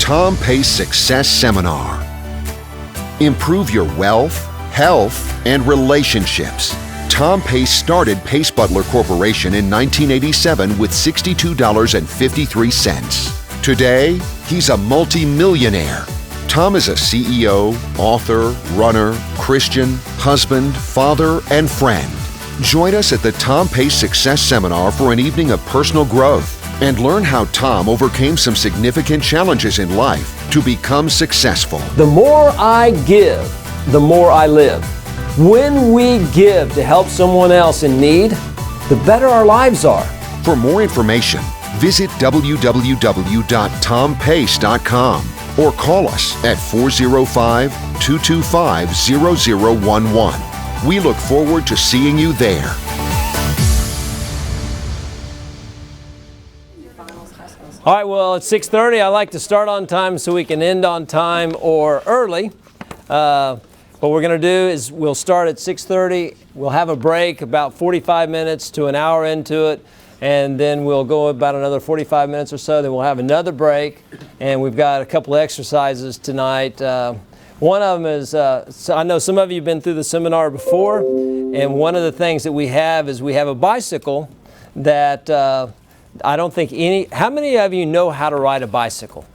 Tom Pace Success Seminar. Improve your wealth, health, and relationships. Tom Pace started Pacebutler Corporation in 1987 with $62.53. Today, he's a multi-millionaire. Tom is a CEO, author, runner, Christian, husband, father, and friend. Join us at the Tom Pace Success Seminar for an evening of personal growth and learn how Tom overcame some significant challenges in life to become successful. The more I give, the more I live. When we give to help someone else in need, the better our lives are. For more information, visit www.tompace.com or call us at 405-225-0011. We look forward to seeing you there. All right, well, it's 6:30. I like to start on time so we can end on time or early. What we're going to do is we'll start at 6:30. We'll have a break about 45 minutes to an hour into it, and then we'll go about another 45 minutes or so. Then we'll have another break, and we've got a couple of exercises tonight. One of them is, so I know some of you have been through the seminar before, and one of the things that we have is we have a bicycle that I don't think how many of you know how to ride a bicycle?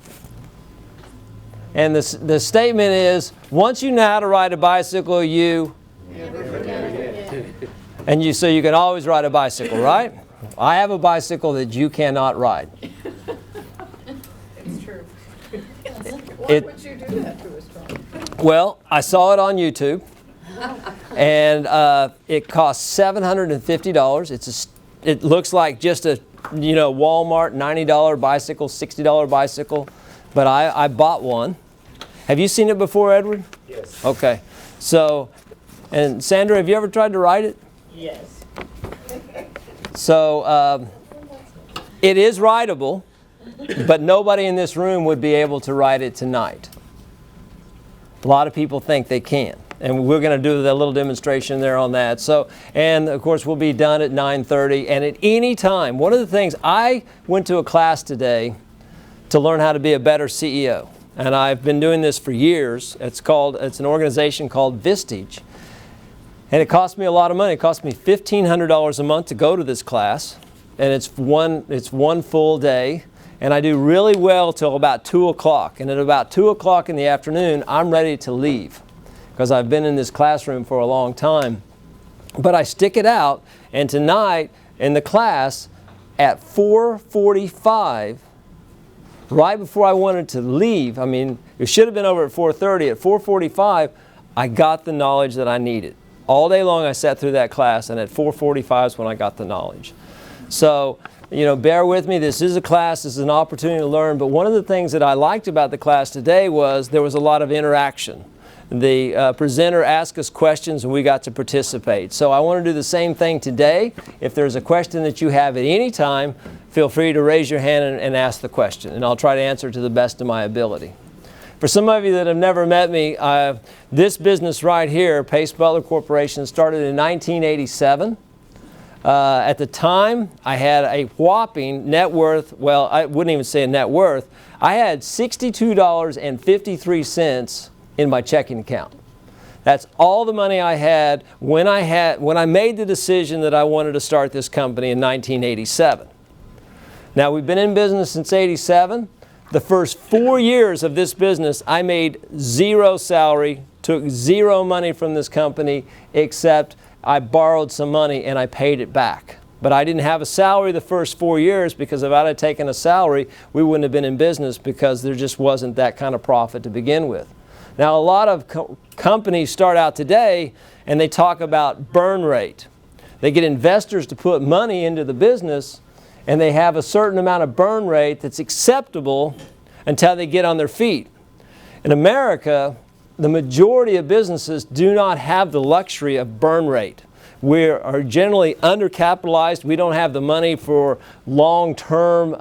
And the statement is, once you know how to ride a bicycle, you never forget it. And so you can always ride a bicycle, right? I have a bicycle that you cannot ride. It's true. Why would you do that to us, Tom? Well, I saw it on YouTube, and it costs $750. It looks like just a Walmart $90 bicycle, $60 bicycle. But I bought one. Have you seen it before, Edward? Yes. Okay. So, and Sandra, have you ever tried to ride it? Yes. So, it is rideable, but nobody in this room would be able to ride it tonight. A lot of people think they can. And we're going to do a little demonstration there on that. So, and of course, we'll be done at 9:30. And at any time, one of the things, I went to a class today to learn how to be a better CEO. And I've been doing this for years. It's an organization called Vistage. And it cost me a lot of money. It cost me $1,500 a month to go to this class. And it's one full day. And I do really well till about 2 o'clock. And at about 2 o'clock in the afternoon, I'm ready to leave, because I've been in this classroom for a long time. But I stick it out, and tonight in the class at 4:45, right before I wanted to leave, I mean, it should have been over at 4:30. At 4:45, I got the knowledge that I needed. All day long I sat through that class, and at 4:45 is when I got the knowledge. So, bear with me. This is a class. This is an opportunity to learn. But one of the things that I liked about the class today was there was a lot of interaction. The presenter asked us questions and we got to participate. So I want to do the same thing today. If there's a question that you have at any time, feel free to raise your hand and ask the question, and I'll try to answer it to the best of my ability. For some of you that have never met me, this business right here, Pacebutler Corporation, started in 1987. At the time, I had a whopping net worth, well, I wouldn't even say a net worth. I had $62.53 in my checking account. That's all the money I had when I made the decision that I wanted to start this company in 1987. Now, we've been in business since '87. The first 4 years of this business, I made zero salary, took zero money from this company, except I borrowed some money and I paid it back. But I didn't have a salary the first 4 years, because if I'd have taken a salary, we wouldn't have been in business, because there just wasn't that kind of profit to begin with. Now, a lot of companies start out today and they talk about burn rate. They get investors to put money into the business, and they have a certain amount of burn rate that's acceptable until they get on their feet. In America, the majority of businesses do not have the luxury of burn rate. We are generally undercapitalized. We don't have the money for long-term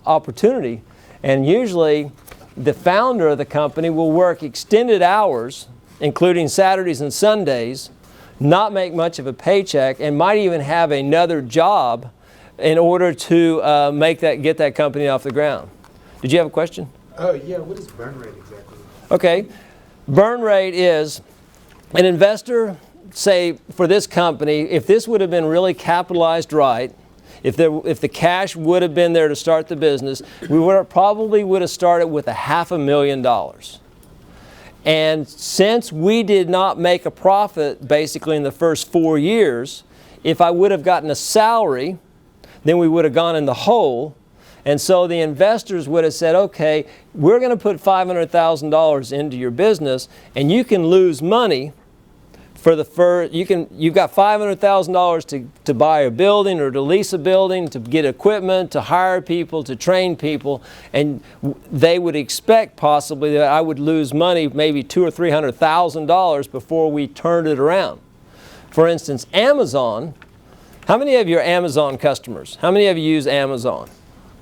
opportunity. And usually, the founder of the company will work extended hours, including Saturdays and Sundays, not make much of a paycheck, and might even have another job in order to get that company off the ground. Did you have a question? Oh, yeah. What is burn rate exactly? Okay. Burn rate is an investor, say, for this company, if this would have been really capitalized right, if the cash would have been there to start the business, we probably would have started with $500,000. And since we did not make a profit basically in the first 4 years, if I would have gotten a salary, then we would have gone in the hole. And so the investors would have said, okay, we're going to put $500,000 into your business, and you can lose money for the first, you've got $500,000 to buy a building or to lease a building, to get equipment, to hire people, to train people, and they would expect possibly that I would lose money, maybe $200,000 or $300,000 before we turned it around. For instance, Amazon. How many of you are Amazon customers? How many of you use Amazon?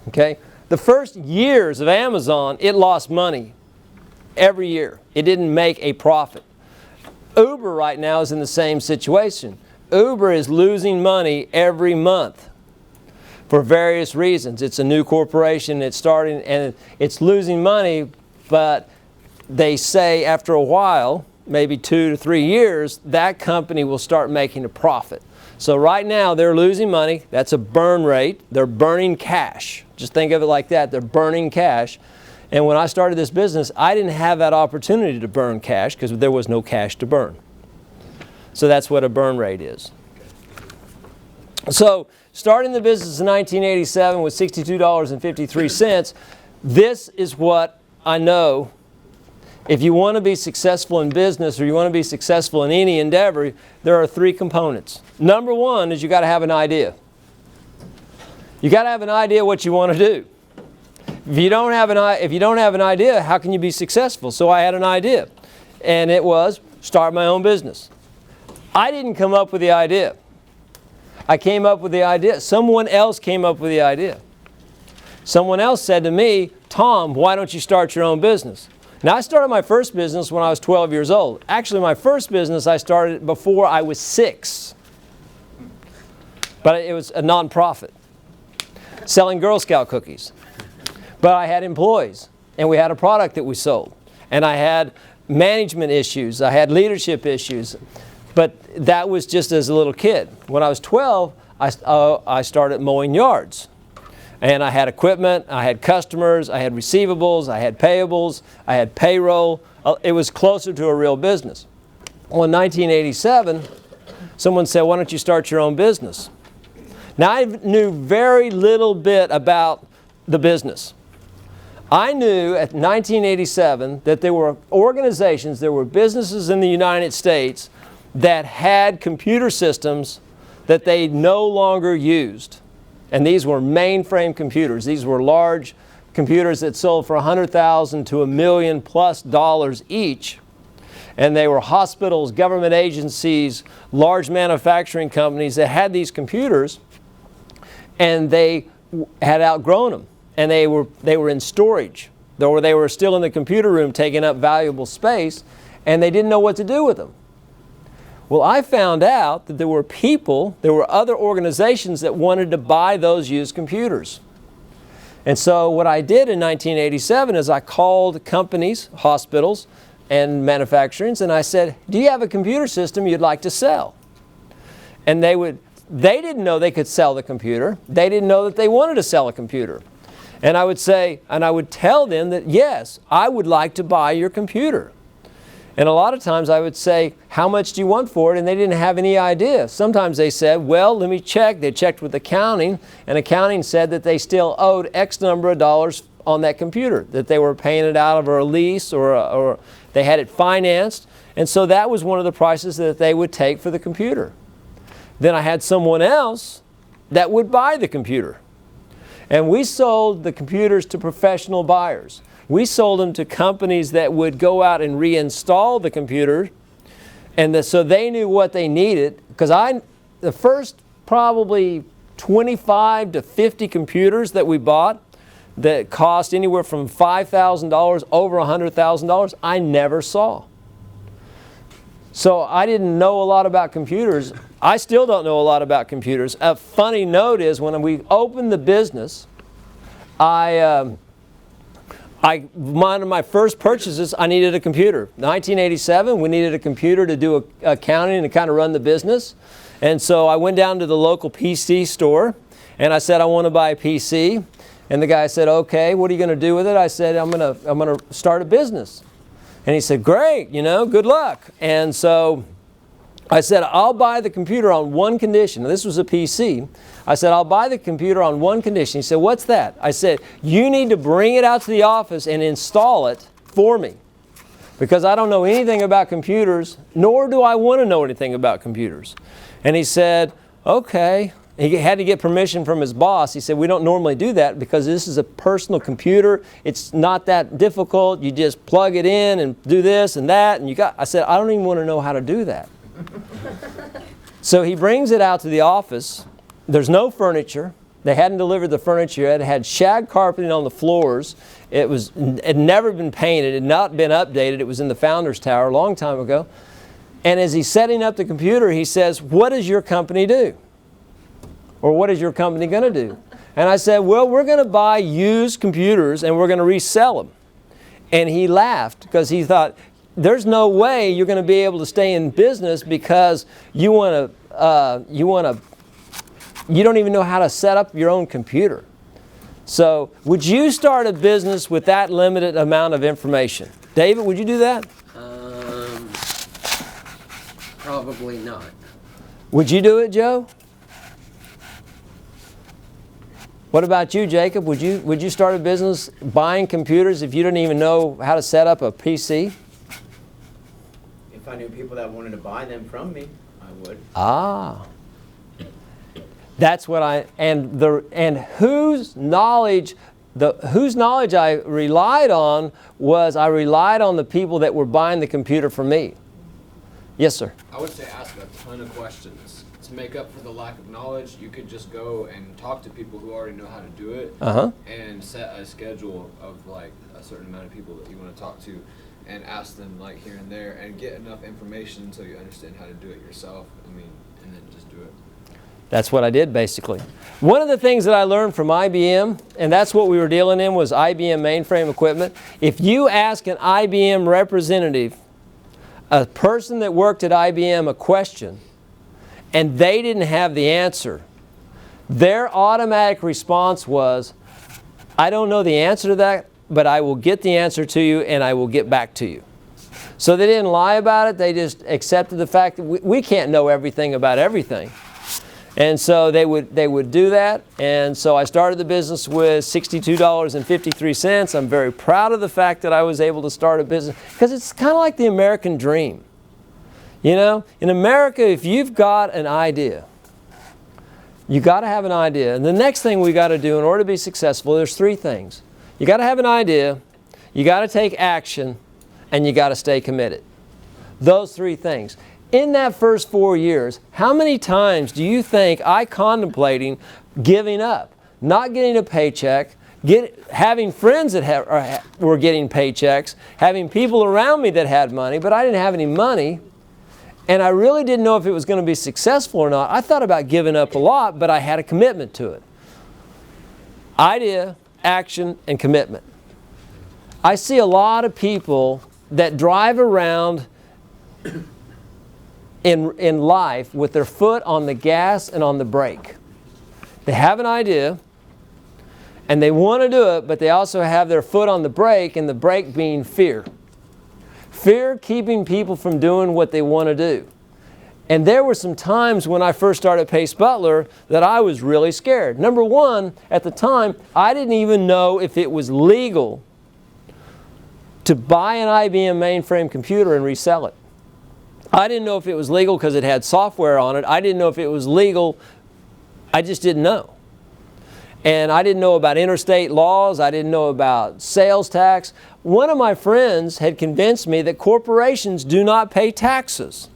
Okay, the first years of Amazon, it lost money every year. It didn't make a profit. Uber right now is in the same situation. Uber is losing money every month for various reasons. It's a new corporation, it's starting, and it's losing money, but they say after a while, maybe 2 to 3 years, that company will start making a profit. So right now they're losing money. That's a burn rate. They're burning cash. Just think of it like that. They're burning cash. And when I started this business, I didn't have that opportunity to burn cash because there was no cash to burn. So that's what a burn rate is. So starting the business in 1987 with $62.53, this is what I know. If you want to be successful in business or you want to be successful in any endeavor, there are 3 components. Number 1 is you got to have an idea. You got to have an idea what you want to do. If you don't have an idea, how can you be successful? So I had an idea, and it was start my own business. I didn't come up with the idea. I came up with the idea. Someone else came up with the idea. Someone else said to me, Tom, why don't you start your own business? Now, I started my first business when I was 12 years old. Actually, my first business I started before I was 6. But it was a nonprofit, selling Girl Scout cookies. But I had employees, and we had a product that we sold. And I had management issues. I had leadership issues. But that was just as a little kid. When I was 12, I started mowing yards. And I had equipment, I had customers, I had receivables, I had payables, I had payroll. It was closer to a real business. Well, in 1987, someone said, why don't you start your own business? Now, I knew very little bit about the business. I knew at 1987 that there were organizations, there were businesses in the United States that had computer systems that they no longer used. And these were mainframe computers. These were large computers that sold for $100,000 to $1 million plus each. And they were hospitals, government agencies, large manufacturing companies that had these computers, and they had outgrown them. And they were in storage, or they were still in the computer room taking up valuable space, and they didn't know what to do with them. Well, I found out that there were other organizations that wanted to buy those used computers. And so what I did in 1987 is I called companies, hospitals, and manufacturings, and I said, do you have a computer system you'd like to sell? And they didn't know they could sell the computer. They didn't know that they wanted to sell a computer. And I would tell them that, yes, I would like to buy your computer. And a lot of times I would say, how much do you want for it? And they didn't have any idea. Sometimes they said, well, let me check. They checked with accounting, and accounting said that they still owed X number of dollars on that computer, that they were paying it out of a lease or they had it financed. And so that was one of the prices that they would take for the computer. Then I had someone else that would buy the computer. And we sold the computers to professional buyers. We sold them to companies that would go out and reinstall the computer, and so they knew what they needed. Because the first probably 25 to 50 computers that we bought that cost anywhere from $5,000 over $100,000, I never saw. So I didn't know a lot about computers. I still don't know a lot about computers. A funny note is when we opened the business, I One of my first purchases, I needed a computer. 1987, we needed a computer to do accounting and kind of run the business. And so I went down to the local PC store and I said, I want to buy a PC. And the guy said, okay, what are you going to do with it? I said, I'm going to start a business. And he said, great, good luck. And so I said, I'll buy the computer on one condition. Now, this was a PC. I said, I'll buy the computer on one condition. He said, what's that? I said, you need to bring it out to the office and install it for me. Because I don't know anything about computers, nor do I want to know anything about computers. And he said, okay. He had to get permission from his boss. He said, we don't normally do that because this is a personal computer. It's not that difficult. You just plug it in and do this and that. And I said, I don't even want to know how to do that. So he brings it out to the office. There's no furniture. They hadn't delivered the furniture yet. It had shag carpeting on the floors. It had never been painted. It had not been updated. It was in the Founders Tower a long time ago. And as he's setting up the computer, he says, what does your company do? Or what is your company going to do? And I said, well, we're going to buy used computers and we're going to resell them. And he laughed because he thought, there's no way you're going to be able to stay in business because you don't even know how to set up your own computer. So would you start a business with that limited amount of information? David, would you do that? Probably not. Would you do it, Joe? What about you, Jacob? Would you start a business buying computers if you didn't even know how to set up a PC? If I knew people that wanted to buy them from me, I would. Ah. That's what whose knowledge I relied on was I relied on the people that were buying the computer from me. Yes, sir. I would say ask a ton of questions. To make up for the lack of knowledge, you could just go and talk to people who already know how to do it and set a schedule of like a certain amount of people that you want to talk to and ask them like here and there and get enough information until you understand how to do it yourself. And then just do it. That's what I did basically. One of the things that I learned from IBM, and that's what we were dealing in, was IBM mainframe equipment. If you ask an IBM representative, a person that worked at IBM, a question, and they didn't have the answer, their automatic response was, I don't know the answer to that, but I will get the answer to you and I will get back to you. So they didn't lie about it. They just accepted the fact that we can't know everything about everything. And so they would do that. And so I started the business with $62.53. I'm very proud of the fact that I was able to start a business because it's kind of like the American dream. In America, if you've got an idea, you got to have an idea. And the next thing we got to do in order to be successful, there's three things. You got to have an idea, you got to take action, and you got to stay committed. Those three things. In that first 4 years, how many times do you think I contemplating giving up, not getting a paycheck, having friends that were getting paychecks, having people around me that had money, but I didn't have any money, and I really didn't know if it was going to be successful or not. I thought about giving up a lot, but I had a commitment to it. Idea, action, and commitment. I see a lot of people that drive around in life with their foot on the gas and on the brake. They have an idea and they want to do it, but they also have their foot on the brake, and the brake being fear. Fear keeping people from doing what they want to do. And there were some times when I first started Pacebutler that I was really scared. Number one, at the time, I didn't even know if it was legal to buy an IBM mainframe computer and resell it. I didn't know if it was legal because it had software on it. I didn't know if it was legal. I just didn't know. And I didn't know about interstate laws. I didn't know about sales tax. One of my friends had convinced me that corporations do not pay taxes.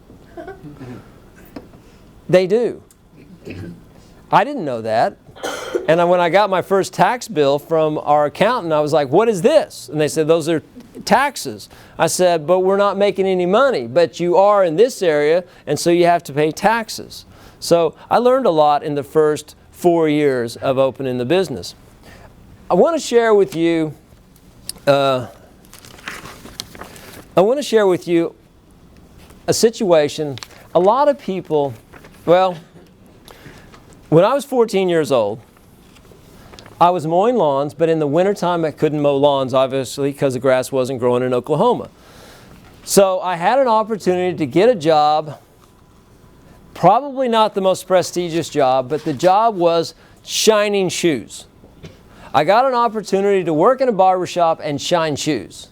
They do. I didn't know that. And when I got my first tax bill from our accountant, I was like, what is this? And they said, those are taxes. I said, but we're not making any money. But you are in this area, and so you have to pay taxes. So I learned a lot in the first 4 years of opening the business. I want to share with you I want to share with you a situation. A lot of people, well, when I was 14 years old, I was mowing lawns, but in the wintertime I couldn't mow lawns, obviously, because the grass wasn't growing in Oklahoma. So I had an opportunity to get a job, probably not the most prestigious job, but the job was shining shoes. I got an opportunity to work in a barbershop and shine shoes.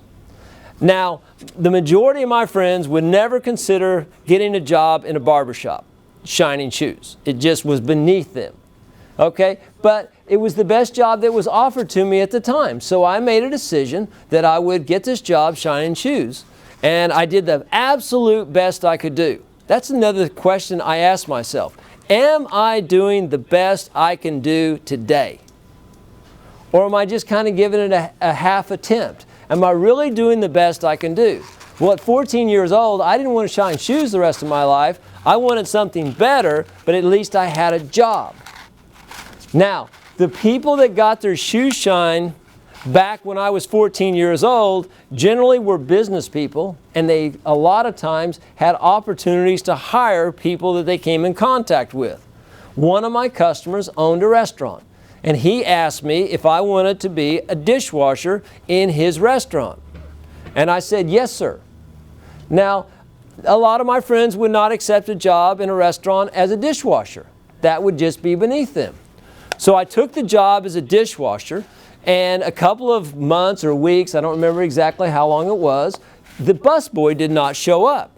Now, the majority of my friends would never consider getting a job in a barbershop, shining shoes. It just was beneath them. Okay? But it was the best job that was offered to me at the time. So I made a decision that I would get this job shining shoes. And I did the absolute best I could do. That's another question I asked myself. Am I doing the best I can do today? Or am I just kind of giving it a half attempt? Am I really doing the best I can do? Well, at 14 years old, I didn't want to shine shoes the rest of my life. I wanted something better, but at least I had a job. Now, the people that got their shoes shined back when I was 14 years old generally were business people, and they a lot of times had opportunities to hire people that they came in contact with. One of my customers owned a restaurant, and he asked me if I wanted to be a dishwasher in his restaurant. And I said, yes, sir. Now, a lot of my friends would not accept a job in a restaurant as a dishwasher. That would just be beneath them. So I took the job as a dishwasher, and a couple of months or weeks, I don't remember exactly how long it was, the busboy did not show up.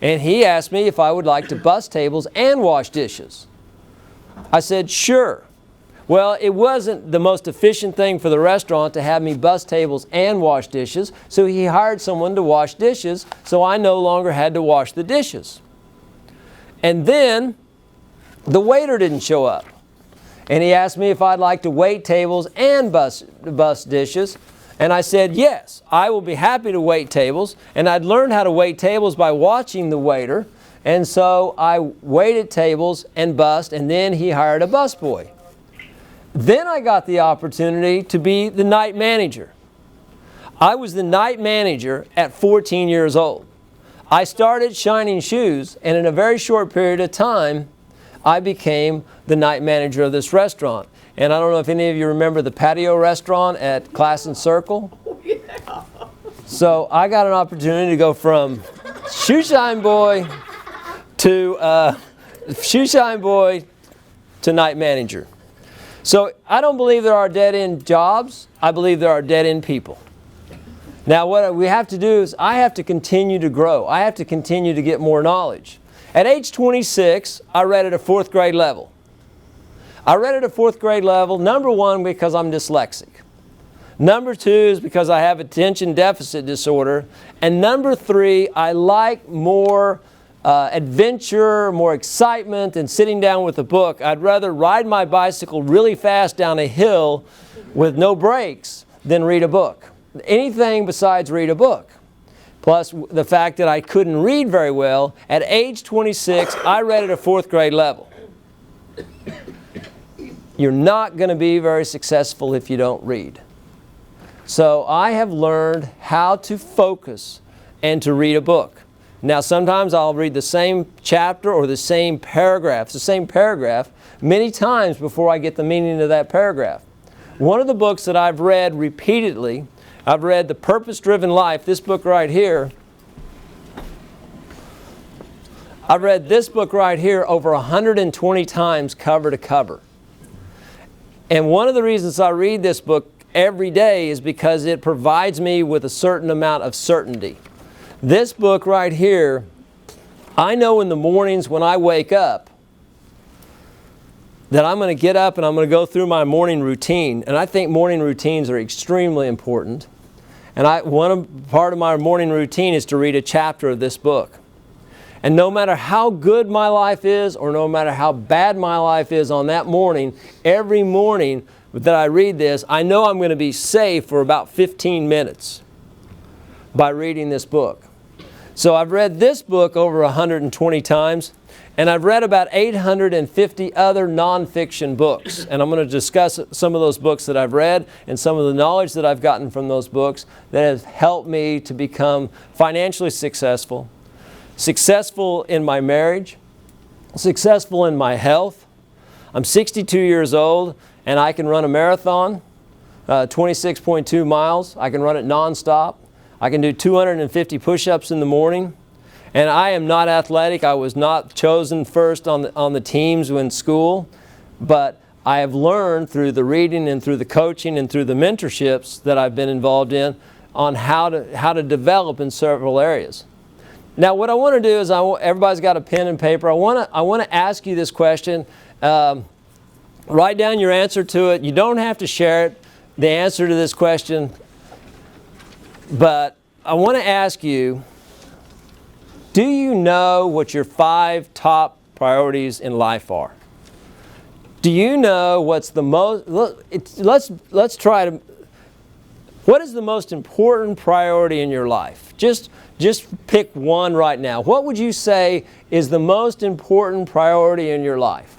And he asked me if I would like to bus tables and wash dishes. I said, sure. Well, it wasn't the most efficient thing for the restaurant to have me bus tables and wash dishes, so he hired someone to wash dishes, so I no longer had to wash the dishes. And then the waiter didn't show up. And he asked me if I'd like to wait tables and bus dishes. And I said, yes, I will be happy to wait tables. And I'd learned how to wait tables by watching the waiter. And so I waited tables and bussed, and then he hired a busboy. Then I got the opportunity to be the night manager. I was the night manager at 14 years old. I started shining shoes, and in a very short period of time, I became the night manager of this restaurant. And I don't know if any of you remember the patio restaurant at Class and Circle. Yeah. So I got an opportunity to go from shoe shine boy to night manager. So I don't believe there are dead-end jobs. I believe there are dead-end people. Now what we have to do is I have to continue to grow. I have to continue to get more knowledge. At age 26, I read at a 4th grade level. I read at a 4th grade level, number one, because I'm dyslexic. Number two is because I have attention deficit disorder. And number three, I like more adventure, more excitement than sitting down with a book. I'd rather ride my bicycle really fast down a hill with no brakes than read a book. Anything besides read a book. Plus the fact that I couldn't read very well, at age 26, I read at a 4th grade level. You're not going to be very successful if you don't read. So I have learned how to focus and to read a book. Now sometimes I'll read the same chapter or the same paragraph, many times before I get the meaning of that paragraph. One of the books that I've read repeatedly, I've read The Purpose-Driven Life, this book right here. I've read this book right here over 120 times cover to cover. And one of the reasons I read this book every day is because it provides me with a certain amount of certainty. This book right here, I know in the mornings when I wake up that I'm going to get up and I'm going to go through my morning routine. And I think morning routines are extremely important. And part of my morning routine is to read a chapter of this book. And no matter how good my life is or no matter how bad my life is on that morning, every morning that I read this, I know I'm going to be safe for about 15 minutes by reading this book. So I've read this book over 120 times. And I've read about 850 other nonfiction books. And I'm going to discuss some of those books that I've read and some of the knowledge that I've gotten from those books that has helped me to become financially successful, successful in my marriage, successful in my health. I'm 62 years old and I can run a marathon, 26.2 miles. I can run it nonstop. I can do 250 push-ups in the morning. And I am not athletic. I was not chosen first on the teams in school. But I have learned through the reading and through the coaching and through the mentorships that I've been involved in on how to develop in several areas. Now what I want to do is, everybody's got a pen and paper. I want to ask you this question. Write down your answer to it. You don't have to share it, the answer to this question. But I want to ask you, do you know what your 5 top priorities in life are? Do you know what's the most, let's try to, what is the most important priority in your life? Just pick one right now. What would you say is the most important priority in your life?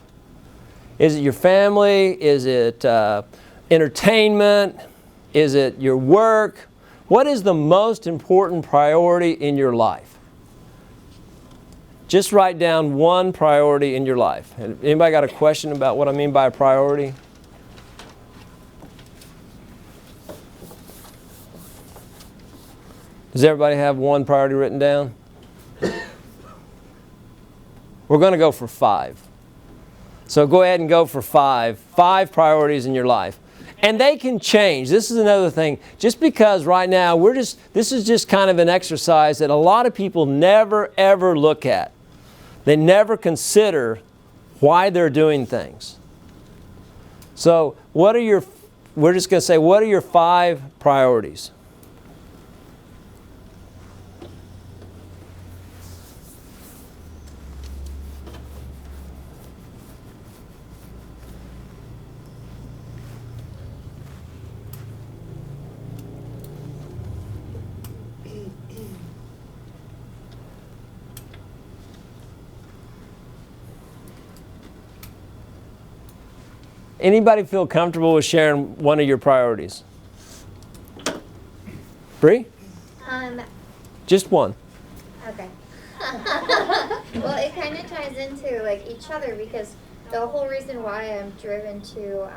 Is it your family? Is it entertainment? Is it your work? What is the most important priority in your life? Just write down one priority in your life. Anybody got a question about what I mean by a priority? Does everybody have one priority written down? We're going to go for 5. So go ahead and go for 5. 5 priorities in your life. And they can change. This is another thing. Just because right now this is just kind of an exercise that a lot of people never ever look at. They never consider why they're doing things. So we're just going to say, what are your 5 priorities? Anybody feel comfortable with sharing one of your priorities? Bree? Just one. Okay. Well, it kind of ties into like each other, because the whole reason why I'm driven to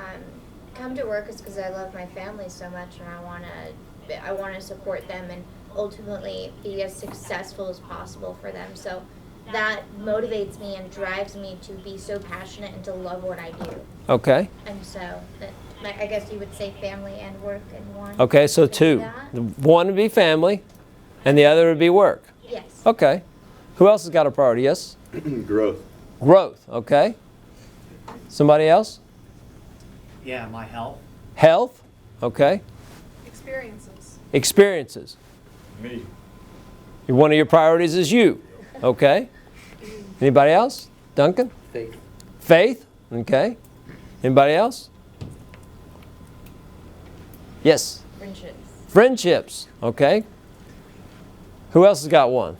come to work is because I love my family so much, and I want to support them and ultimately be as successful as possible for them. So that motivates me and drives me to be so passionate and to love what I do. Okay. And so I guess you would say family and work in one. Okay, so 2. One would be family, and the other would be work. Yes. Okay. Who else has got a priority? Yes? Growth. Growth, okay. Somebody else? Yeah, my health. Health, okay. Experiences. Experiences. Me. One of your priorities is you, okay. Anybody else? Duncan? Faith. Faith, okay. Anybody else? Yes? Friendships. Friendships, okay. Who else has got one?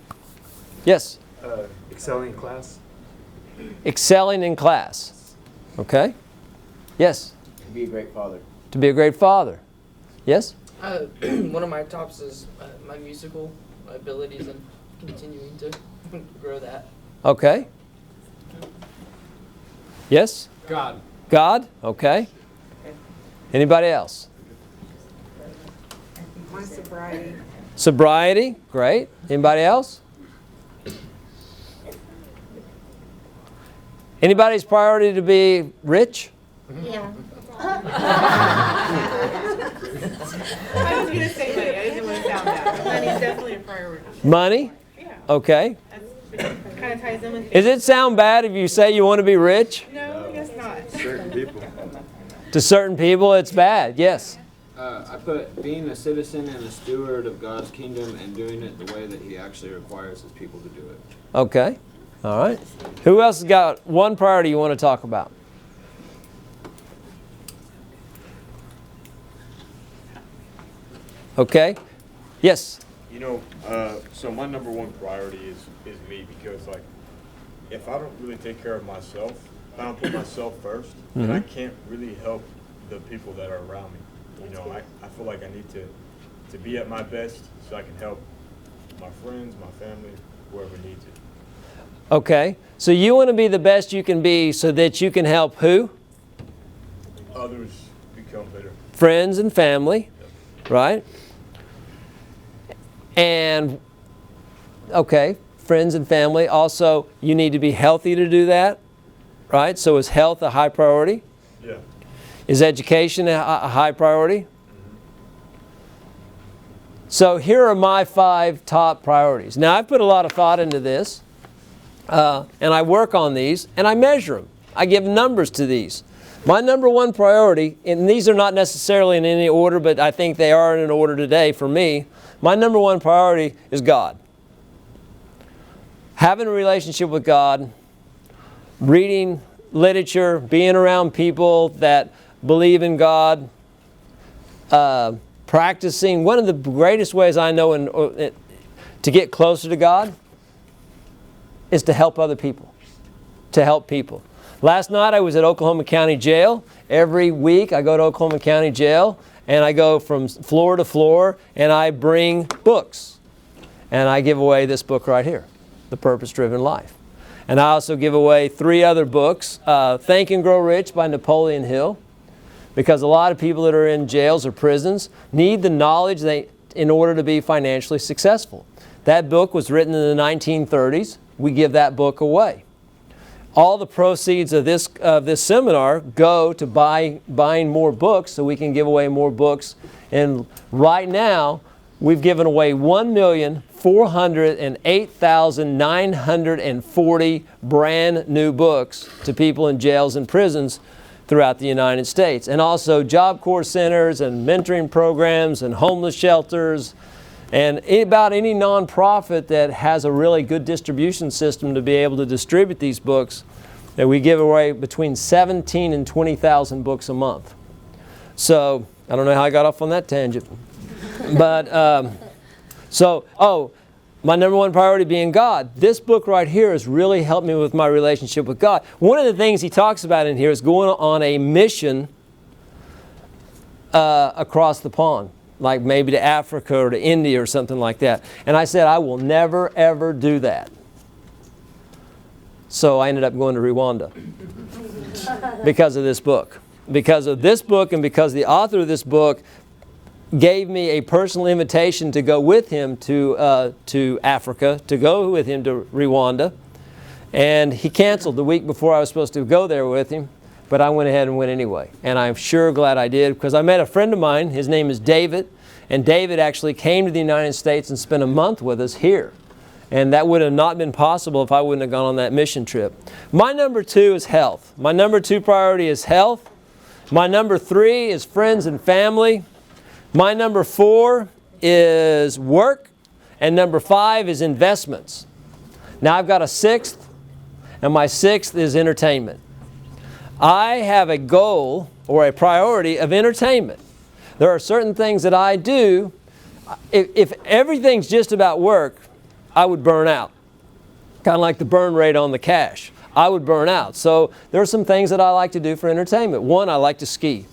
Yes? Excelling in class. Excelling in class, okay. Yes? To be a great father. To be a great father. Yes? One of my tops is my musical abilities and continuing to grow that. Okay. Yes? God. God? Okay. Anybody else? My sobriety. Sobriety? Great. Anybody else? Anybody's priority to be rich? Yeah. I was going to say money. I didn't want to sound bad. Money's definitely a priority. Money? Yeah. Okay. That kind of ties in with. Does it sound bad if you say you want to be rich? No, I guess not. Certain people. To certain people, it's bad. Yes. I put being a citizen and a steward of God's kingdom and doing it the way that He actually requires His people to do it. Okay. All right. Who else has got one priority you want to talk about? Okay. Yes. You know, so my number one priority is me, because like if I don't really take care of myself, if I don't put myself first, then I can't really help the people that are around me. You know, I feel like I need to be at my best so I can help my friends, my family, whoever needs it. Okay, so you want to be the best you can be so that you can help who? Others become better. Friends and family, right? And, okay, friends and family. Also, you need to be healthy to do that, right? So is health a high priority? Yeah. Is education a high priority? So here are my 5 top priorities. Now, I've put a lot of thought into this, and I work on these, and I measure them. I give numbers to these. My number 1 priority, and these are not necessarily in any order, but I think they are in an order today for me. My number 1 priority is God. Having a relationship with God, reading literature, being around people that believe in God, practicing. One of the greatest ways I know to get closer to God is to help other people, to help people. Last night I was at Oklahoma County Jail. Every week I go to Oklahoma County Jail and I go from floor to floor and I bring books. And I give away this book right here, The Purpose-Driven Life. And I also give away 3 other books, Think and Grow Rich by Napoleon Hill, because a lot of people that are in jails or prisons need the knowledge in order to be financially successful. That book was written in the 1930s. We give that book away. All the proceeds of this seminar go to buying more books so we can give away more books. And right now, we've given away 1,408,940 brand new books to people in jails and prisons throughout the United States. And also Job Corps centers and mentoring programs and homeless shelters and about any nonprofit that has a really good distribution system to be able to distribute these books. That we give away between 17 and 20,000 books a month. So I don't know how I got off on that tangent. But my number 1 priority being God. This book right here has really helped me with my relationship with God. One of the things he talks about in here is going on a mission across the pond, like maybe to Africa or to India or something like that. And I said, I will never, ever do that. So I ended up going to Rwanda because of this book. Because of this book and because the author of this book gave me a personal invitation to go with him to Africa, to go with him to Rwanda. And he canceled the week before I was supposed to go there with him, but I went ahead and went anyway. And I'm sure glad I did, because I met a friend of mine. His name is David, and David actually came to the United States and spent a month with us here. And that would have not been possible if I wouldn't have gone on that mission trip. My number 2 is health. My number 2 priority is health. My number 3 is friends and family. My number 4 is work, and number 5 is investments. Now I've got a 6th, and my 6th is entertainment. I have a goal or a priority of entertainment. There are certain things that I do. If everything's just about work, I would burn out. Kind of like the burn rate on the cash. I would burn out. So there are some things that I like to do for entertainment. One, I like to ski.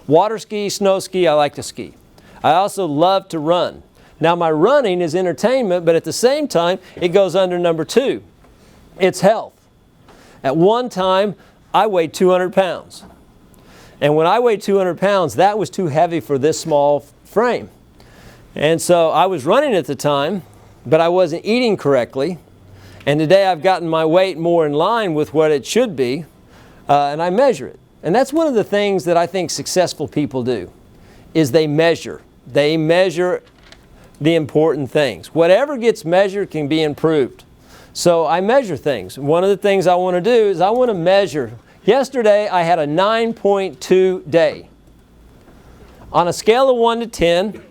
Water ski, snow ski, I like to ski. I also love to run. Now my running is entertainment, but at the same time, it goes under number 2. It's health. At one time, I weighed 200 pounds. And when I weighed 200 pounds, that was too heavy for this small frame. And so I was running at the time, but I wasn't eating correctly. And today I've gotten my weight more in line with what it should be, and I measure it. And that's one of the things that I think successful people do, is they measure. They measure the important things. Whatever gets measured can be improved. So I measure things. One of the things I want to do is I want to measure. Yesterday I had a 9.2 day. On a scale of 1 to 10,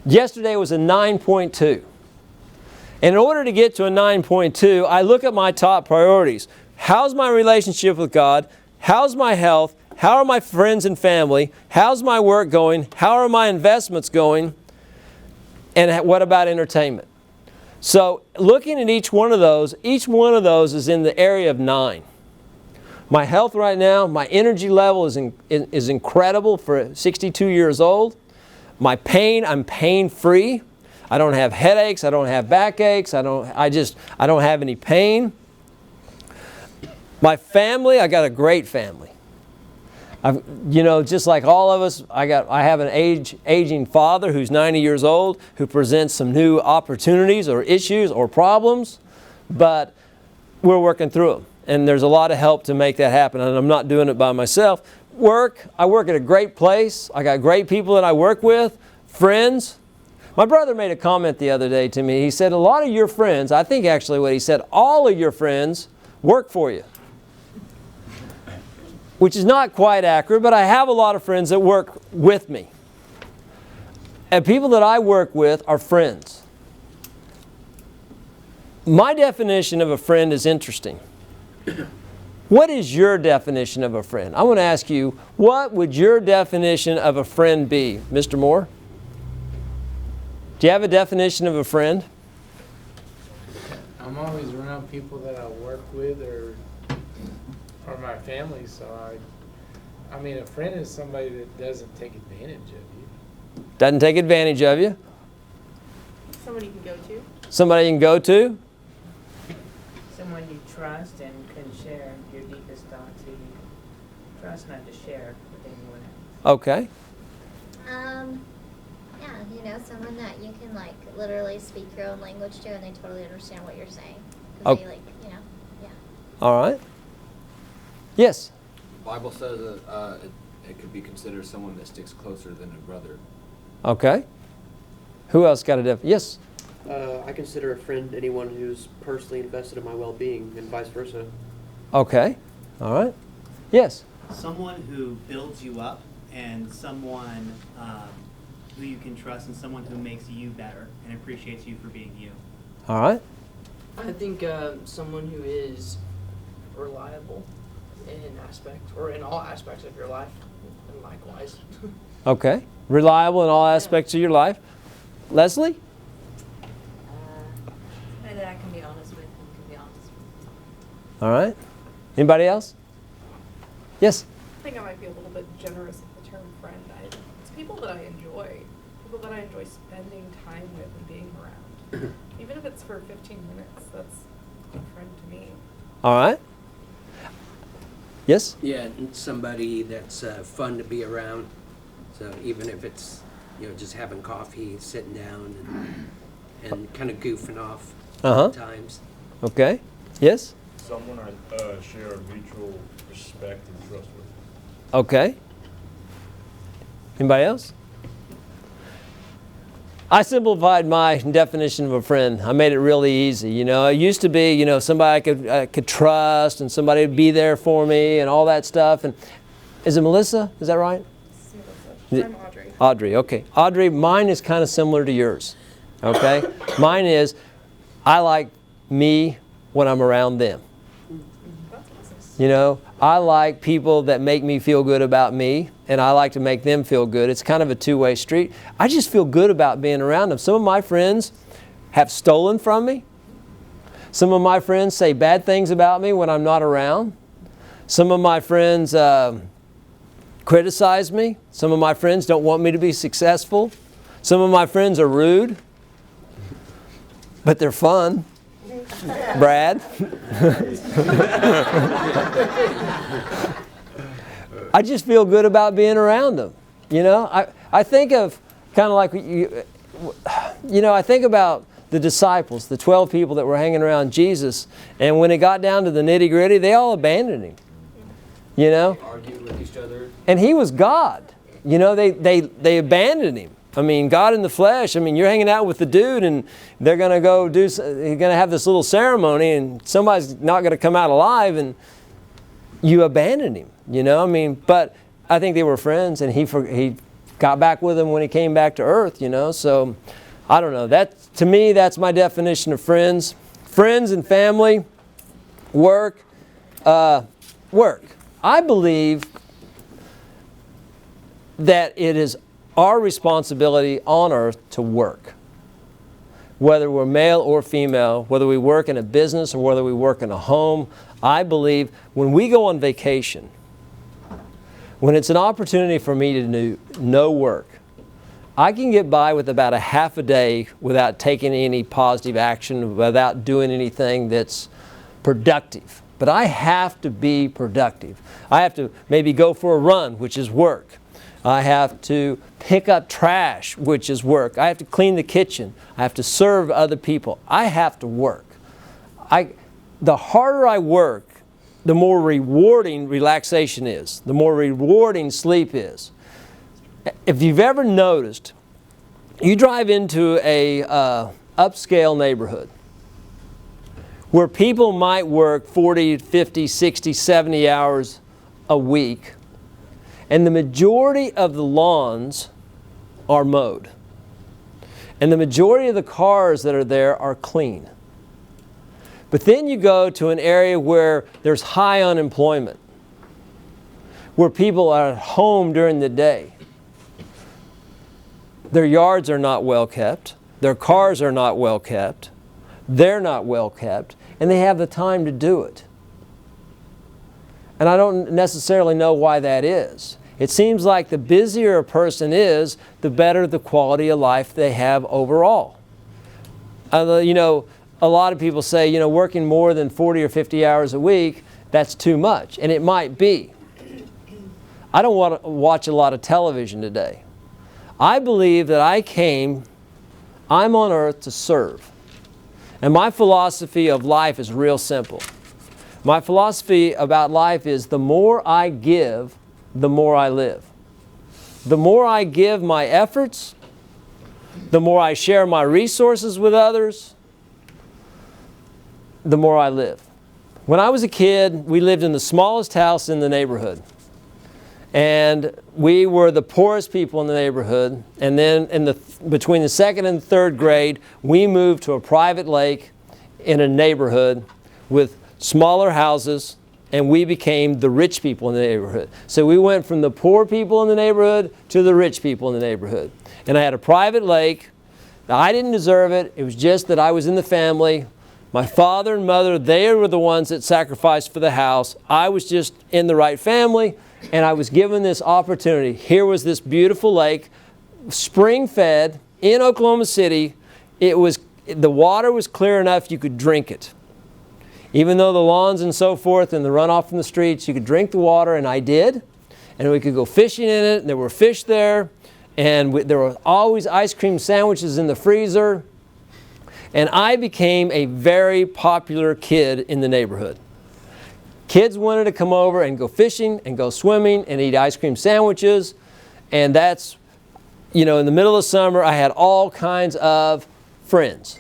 yesterday was a 9.2. In order to get to a 9.2, I look at my top priorities. How's my relationship with God? How's my health? How are my friends and family? How's my work going? How are my investments going? And what about entertainment? So looking at each one of those is in the area of 9. My health right now, my energy level is incredible for 62 years old. My pain, I'm pain-free. I don't have headaches, I don't have backaches, I don't have any pain. My family, I got a great family. Just like all of us, I have an aging father who's 90 years old who presents some new opportunities or issues or problems, but we're working through them. And there's a lot of help to make that happen, and I'm not doing it by myself. I work at a great place. I got great people that I work with, friends. My brother made a comment the other day to me. He said, a lot of your friends, I think actually what he said, all of your friends work for you. Which is not quite accurate, but I have a lot of friends that work with me. And people that I work with are friends. My definition of a friend is interesting. What is your definition of a friend? I want to ask you, what would your definition of a friend be? Mr. Moore? Do you have a definition of a friend? I'm always around people that I work with or my family, so I mean, a friend is somebody that doesn't take advantage of you. Doesn't take advantage of you? Somebody you can go to. Somebody you can go to? Someone you trust and can share your deepest thoughts. Who you trust not to share with anyone else. Okay. Yeah, someone that you can literally speak your own language to, and they totally understand what you're saying. Oh. They yeah. All right. Yes. The Bible says that it could be considered someone that sticks closer than a brother. Okay. Who else got a definition? Yes. I consider a friend anyone who's personally invested in my well-being and vice versa. Okay. All right. Yes. Someone who builds you up and someone who you can trust and someone who makes you better and appreciates you for being you. All right. I think someone who is reliable in all aspects of your life, and likewise. Okay. Reliable in all aspects of your life. Leslie? Somebody that I can be honest with and can be honest with. All right. Anybody else? Yes. I think I might be a little bit generous with the term friend. It's people that I enjoy spending time with and being around. Even if it's for 15 minutes, that's a friend to me. All right. Yes? Yeah, and somebody that's fun to be around. So even if it's, just having coffee, sitting down, and kind of goofing off at times. Okay. Yes? Someone I share a mutual respect and trust with. Okay. Anybody else? I simplified my definition of a friend. I made it really easy. It used to be, somebody I could trust and somebody would be there for me and all that stuff. And is it Melissa? Is that right? I'm Audrey. Audrey, okay. Audrey, mine is kind of similar to yours. Okay? Mine is, I like me when I'm around them. I like people that make me feel good about me, and I like to make them feel good. It's kind of a two-way street. I just feel good about being around them. Some of my friends have stolen from me. Some of my friends say bad things about me when I'm not around. Some of my friends criticize me. Some of my friends don't want me to be successful. Some of my friends are rude, but they're fun. Brad. I just feel good about being around them. I think of kind of like, I think about the disciples, the 12 people that were hanging around Jesus, and when it got down to the nitty gritty, they all abandoned him. They argued with each other. And he was God. They abandoned him. I mean, God in the flesh. I mean, you're hanging out with the dude and they're going to he's going to have this little ceremony and somebody's not going to come out alive and you abandoned him, but I think they were friends and he got back with them when he came back to earth, so I don't know. To me, that's my definition of friends. Friends and family, work. I believe that it is our responsibility on earth to work. whether we're male or female, whether we work in a business or whether we work in a home. I believe when we go on vacation, when it's an opportunity for me to do no work, I can get by with about a half a day without taking any positive action, without doing anything that's productive. But I have to be productive. I have to maybe go for a run, which is work. I have to pick up trash, which is work. I have to clean the kitchen. I have to serve other people. I have to work. The harder I work, the more rewarding relaxation is, the more rewarding sleep is. If you've ever noticed, you drive into a upscale neighborhood where people might work 40, 50, 60, 70 hours a week, and the majority of the lawns are mowed. And the majority of the cars that are there are clean. But then you go to an area where there's high unemployment, where people are at home during the day. Their yards are not well kept. Their cars are not well kept. They're not well kept. And they have the time to do it. And I don't necessarily know why that is. It seems like the busier a person is, the better the quality of life they have overall. You know, a lot of people say, you know, working more than 40 or 50 hours a week, that's too much. And it might be. I don't want to watch a lot of television today. I believe that I'm on earth to serve. And my philosophy of life is real simple. My philosophy about life is the more I give, the more I live. The more I give my efforts, the more I share my resources with others, the more I live. When I was a kid, we lived in the smallest house in the neighborhood. And we were the poorest people in the neighborhood. And then between the second and third grade, we moved to a private lake in a neighborhood with smaller houses, and we became the rich people in the neighborhood. So we went from the poor people in the neighborhood to the rich people in the neighborhood. And I had a private lake. Now, I didn't deserve it. It was just that I was in the family. My father and mother, they were the ones that sacrificed for the house. I was just in the right family, and I was given this opportunity. Here was this beautiful lake, spring-fed in Oklahoma City. The water was clear enough you could drink it. Even though the lawns and so forth and the runoff from the streets, you could drink the water, and I did. And we could go fishing in it, and there were fish there. And there were always ice cream sandwiches in the freezer. And I became a very popular kid in the neighborhood. Kids wanted to come over and go fishing and go swimming and eat ice cream sandwiches. And that's, you know, in the middle of summer, I had all kinds of friends.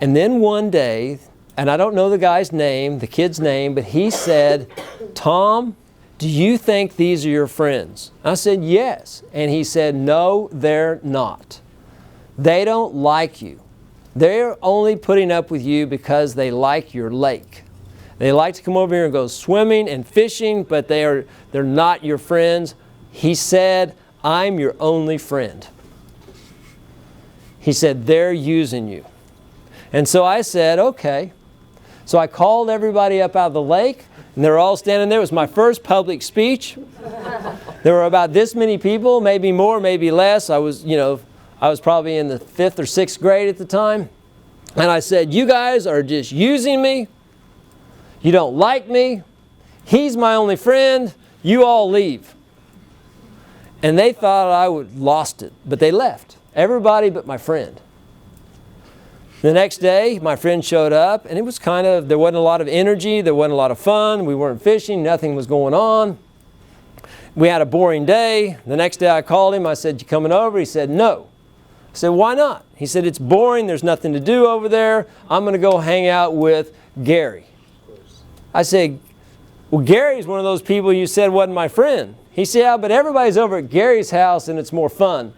And then one day, and I don't know the guy's name, the kid's name, but he said, "Tom, do you think these are your friends?" I said, "Yes." And he said, "No, they're not. They don't like you. They're only putting up with you because they like your lake. They like to come over here and go swimming and fishing, but they're not your friends." He said, "I'm your only friend." He said, "They're using you." And so I said, okay. So I called everybody up out of the lake, and they were all standing there. It was my first public speech. There were about this many people, maybe more, maybe less. I was probably in the 5th or 6th grade at the time. And I said, "You guys are just using me. You don't like me. He's my only friend. You all leave." And they thought I would lost it, but they left. Everybody but my friend. The next day, my friend showed up, and it was there wasn't a lot of energy, there wasn't a lot of fun, we weren't fishing, nothing was going on. We had a boring day. The next day I called him, I said, "You coming over?" He said, "No." I said, "Why not?" He said, "It's boring, there's nothing to do over there. I'm going to go hang out with Gary." I said, "Well, Gary's one of those people you said wasn't my friend." He said, "Yeah, but everybody's over at Gary's house and it's more fun."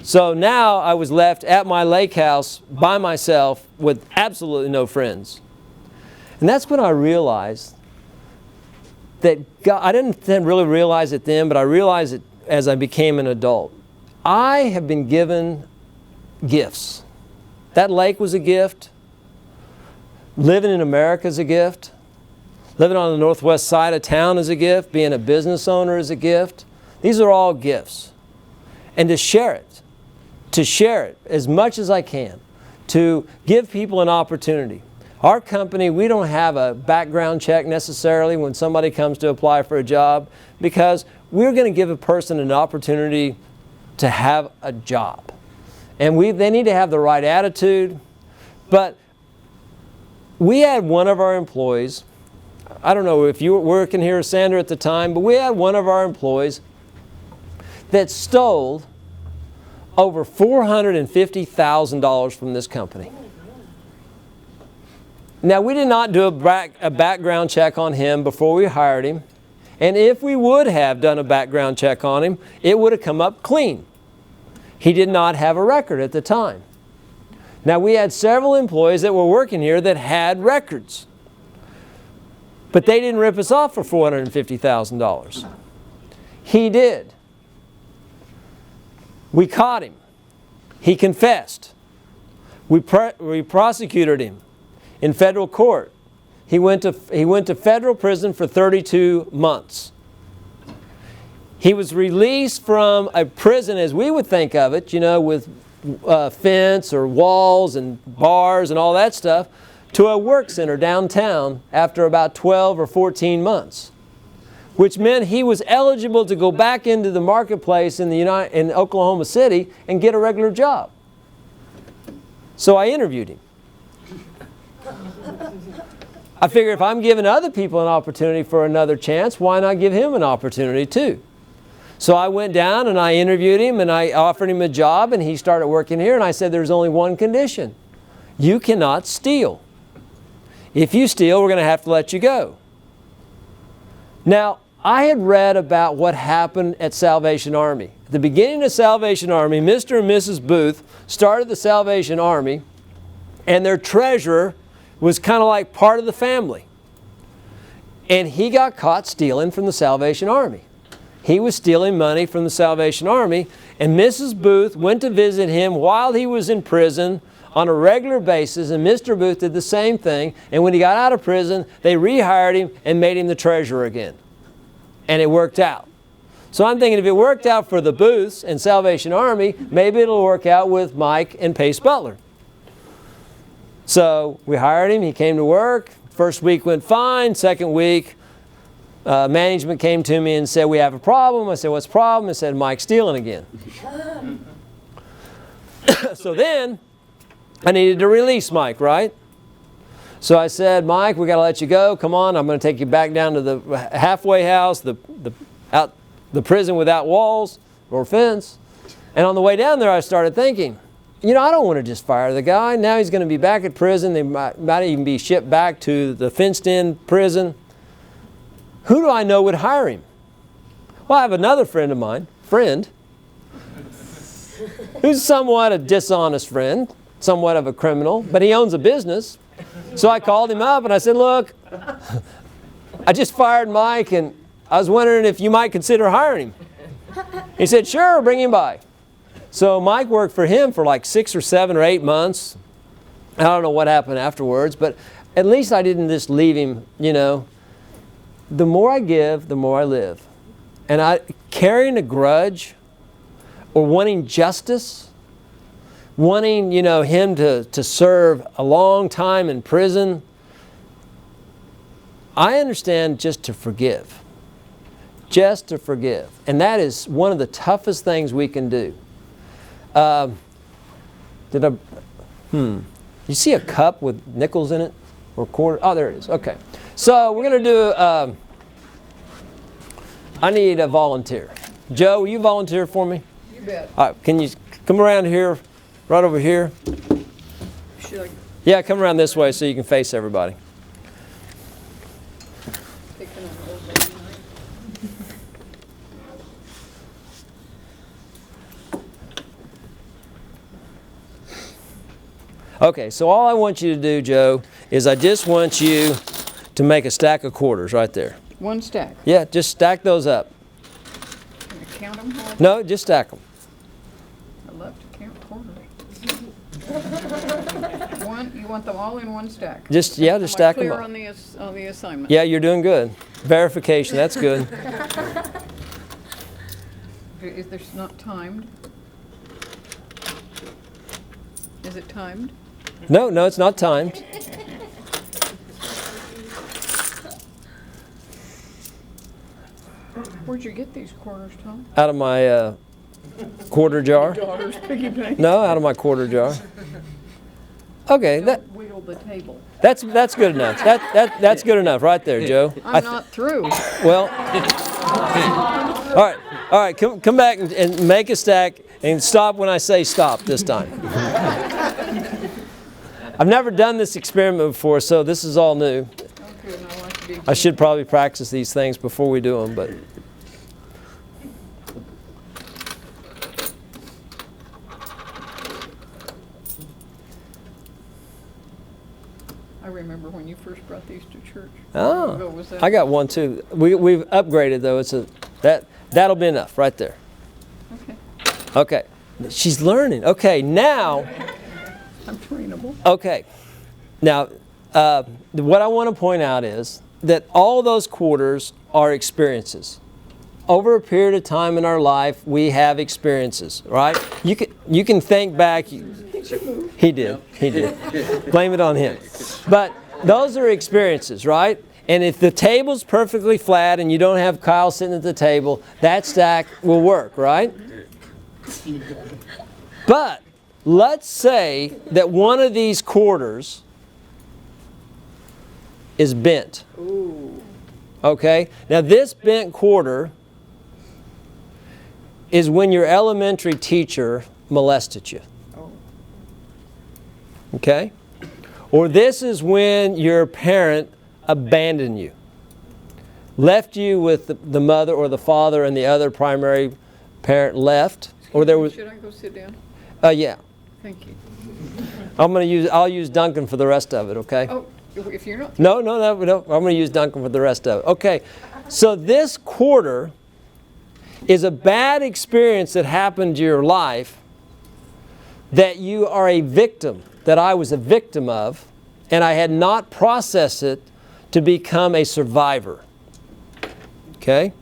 So now I was left at my lake house by myself with absolutely no friends. And that's when I realized that God, I didn't really realize it then, but I realized it as I became an adult. I have been given gifts. That lake was a gift. Living in America is a gift. Living on the northwest side of town is a gift. Being a business owner is a gift. These are all gifts. And to share it as much as I can, to give people an opportunity. Our company, we don't have a background check necessarily when somebody comes to apply for a job, because we're going to give a person an opportunity to have a job. And they need to have the right attitude. But we had one of our employees, I don't know if you were working here, Sandra, at the time, but we had one of our employees that stole over $450,000 from this company. Now, we did not do a background check on him before we hired him. And if we would have done a background check on him, it would have come up clean. He did not have a record at the time. Now, we had several employees that were working here that had records. But they didn't rip us off for $450,000. He did. We caught him. He confessed. We prosecuted him in federal court. He went to federal prison for 32 months. He was released from a prison as we would think of it, you know, with fence or walls and bars and all that stuff, to a work center downtown after about 12 or 14 months. Which meant he was eligible to go back into the marketplace in Oklahoma City and get a regular job. So I interviewed him. I figured if I'm giving other people an opportunity for another chance, why not give him an opportunity too? So I went down and I interviewed him and I offered him a job, and he started working here, and I said there's only one condition. You cannot steal. If you steal, we're going to have to let you go. Now, I had read about what happened at Salvation Army. At the beginning of Salvation Army, Mr. and Mrs. Booth started the Salvation Army, and their treasurer was kind of like part of the family. And he got caught stealing from the Salvation Army. He was stealing money from the Salvation Army, and Mrs. Booth went to visit him while he was in prison on a regular basis, and Mr. Booth did the same thing, and when he got out of prison, they rehired him and made him the treasurer again. And it worked out. So I'm thinking if it worked out for the Booths and Salvation Army, maybe it'll work out with Mike and Pacebutler. So we hired him, he came to work. First week went fine. Second week, management came to me and said, we have a problem. I said, what's the problem? They said, Mike's stealing again. So then, I needed to release Mike, right? So I said, Mike, we got to let you go. Come on, I'm going to take you back down to the halfway house, the prison without walls or fence. And on the way down there, I started thinking, you know, I don't want to just fire the guy. Now he's going to be back at prison. They might even be shipped back to the fenced-in prison. Who do I know would hire him? Well, I have another friend of mine, who's somewhat a dishonest friend, somewhat of a criminal, but he owns a business. So I called him up and I said, look, I just fired Mike and I was wondering if you might consider hiring him. He said, sure, bring him by. So Mike worked for him for like 6 or 7 or 8 months. I don't know what happened afterwards, but at least I didn't just leave him, you know. The more I give, the more I live. And carrying a grudge or wanting justice, wanting, you know, him to serve a long time in prison, I understand just to forgive. Just to forgive. And that is one of the toughest things we can do. You see a cup with nickels in it? Or quarter? Oh, there it is. Okay. So we're going to do, I need a volunteer. Joe, will you volunteer for me? You bet. All right, can you come around here, right over here? Should I? Yeah, come around this way so you can face everybody. Picking on the old lady tonight? Okay, so all I want you to do, Joe, is I just want you to make a stack of quarters right there. One stack. Yeah, just stack those up. Can I count them? No, just stack them. love to count quarters. You want them all in one stack? Just Am I stack them clear up. on the assignment? Yeah, you're doing good. Verification, that's good. Is this not timed? Is it timed? No, it's not timed. Where'd you get these quarters, Tom? Out of my quarter jar. Daughter's piggy bank. No, out of my quarter jar. Okay, Don't wheel the table. that's good enough. That's good enough right there, Joe. I'm not through. Well, all right. Come back and make a stack and stop when I say stop this time. I've never done this experiment before, so this is all new. I should probably practice these things before we do them, but. I remember when you first brought these to church. Oh, I got one too. We've upgraded though. That'll be enough right there. Okay. She's learning. Okay, now. I'm trainable. Okay. Now, what I want to point out is that all those quarters are experiences. Over a period of time in our life, we have experiences, right? You can think back. He did. Blame it on him. But those are experiences, right? And if the table's perfectly flat and you don't have Kyle sitting at the table, that stack will work, right? But let's say that one of these quarters is bent. Okay? Now this bent quarter is when your elementary teacher molested you. Okay? Or this is when your parent abandoned you. Left you with the mother or the father and the other primary parent left. Or there was. Should I go sit down? Yeah. Thank you. I'll use Duncan for the rest of it, okay? Oh, if you're not. No. I'm going to use Duncan for the rest of it. Okay. So this quarter is a bad experience that happened to your life that you are a victim, that I was a victim of, and I had not processed it to become a survivor. Okay?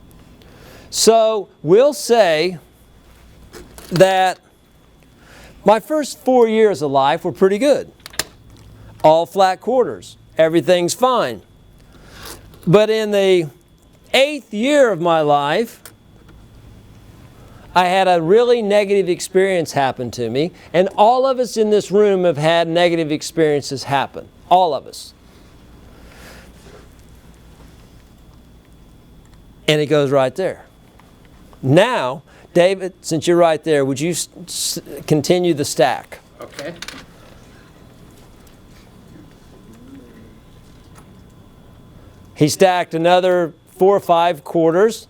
So we'll say that my first 4 years of life were pretty good. All flat quarters. Everything's fine. But in the 8th year of my life, I had a really negative experience happen to me, and all of us in this room have had negative experiences happen. All of us. And it goes right there. Now, David, since you're right there, would you continue the stack? Okay. He stacked another 4 or 5 quarters.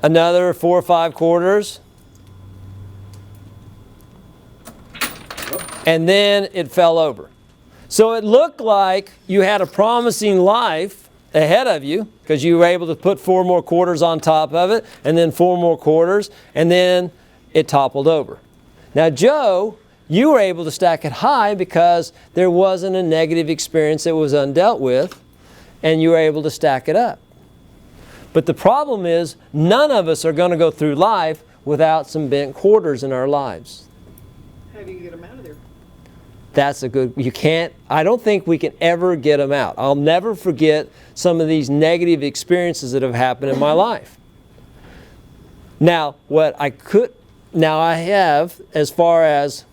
Another 4 or 5 quarters. And then it fell over. So it looked like you had a promising life ahead of you because you were able to put 4 more quarters on top of it, and then 4 more quarters, and then it toppled over. Now, Joe, you were able to stack it high because there wasn't a negative experience that was undealt with, and you were able to stack it up. But the problem is, none of us are going to go through life without some bent quarters in our lives. How do you get them out of there? That's a good, you can't, I don't think we can ever get them out. I'll never forget some of these negative experiences that have happened in my life. Now, I have, as far as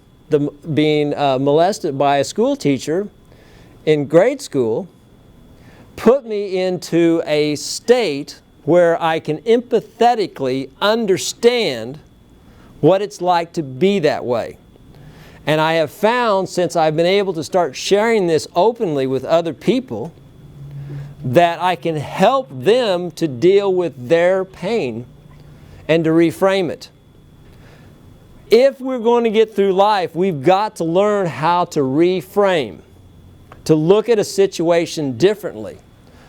being molested by a school teacher in grade school, put me into a state where I can empathetically understand what it's like to be that way. And I have found, since I've been able to start sharing this openly with other people, that I can help them to deal with their pain and to reframe it. If we're going to get through life, we've got to learn how to reframe, to look at a situation differently,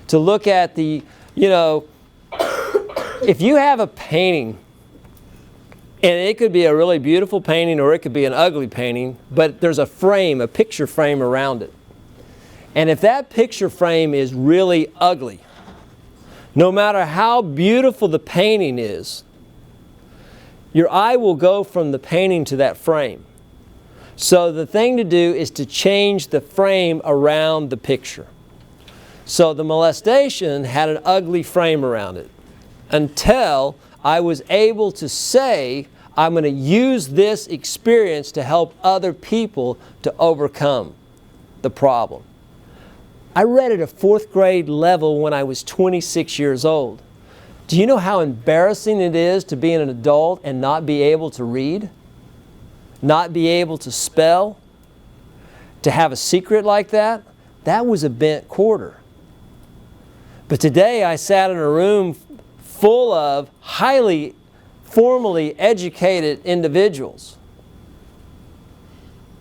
to look at if you have a painting And it could be a really beautiful painting or it could be an ugly painting, but there's a frame, a picture frame around it. And if that picture frame is really ugly, no matter how beautiful the painting is, your eye will go from the painting to that frame. So the thing to do is to change the frame around the picture. So the molestation had an ugly frame around it until I was able to say, I'm going to use this experience to help other people to overcome the problem. I read at a 4th grade level when I was 26 years old. Do you know how embarrassing it is to be an adult and not be able to read? Not be able to spell? To have a secret like that? That was a bent quarter. But today I sat in a room full of highly formally educated individuals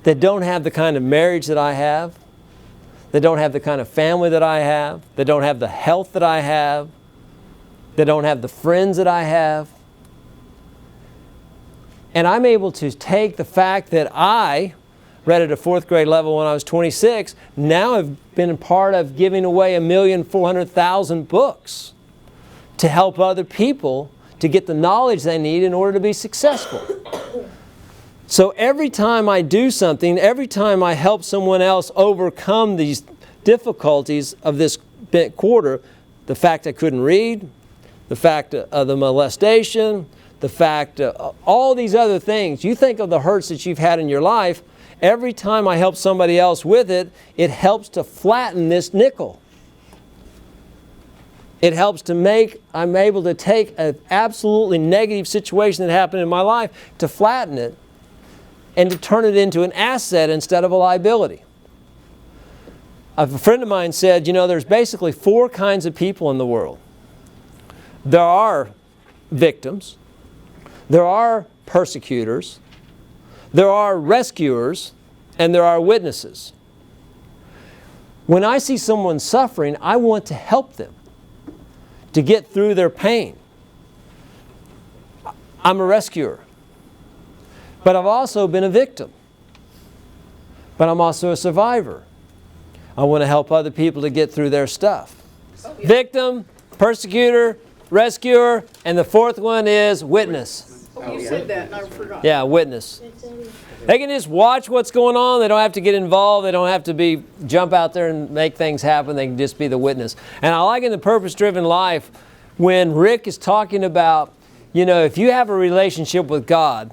that don't have the kind of marriage that I have, that don't have the kind of family that I have, that don't have the health that I have, that don't have the friends that I have. And I'm able to take the fact that I read at a 4th grade level when I was 26, now I've been a part of giving away 1,400,000 books to help other people to get the knowledge they need in order to be successful. So every time I do something, every time I help someone else overcome these difficulties of this bent quarter, the fact I couldn't read, the fact of the molestation, the fact of all these other things. You think of the hurts that you've had in your life, every time I help somebody else with it, it helps to flatten this nickel. It helps to make, I'm able to take an absolutely negative situation that happened in my life, to flatten it and to turn it into an asset instead of a liability. A friend of mine said, you know, there's basically 4 kinds of people in the world. There are victims, there are persecutors, there are rescuers, and there are witnesses. When I see someone suffering, I want to help them to get through their pain. I'm a rescuer, but I've also been a victim. But I'm also a survivor. I want to help other people to get through their stuff. Oh, yeah. Victim, persecutor, rescuer, and the 4th one is witness. Oh, you said that and I forgot. Yeah, witness. They can just watch what's going on. They don't have to get involved. They don't have to jump out there and make things happen. They can just be the witness. And I like in the purpose-driven life when Rick is talking about, you know, if you have a relationship with God,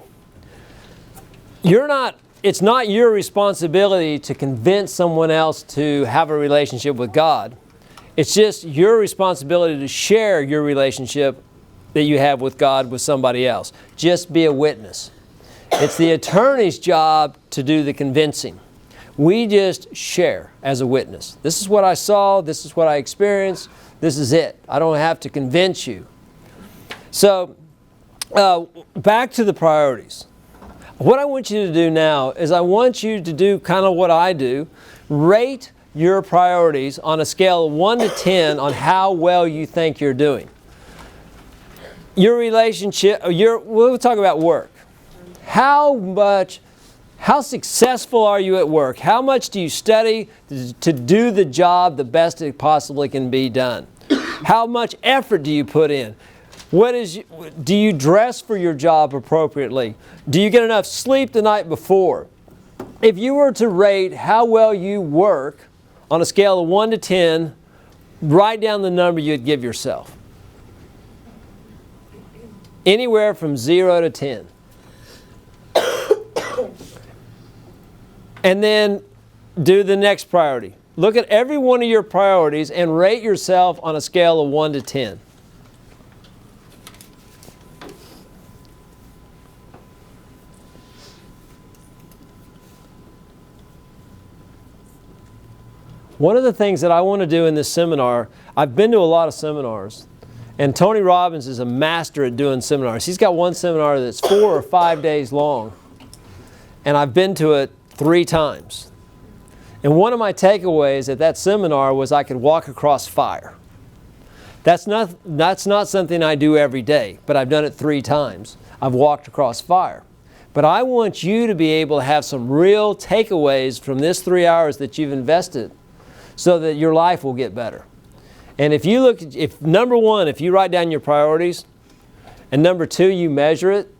it's not your responsibility to convince someone else to have a relationship with God. It's just your responsibility to share your relationship that you have with God with somebody else. Just be a witness. It's the attorney's job to do the convincing. We just share as a witness. This is what I saw. This is what I experienced. This is it. I don't have to convince you. So, back to the priorities. What I want you to do now is I want you to do kind of what I do. Rate your priorities on a scale of 1 to 10 on how well you think you're doing. Your relationship, we'll talk about work. How successful are you at work? How much do you study to do the job the best it possibly can be done? How much effort do you put in? Do you dress for your job appropriately? Do you get enough sleep the night before? If you were to rate how well you work on a scale of 1 to 10, write down the number you'd give yourself. Anywhere from 0 to 10. And then do the next priority. Look at every one of your priorities and rate yourself on a scale of 1 to 10. One of the things that I want to do in this seminar, I've been to a lot of seminars, and Tony Robbins is a master at doing seminars. He's got one seminar that's 4 or 5 days long, and I've been to it 3 times. And one of my takeaways at that seminar was I could walk across fire. That's not something I do every day, but I've done it 3 times. I've walked across fire. But I want you to be able to have some real takeaways from this 3 hours that you've invested so that your life will get better. And if you look, number one, if you write down your priorities, and number two, you measure it,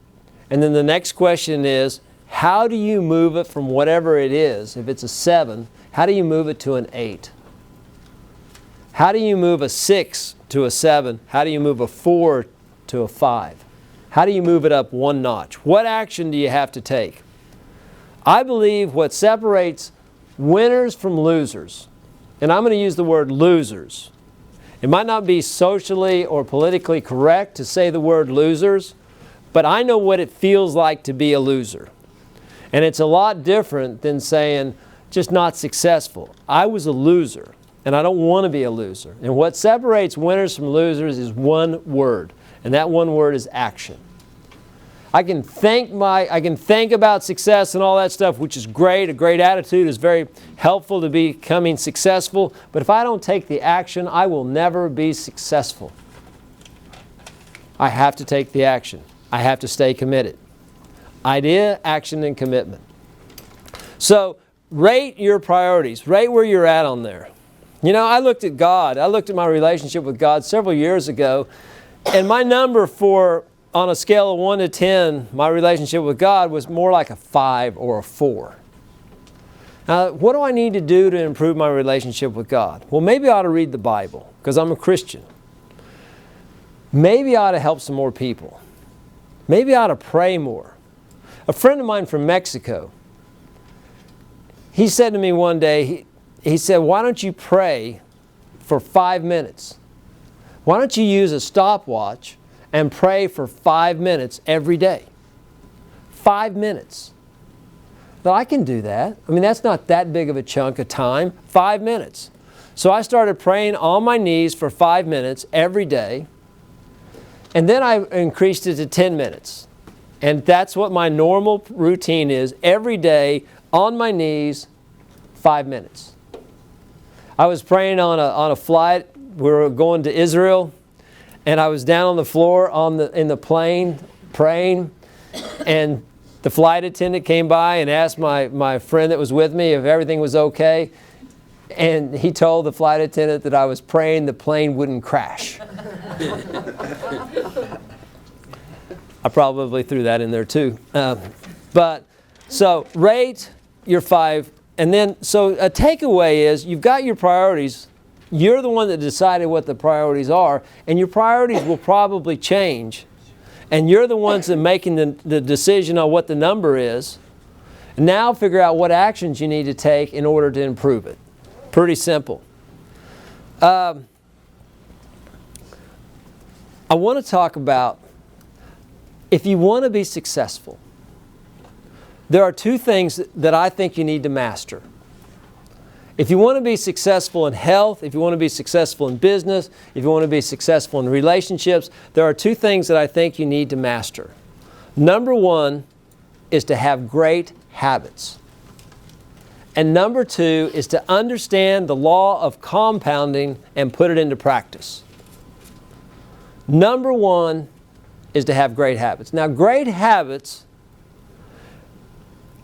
and then the next question is, how do you move it from whatever it is? If it's a 7, how do you move it to an 8? How do you move a 6 to a 7? How do you move a 4 to a 5? How do you move it up one notch? What action do you have to take? I believe what separates winners from losers, and I'm going to use the word losers. It might not be socially or politically correct to say the word losers, but I know what it feels like to be a loser. And it's a lot different than saying just not successful. I was a loser, and I don't want to be a loser. And what separates winners from losers is one word, and that one word is action. I can think about success and all that stuff, which is great. A great attitude is very helpful to becoming successful. But if I don't take the action, I will never be successful. I have to take the action. I have to stay committed. Idea, action, and commitment. So rate your priorities. Rate where you're at on there. You know, I looked at God. I looked at my relationship with God several years ago. And my number for, on a scale of 1 to 10, my relationship with God was more like a 5 or a 4. Now, what do I need to do to improve my relationship with God? Well, maybe I ought to read the Bible, because I'm a Christian. Maybe I ought to help some more people. Maybe I ought to pray more. A friend of mine from Mexico, he said to me one day, he said, why don't you pray for 5 minutes? Why don't you use a stopwatch and pray for 5 minutes every day? 5 minutes. Now, I can do that. I mean, that's not that big of a chunk of time. 5 minutes. So I started praying on my knees for 5 minutes every day. And then I increased it to 10 minutes. And that's what my normal routine is. Every day, on my knees, 5 minutes. I was praying on a flight. We were going to Israel. And I was down on the floor in the plane praying. And the flight attendant came by and asked my friend that was with me if everything was okay. And he told the flight attendant that I was praying the plane wouldn't crash. I probably threw that in there too. But so rate your 5. And then, so a takeaway is you've got your priorities. You're the one that decided what the priorities are. And your priorities will probably change. And you're the ones that are making the decision on what the number is. And now figure out what actions you need to take in order to improve it. Pretty simple. I want to talk about, if you want to be successful, there are 2 things that I think you need to master. If you want to be successful in health, if you want to be successful in business, if you want to be successful in relationships, there are 2 things that I think you need to master. Number 1 is to have great habits. And number 2 is to understand the law of compounding and put it into practice. Number 1 is to have great habits. Now, great habits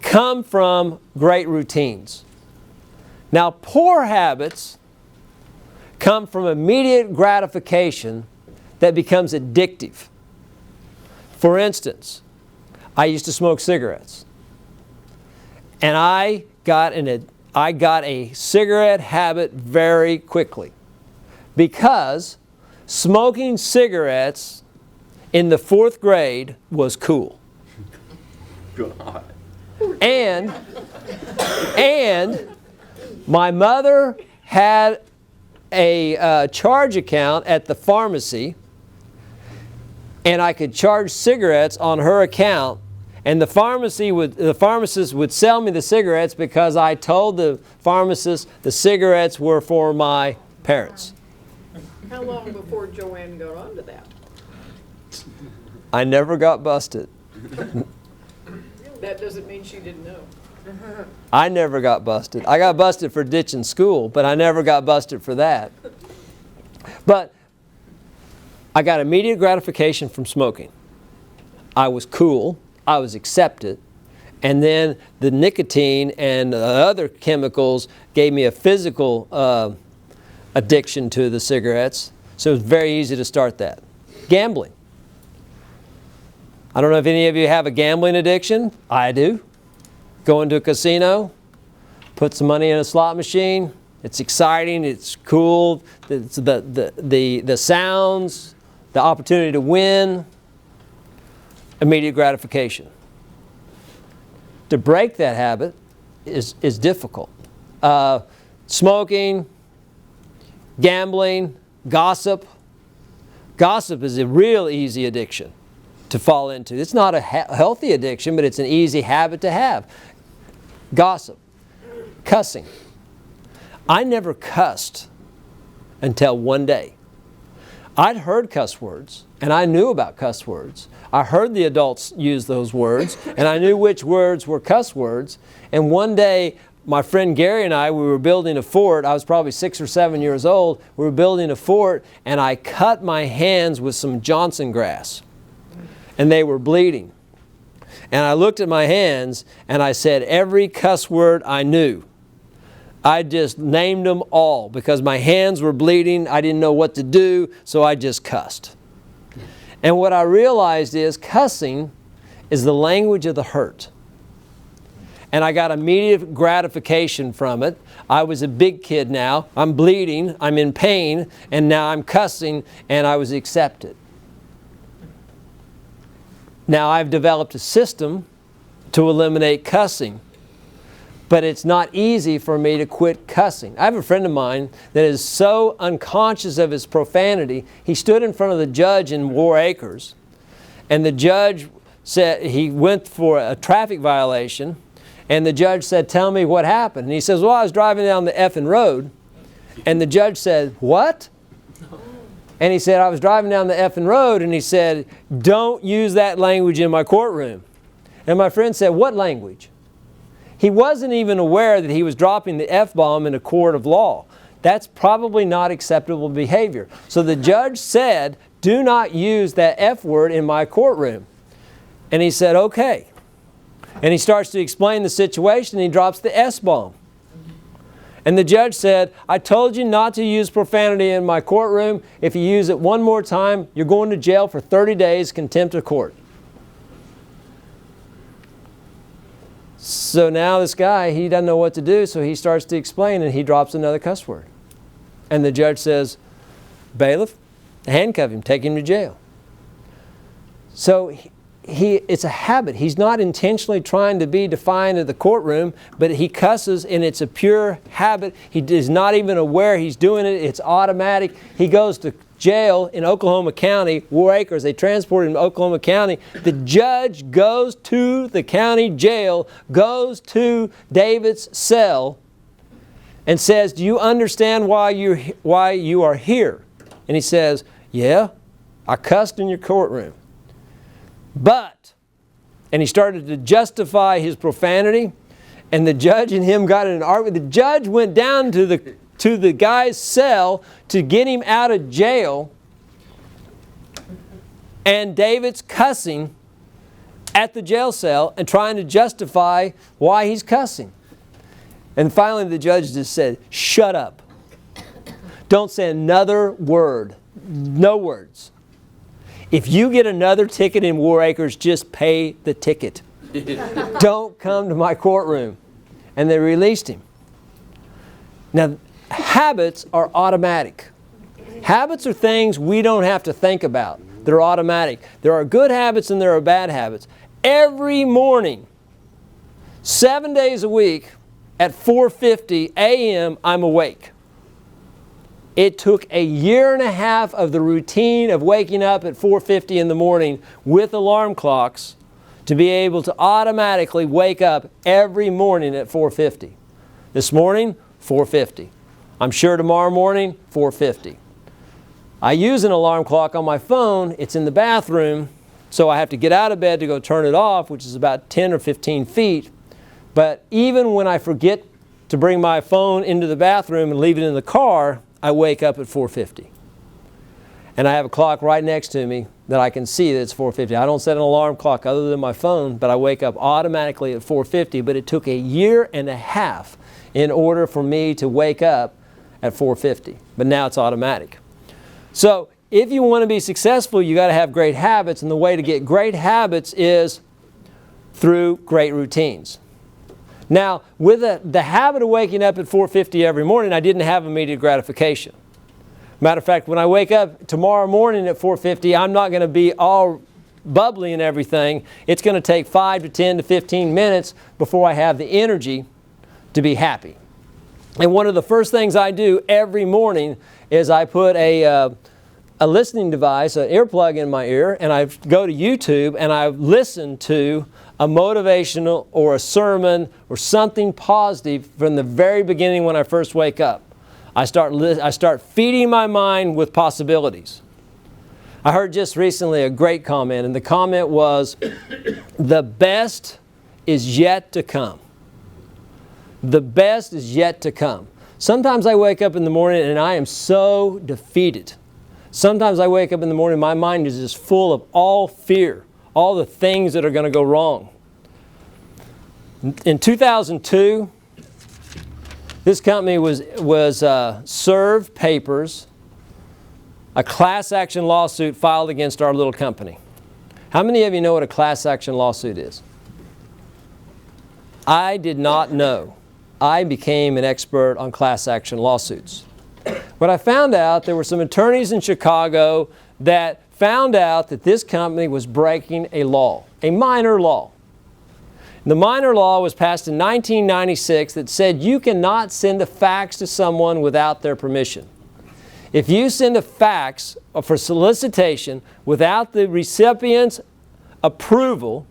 come from great routines. Now, poor habits come from immediate gratification that becomes addictive. For instance, I used to smoke cigarettes. And I got a cigarette habit very quickly because smoking cigarettes in the 4th grade was cool. God. And my mother had a charge account at the pharmacy, and I could charge cigarettes on her account. And the pharmacist would sell me the cigarettes because I told the pharmacist the cigarettes were for my parents. How long before Joanne got onto that? I never got busted. That doesn't mean she didn't know. I never got busted. I got busted for ditching school, but I never got busted for that. But I got immediate gratification from smoking. I was cool, I was accepted, and then the nicotine and the other chemicals gave me a physical addiction to the cigarettes, so it was very easy to start that. Gambling. I don't know if any of you have a gambling addiction. I do. Go into a casino, put some money in a slot machine. It's exciting, it's cool, it's the sounds, the opportunity to win, immediate gratification. To break that habit is difficult. Smoking, gambling, gossip. Gossip is a real easy addiction to fall into. It's not a healthy addiction, but it's an easy habit to have. Gossip. Cussing. I never cussed until one day. I'd heard cuss words, and I knew about cuss words. I heard the adults use those words, and I knew which words were cuss words. And one day, my friend Gary and I, we were building a fort. I was probably 6 or 7 years old. We were building a fort, and I cut my hands with some Johnson grass, and they were bleeding. And I looked at my hands, and I said every cuss word I knew. I just named them all because my hands were bleeding. I didn't know what to do, so I just cussed. And what I realized is cussing is the language of the hurt. And I got immediate gratification from it. I was a big kid now. I'm bleeding, I'm in pain, and now I'm cussing, and I was accepted. Now I've developed a system to eliminate cussing. But it's not easy for me to quit cussing. I have a friend of mine that is so unconscious of his profanity, he stood in front of the judge in War Acres, and the judge said he went for a traffic violation, and the judge said, "Tell me what happened." And he says, "Well, I was driving down the effing road." And the judge said, "What?" And he said, "I was driving down the effing road," and he said, "Don't use that language in my courtroom." And my friend said, "What language?" He wasn't even aware that he was dropping the F-bomb in a court of law. That's probably not acceptable behavior. So the judge said, "Do not use that F word in my courtroom." And he said, "Okay." And he starts to explain the situation, and he drops the S-bomb. And the judge said, "I told you not to use profanity in my courtroom. If you use it one more time, you're going to jail for 30 days, contempt of court." So now this guy, he doesn't know what to do, so he starts to explain, and he drops another cuss word. And the judge says, "Bailiff, handcuff him, take him to jail." So it's a habit. He's not intentionally trying to be defiant of the courtroom, but he cusses, and it's a pure habit. He is not even aware he's doing it. It's automatic. He goes to jail in Oklahoma County, War Acres. They transport him to Oklahoma County. The judge goes to the county jail, goes to David's cell, and says, "Do you understand why you are here?" And he says, "Yeah, I cussed in your courtroom. But," and he started to justify his profanity, and the judge and him got in an argument. The judge went down to the guy's cell to get him out of jail, and David's cussing at the jail cell and trying to justify why he's cussing. And finally the judge just said, "Shut up. Don't say another word. No words. If you get another ticket in War Acres, just pay the ticket. Don't come to my courtroom." And they released him. Now, habits are automatic. Habits are things we don't have to think about. They're automatic. There are good habits and there are bad habits. Every morning, 7 days a week, at 4:50 a.m., I'm awake. It took a year and a half of the routine of waking up at 4:50 in the morning with alarm clocks to be able to automatically wake up every morning at 4:50. This morning, 4:50. I'm sure tomorrow morning, 4:50. I use an alarm clock on my phone. It's in the bathroom, so I have to get out of bed to go turn it off, which is about 10 or 15 feet. But even when I forget to bring my phone into the bathroom and leave it in the car, I wake up at 4:50. And I have a clock right next to me that I can see that it's 4:50. I don't set an alarm clock other than my phone, but I wake up automatically at 4:50. But it took a year and a half in order for me to wake up at 4:50. But now it's automatic. So if you want to be successful, you got to have great habits. And the way to get great habits is through great routines. Now, with the habit of waking up at 4:50 every morning, I didn't have immediate gratification. Matter of fact, when I wake up tomorrow morning at 4:50, I'm not going to be all bubbly and everything. It's going to take 5 to 10 to 15 minutes before I have the energy to be happy. And one of the first things I do every morning is I put a listening device, an earplug in my ear, and I go to YouTube and I listen to a motivational or a sermon or something positive from the very beginning when I first wake up. I start feeding my mind with possibilities. I heard just recently a great comment, and the comment was, the best is yet to come. The best is yet to come. Sometimes I wake up in the morning and I am so defeated. Sometimes I wake up in the morning, my mind is just full of all fear, all the things that are going to go wrong. In 2002, this company was served papers, a class action lawsuit filed against our little company. How many of you know what a class action lawsuit is? I did not know. I became an expert on class action lawsuits. When I found out, there were some attorneys in Chicago that found out that this company was breaking a law, a minor law. The minor law was passed in 1996 that said you cannot send a fax to someone without their permission. If you send a fax for solicitation without the recipient's approval,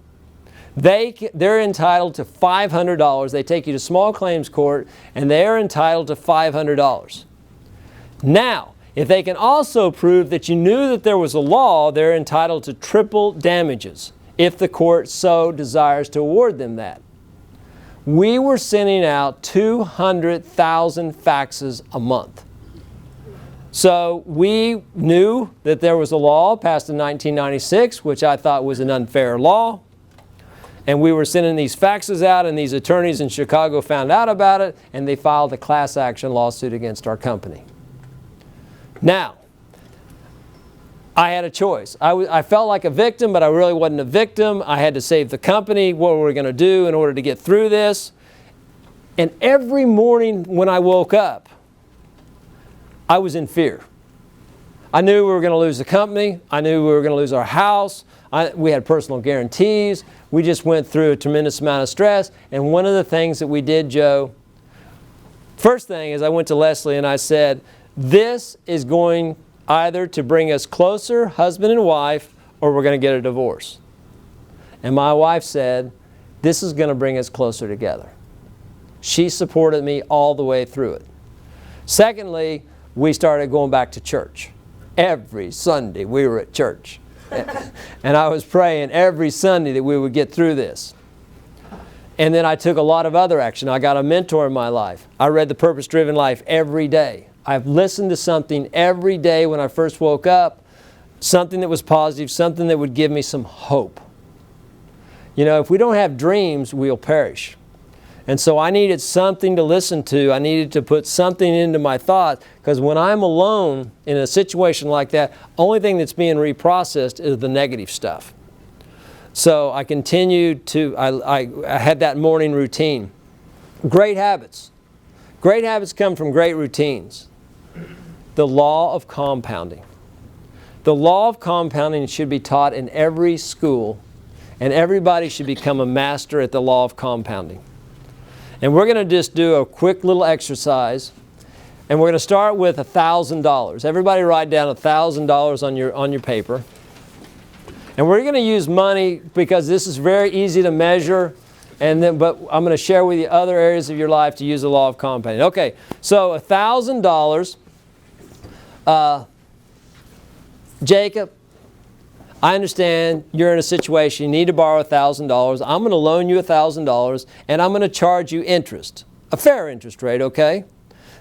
they're entitled to $500. They take you to small claims court and they're entitled to $500. Now, if they can also prove that you knew that there was a law, they're entitled to triple damages if the court so desires to award them that. We were sending out 200,000 faxes a month. So we knew that there was a law passed in 1996, which I thought was an unfair law. And we were sending these faxes out, and these attorneys in Chicago found out about it, and they filed a class action lawsuit against our company. Now, I had a choice. I felt like a victim, but I really wasn't a victim. I had to save the company. What were we going to do in order to get through this? And every morning when I woke up, I was in fear. I knew we were going to lose the company. I knew we were going to lose our house. We had personal guarantees. We just went through a tremendous amount of stress. And one of the things that we did, Joe, first thing is I went to Leslie and I said, this is going either to bring us closer, husband and wife, or we're going to get a divorce. And my wife said, this is going to bring us closer together. She supported me all the way through it. Secondly, we started going back to church. Every Sunday we were at church. And I was praying every Sunday that we would get through this. And then I took a lot of other action. I got a mentor in my life. I read The Purpose-Driven Life every day. I've listened to something every day when I first woke up, something that was positive, something that would give me some hope. You know, if we don't have dreams, we'll perish. And so I needed something to listen to. I needed to put something into my thoughts, because when I'm alone in a situation like that, only thing that's being reprocessed is the negative stuff. So I continued to, I had that morning routine. Great habits. Great habits come from great routines. The law of compounding. The law of compounding should be taught in every school, and everybody should become a master at the law of compounding. And we're going to just do a quick little exercise, and we're going to start with $1,000. Everybody write down $1,000 on your paper. And we're going to use money because this is very easy to measure. But I'm going to share with you other areas of your life to use the law of compounding. Okay, so $1,000. Jacob, I understand you're in a situation, you need to borrow $1,000. I'm going to loan you $1,000, and I'm going to charge you interest. A fair interest rate, okay?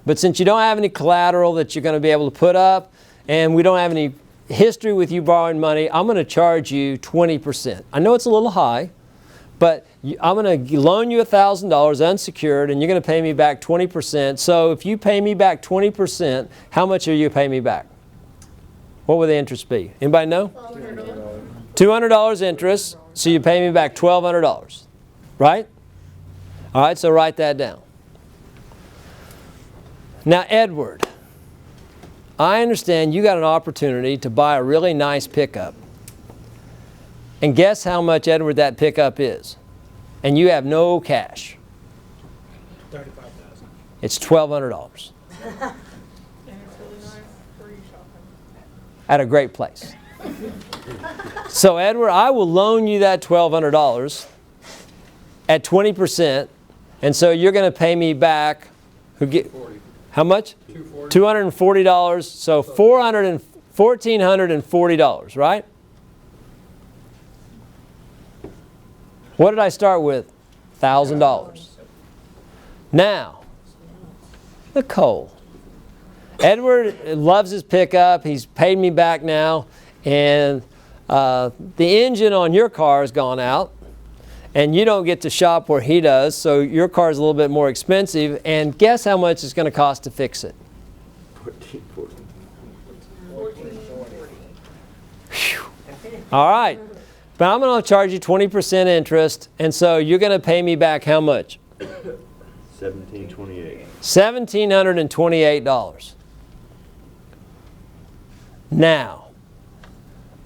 But since you don't have any collateral that you're going to be able to put up, and we don't have any history with you borrowing money, I'm going to charge you 20%. I know it's a little high, but I'm going to loan you $1,000 unsecured, and you're going to pay me back 20%. So if you pay me back 20%, how much are you paying me back? What would the interest be? Anybody know? $200 interest, so you pay me back $1,200, right? All right, so write that down. Now, Edward, I understand you got an opportunity to buy a really nice pickup. And guess how much, Edward, that pickup is? And you have no cash. $35,000. It's $1,200. And it's really nice. Where are you shopping? At a great place. So, Edward, I will loan you that $1,200 at 20%, and so you're going to pay me back. How much? $240. So $1,440, right? What did I start with? $1,000. Now, Nicole. Edward loves his pickup. He's paid me back now, and the engine on your car has gone out, and you don't get to shop where he does, so your car is a little bit more expensive. And guess how much it's going to cost to fix it? All right, but I'm going to charge you 20% interest, and so you're going to pay me back how much? $1,728. $1,728. Now,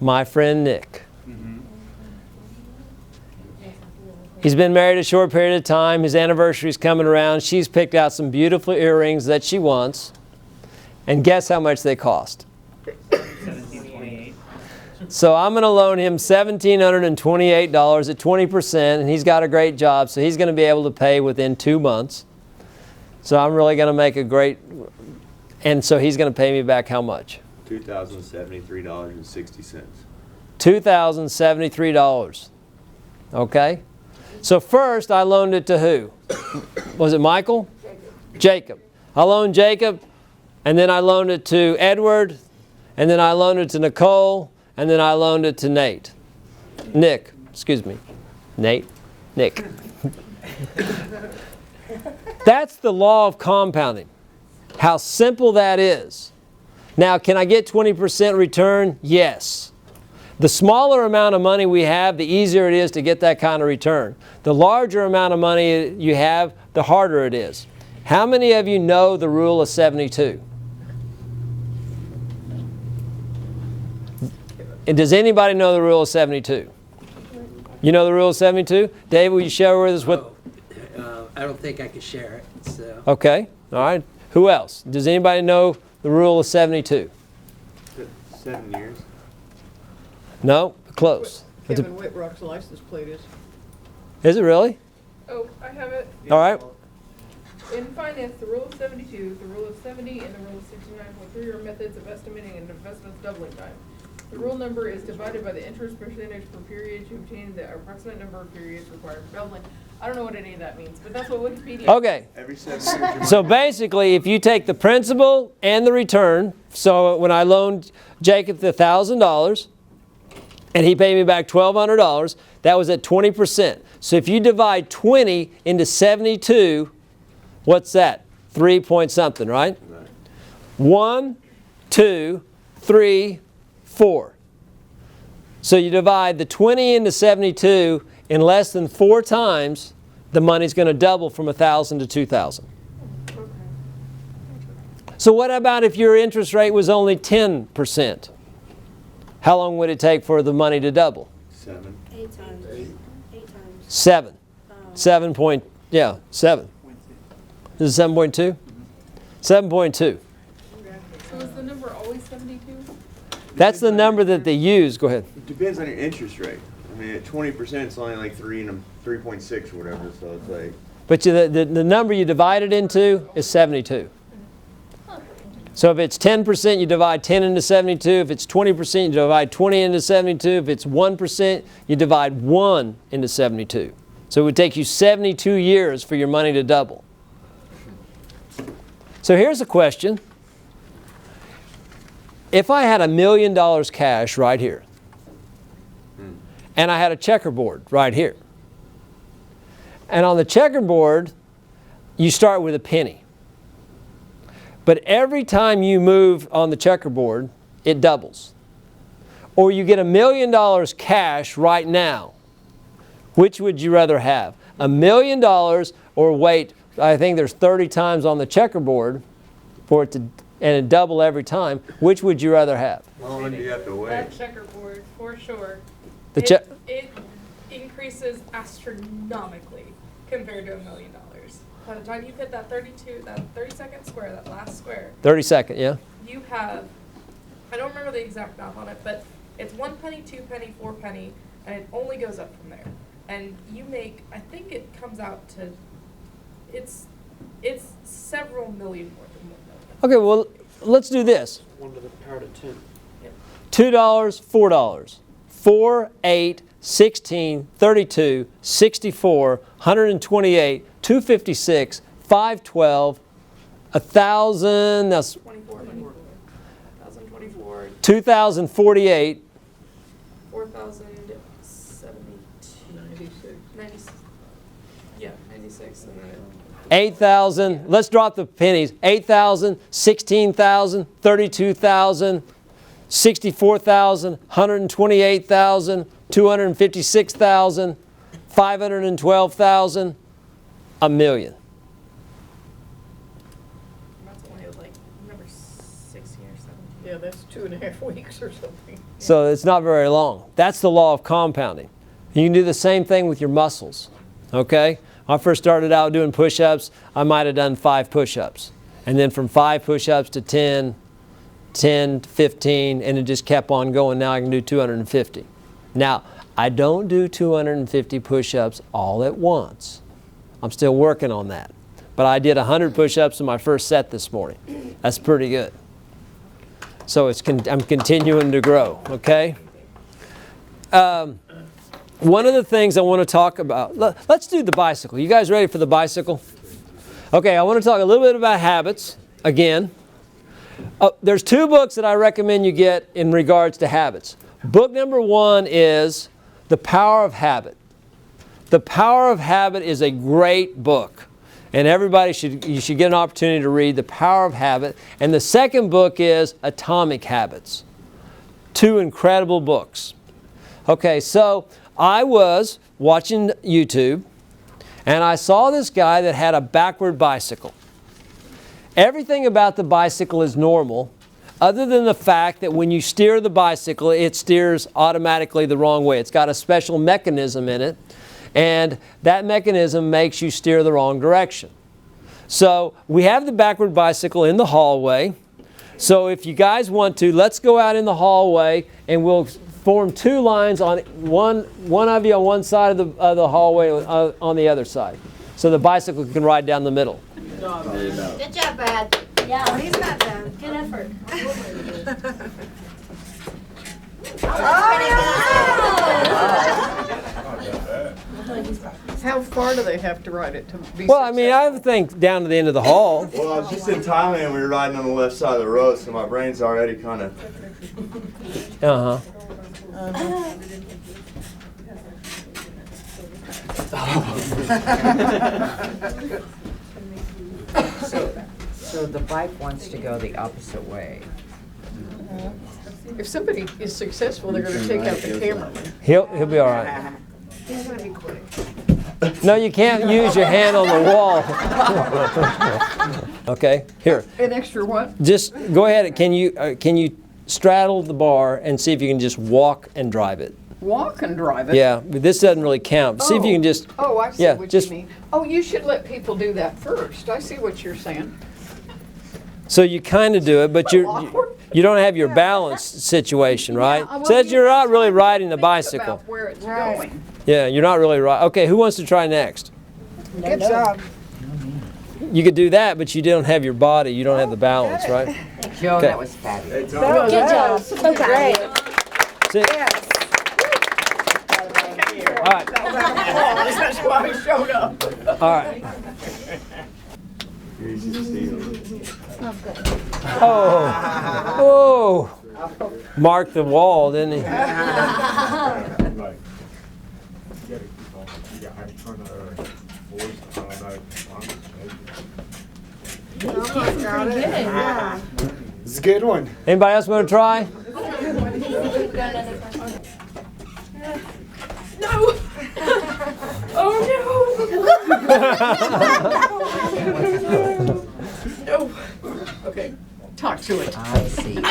my friend Nick. He's been married a short period of time. His anniversary's coming around. She's picked out some beautiful earrings that she wants. And guess how much they cost? $1,728. So I'm going to loan him $1,728 at 20%, and he's got a great job, so he's going to be able to pay within 2 months. So I'm really going to make a great, and so he's going to pay me back how much? $2,073.60. $2,073. Okay? So first I loaned it to who? Was it Michael? Jacob. I loaned Jacob, and then I loaned it to Edward, and then I loaned it to Nicole, and then I loaned it to Nick. Nick. That's the law of compounding. How simple that is. Now, can I get 20% return? Yes. The smaller amount of money we have, the easier it is to get that kind of return. The larger amount of money you have, the harder it is. How many of you know the rule of 72? And does anybody know the rule of 72? You know the rule of 72? Dave, will you share with us what? I don't think I can share it. So. Okay. All right. Who else? Does anybody know the rule of 72? 7 years. No? Close. Kevin Whitrock's license plate is. Is it really? Oh, I have it. All right. In finance, the rule of 72, the rule of 70, and the rule of 69.3 are methods of estimating an investment's doubling time. The rule number is divided by the interest percentage per period to obtain the approximate number of periods required for doubling. I don't know what any of that means, but that's what Wikipedia. Okay. Every 7 years. So basically, if you take the principal and the return, so when I loaned Jacob the $1,000, and he paid me back $1,200, that was at 20%. So if you divide 20 into 72, what's that? 3 point something, right? 1, 2, 3, 4. So you divide the 20 into 72, in less than 4 times, the money's going to double from 1,000 to 2,000. So what about if your interest rate was only 10%? How long would it take for the money to double? 7. 8 times. 8 times. 7. 7 point, yeah, 7. This is 7.2? 7.2. So is the number always 72? That's the number that they use. Go ahead. It depends on your interest rate. I mean, at 20%, it's only like 3.6 or whatever. So it's like. But the number you divide it into is 72. So if it's 10%, you divide 10 into 72. If it's 20%, you divide 20 into 72. If it's 1%, you divide 1 into 72. So it would take you 72 years for your money to double. So here's a question. if I had $1 million cash right here, and I had a checkerboard right here, and on the checkerboard, you start with a penny. But every time you move on the checkerboard, it doubles. Or you get $1 million cash right now. Which would you rather have? $1 million or wait, I think there's 30 times on the checkerboard for it to, and it double every time. Which would you rather have? How long do you have to wait? That checkerboard, for sure. The It increases astronomically compared to $1 million. By the time you hit that 30-second square, that last square. 30 second, yeah. You have, I don't remember the exact math on it, but it's 1 penny, 2 penny, 4 penny, and it only goes up from there. And you make, I think it comes out to, it's several million more than $1 million. Okay, well, let's do this. 1 to the power to 10. $2, $4, 4, 8, 16, 32, 64, 128, 256, 512, 1,000, that's 1,024, 2,048, 4,072, 96. Yeah, 96. And then 8,000, let's drop the pennies, 8,000, 16,000, 32,000, 64,000, 128,000, 256,000, 512,000, $1 million. that's only like number 16 or 17. Yeah, that's 2.5 weeks or something. So it's not very long. That's the law of compounding. You can do the same thing with your muscles. Okay? When I first started out doing push-ups, I might have done 5 push-ups. And then from 5 push-ups to 10 to 15, and it just kept on going. Now I can do 250. Now, I don't do 250 push-ups all at once. I'm still working on that. But I did 100 push-ups in my first set this morning. That's pretty good. So I'm continuing to grow, okay? One of the things I want to talk about, let's do the bicycle. You guys ready for the bicycle? Okay, I want to talk a little bit about habits again. There's 2 books that I recommend you get in regards to habits. Book number 1 is The Power of Habit. The Power of Habit is a great book, and you should get an opportunity to read The Power of Habit. And the second book is Atomic Habits. 2 incredible books. Okay, so I was watching YouTube, and I saw this guy that had a backward bicycle. Everything about the bicycle is normal, other than the fact that when you steer the bicycle, it steers automatically the wrong way. It's got a special mechanism in it, and that mechanism makes you steer the wrong direction. So we have the backward bicycle in the hallway. So if you guys want to, let's go out in the hallway, and we'll form 2 lines on one of you on one side of the hallway, on the other side. So the bicycle can ride down the middle. Good job, Brad. Yeah, he's not bad. Good effort. How far do they have to ride it to be Well, I mean, I think down to the end of the hall. Well, I was just in Thailand and we were riding on the left side of the road, so my brain's already kind of... Uh-huh. So the bike wants to go the opposite way. If somebody is successful, they're going to take out the camera. He'll be all right. He's gonna be quick. No, you can't use your hand on the wall. Okay, here. An extra what? Just go ahead. Can you straddle the bar and see if you can just walk and drive it? Walk and drive it? Yeah, but this doesn't really count. See if you can just. Oh, I see yeah, what just, you mean. Oh, you should let people do that first. I see what you're saying. So you kind of do it, but you don't have your balance situation, right? Yeah, well, Says you're not really riding the Think bicycle. about where it's going. Yeah, you're not really right. Okay, who wants to try next? Good job. You could do that, but you don't have your body. You don't have the balance, right? Joe, Okay. that was fabulous. Good job. So great. Sit. All right. That's why I showed up. All right. Easy to steal. That's not good. Oh, marked the wall, didn't he? Like, you gotta keep on. I'm trying to voice automatic. It's a good one. Anybody else want to try? No! Oh no! No. Okay. Talk to it. I see. All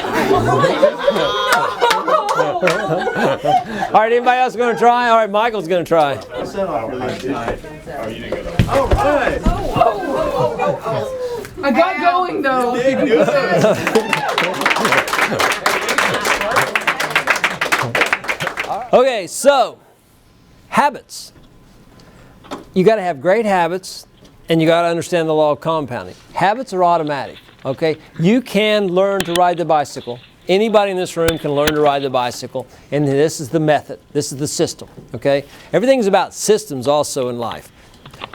right, anybody else going to try? All right, Michael's going to try. Oh, you didn't get that. All right. I got going though. Okay, so habits. You got to have great habits, and you got to understand the law of compounding. Habits are automatic. Okay, you can learn to ride the bicycle. Anybody in this room can learn to ride the bicycle, and this is the method. This is the system. Okay, everything's about systems also in life.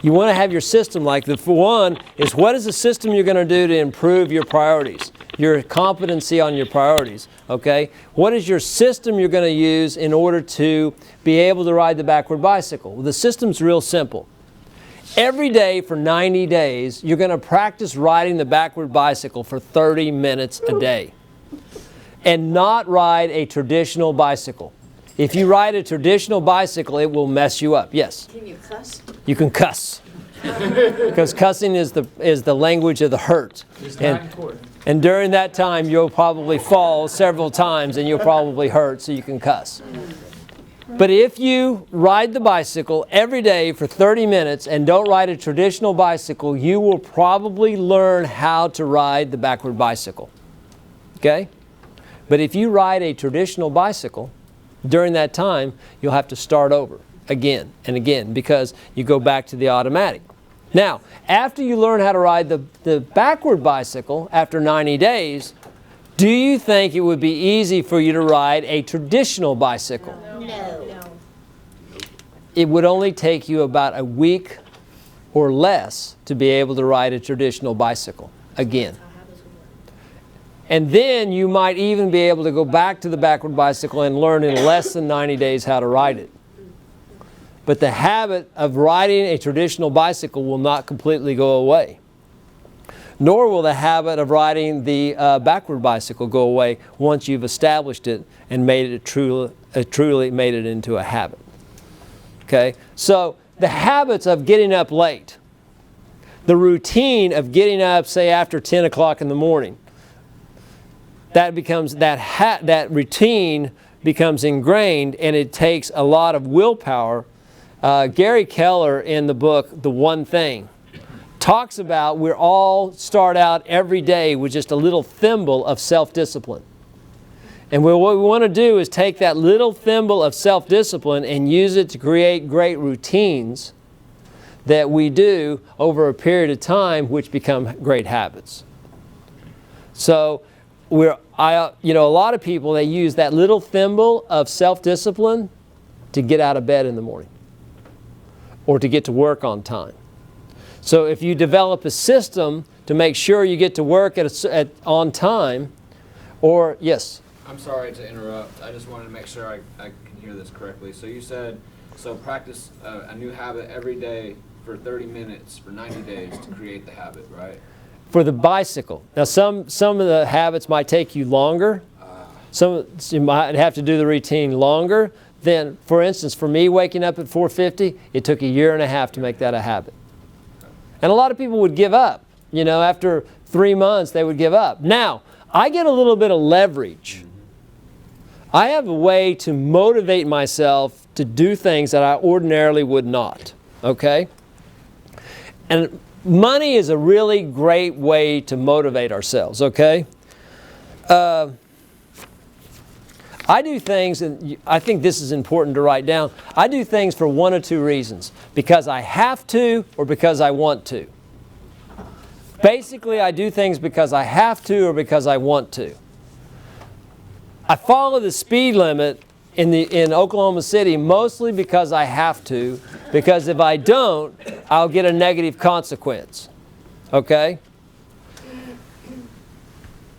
You want to have your system like the one is what is the system you're going to do to improve your priorities, your competency on your priorities. Okay, what is your system you're going to use in order to be able to ride the backward bicycle? Well, the system's real simple. Every day for 90 days, you're going to practice riding the backward bicycle for 30 minutes a day. And not ride a traditional bicycle. If you ride a traditional bicycle, it will mess you up. Yes? Can you cuss? You can cuss. Because cussing is the language of the hurt. And during that time, you'll probably fall several times and you'll probably hurt, so you can cuss. But if you ride the bicycle every day for 30 minutes and don't ride a traditional bicycle, you will probably learn how to ride the backward bicycle. Okay? But if you ride a traditional bicycle, during that time, you'll have to start over again and again because you go back to the automatic. Now, after you learn how to ride the backward bicycle after 90 days, do you think it would be easy for you to ride a traditional bicycle? No. It would only take you about a week or less to be able to ride a traditional bicycle again. And then you might even be able to go back to the backward bicycle and learn in less than 90 days how to ride it. But the habit of riding a traditional bicycle will not completely go away. Nor will the habit of riding the backward bicycle go away once you've established it and made it truly made it into a habit. Okay? So the habits of getting up late, the routine of getting up, say after 10 o'clock in the morning, that becomes that routine becomes ingrained, and it takes a lot of willpower. Gary Keller in the book The One Thing talks about we all start out every day with just a little thimble of self-discipline. And what we want to do is take that little thimble of self-discipline and use it to create great routines that we do over a period of time, which become great habits. So a lot of people, they use that little thimble of self-discipline to get out of bed in the morning or to get to work on time. So if you develop a system to make sure you get to work on time, or yes? I'm sorry to interrupt. I just wanted to make sure I can hear this correctly. So you said, practice a new habit every day for 30 minutes for 90 days to create the habit, right? For the bicycle. Now some of the habits might take you longer. You might have to do the routine longer. Then, for instance, for me waking up at 4:50, it took a year and a half to make that a habit. And a lot of people would give up. After 3 months, they would give up. Now, I get a little bit of leverage. I have a way to motivate myself to do things that I ordinarily would not. Okay? And money is a really great way to motivate ourselves. Okay? I do things, and I think this is important to write down. I do things for one or two reasons. Because I have to or because I want to. Basically, I do things because I have to or because I want to. I follow the speed limit in Oklahoma City mostly because I have to. Because if I don't, I'll get a negative consequence. Okay?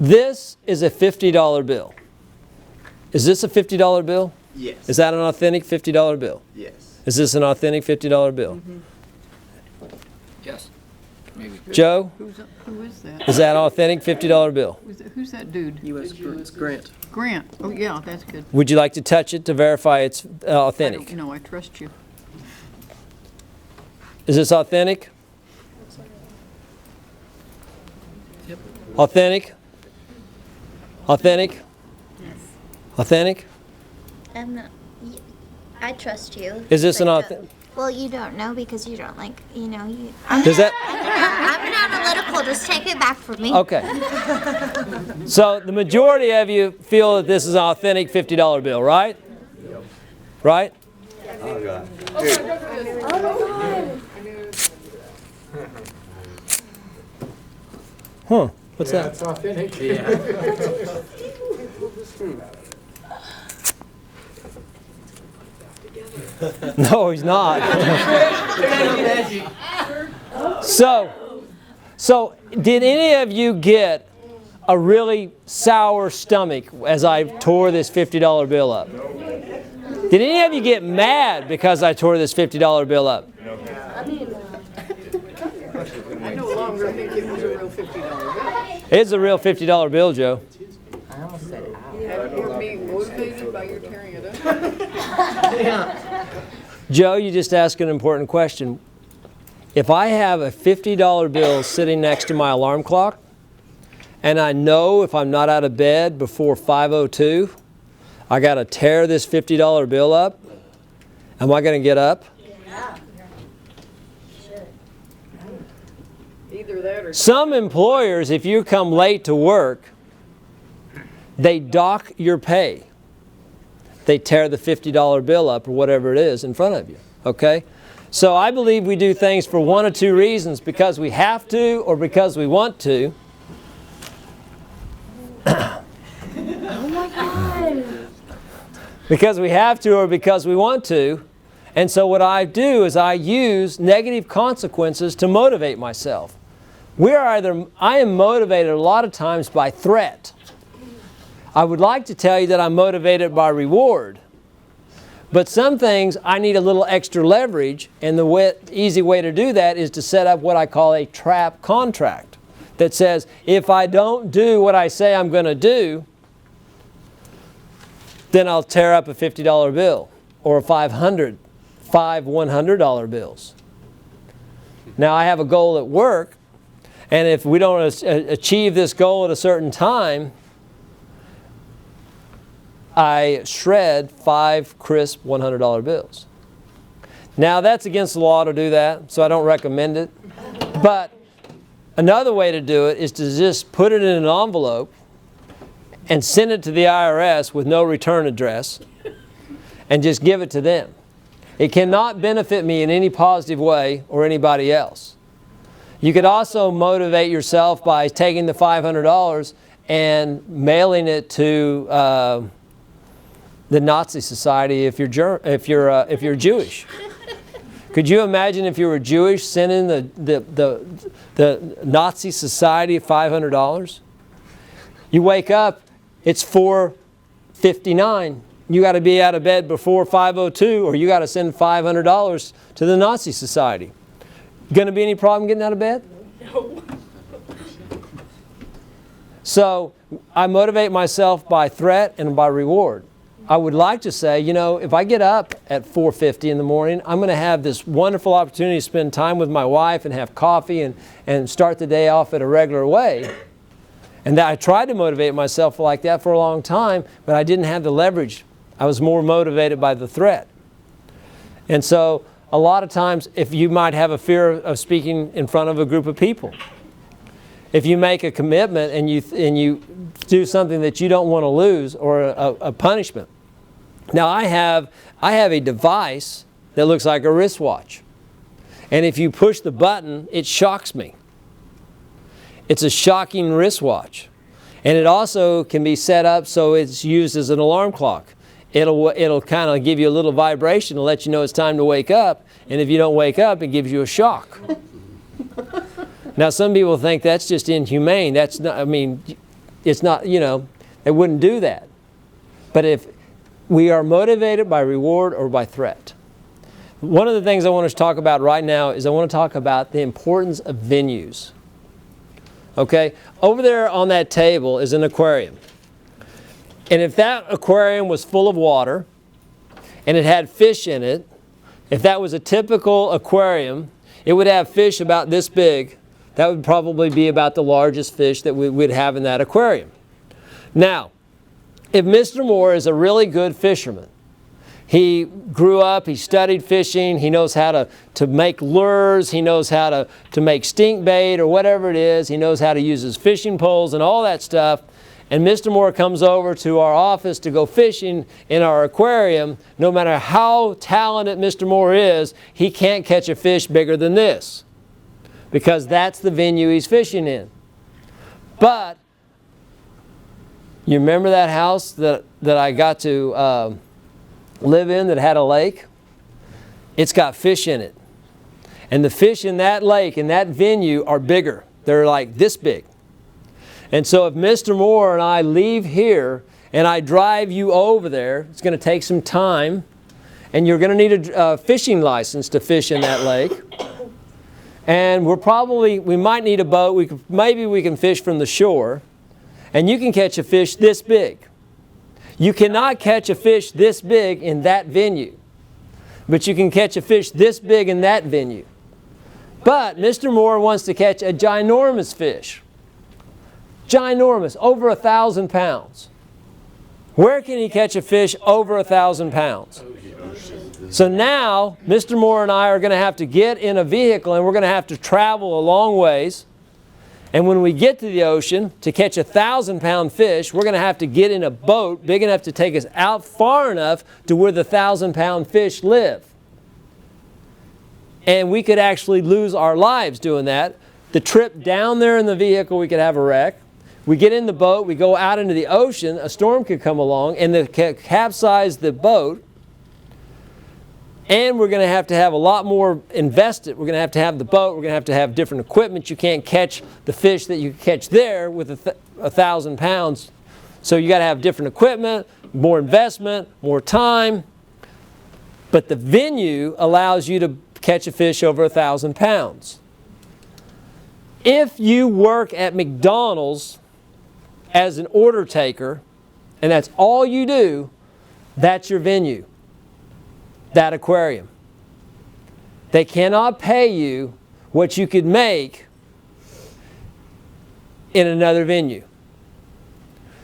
This is a $50 bill. Is this a $50 bill? Yes. Is that an authentic $50 bill? Yes. Is this an authentic $50 bill? Yes. Maybe. Joe? Who is that? Is that an authentic $50 bill? Who's that dude? U.S. Grant. Grant. Oh, yeah, that's good. Would you like to touch it to verify it's authentic? You know, I trust you. Is this authentic? Yep. Authentic? Authentic? Yes. Authentic? I'm not. I trust you. Is this an But, authentic? Well, you don't know because you don't like, you know, you. Does that? I'm not analytical. Just take it back from me. Okay. So the majority of you feel that this is an authentic $50 bill, right? Right? Oh, God. Huh. What's Yeah, that? it's authentic. No, he's not. So did any of you get a really sour stomach as I tore this $50 bill up? Did any of you get mad because I tore this $50 bill up? I no longer think it was a real $50 bill. It's a real $50 bill, Joe. I almost said, ow. You're being motivated by your tearing it up. Joe, you just asked an important question. If I have a $50 bill sitting next to my alarm clock, and I know if I'm not out of bed before 5:02, I got to tear this $50 bill up, am I going to get up? Yeah. Either that or Some employers, if you come late to work, they dock your pay. They tear the $50 bill up or whatever it is in front of you, okay? So I believe we do things for one or two reasons, because we have to or because we want to. Oh my God. Because we have to or because we want to. And so what I do is I use negative consequences to motivate myself. I am motivated a lot of times by threat. I would like to tell you that I'm motivated by reward. But some things I need a little extra leverage, and the easy way to do that is to set up what I call a trap contract that says, if I don't do what I say I'm going to do, then I'll tear up a $50 bill or five $100 bills. Now I have a goal at work, and if we don't achieve this goal at a certain time, I shred 5 crisp $100 bills. Now that's against the law to do that, so I don't recommend it. But another way to do it is to just put it in an envelope and send it to the IRS with no return address and just give it to them. It cannot benefit me in any positive way or anybody else. You could also motivate yourself by taking the $500 and mailing it to the Nazi Society if you're Jewish. Could you imagine if you were Jewish sending the Nazi Society $500? You wake up, it's 4:59. You got to be out of bed before 5:02, or you got to send $500 to the Nazi Society. Going to be any problem getting out of bed? No. So I motivate myself by threat and by reward. I would like to say, you know, if I get up at 4:50 in the morning, I'm going to have this wonderful opportunity to spend time with my wife and have coffee and start the day off in a regular way. And I tried to motivate myself like that for a long time, but I didn't have the leverage. I was more motivated by the threat. And so a lot of times, if you might have a fear of speaking in front of a group of people, if you make a commitment and you do something that you don't want to lose, or a punishment. Now I have a device that looks like a wristwatch. And if you push the button, it shocks me. It's a shocking wristwatch. And it also can be set up so it's used as an alarm clock. It'll kind of give you a little vibration to let you know it's time to wake up. And if you don't wake up, it gives you a shock. Now some people think that's just inhumane. That's not, I mean, it's not, you know, they wouldn't do that. But if we are motivated by reward or by threat. One of the things I want to talk about right now is I want to talk about the importance of venues. Okay? Over there on that table is an aquarium. And if that aquarium was full of water and it had fish in it, if that was a typical aquarium, it would have fish about this big. That would probably be about the largest fish that we would have in that aquarium. Now, if Mr. Moore is a really good fisherman, he grew up, he studied fishing, he knows how to make lures, he knows how to make stink bait or whatever it is, he knows how to use his fishing poles and all that stuff, and Mr. Moore comes over to our office to go fishing in our aquarium, no matter how talented Mr. Moore is, he can't catch a fish bigger than this, because that's the venue he's fishing in. But you remember that house that I got to live in that had a lake? It's got fish in it. And the fish in that lake, in that venue, are bigger. They're like this big. And so if Mr. Moore and I leave here and I drive you over there, it's going to take some time. And you're going to need a fishing license to fish in that lake. And we might need a boat. Maybe we can fish from the shore. And you can catch a fish this big. You cannot catch a fish this big in that venue. But you can catch a fish this big in that venue. But Mr. Moore wants to catch a ginormous fish. Ginormous, over 1,000 pounds. Where can he catch a fish over 1,000 pounds? So now, Mr. Moore and I are going to have to get in a vehicle and we're going to have to travel a long ways. And when we get to the ocean to catch a 1,000-pound fish, we're going to have to get in a boat big enough to take us out far enough to where the 1,000-pound fish live. And we could actually lose our lives doing that. The trip down there in the vehicle, we could have a wreck. We get in the boat, we go out into the ocean, a storm could come along and capsize the boat. And we're going to have a lot more invested. We're going to have the boat. We're going to have different equipment. You can't catch the fish that you catch there with 1,000 pounds. So you got to have different equipment, more investment, more time. But the venue allows you to catch a fish over 1,000 pounds. If you work at McDonald's as an order taker, and that's all you do, that's your venue. That aquarium. They cannot pay you what you could make in another venue.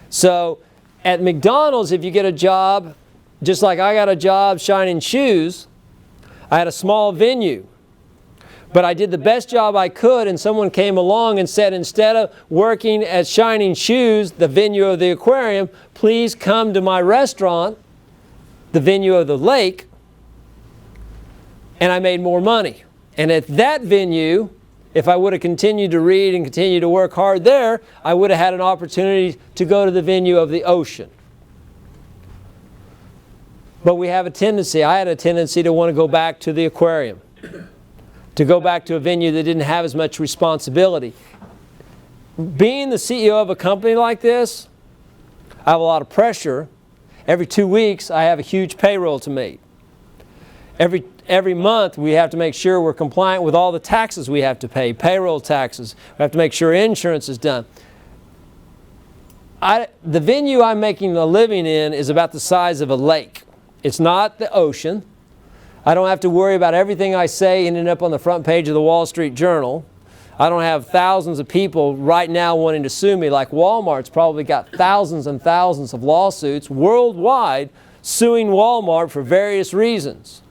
So at McDonald's, if you get a job, just like I got a job shining shoes, I had a small venue. But I did the best job I could, and someone came along and said, instead of working at Shining Shoes, the venue of the aquarium, please come to my restaurant, the venue of the lake, and I made more money. And at that venue, if I would have continued to read and continued to work hard there, I would have had an opportunity to go to the venue of the ocean. But I had a tendency to want to go back to the aquarium, to go back to a venue that didn't have as much responsibility. Being the CEO of a company like this, I have a lot of pressure. Every 2 weeks, I have a huge payroll to meet. Every month, we have to make sure we're compliant with all the taxes we have to pay, payroll taxes. We have to make sure insurance is done. The venue I'm making a living in is about the size of a lake. It's not the ocean. I don't have to worry about everything I say ending up on the front page of the Wall Street Journal. I don't have thousands of people right now wanting to sue me, like Walmart's probably got thousands and thousands of lawsuits worldwide suing Walmart for various reasons.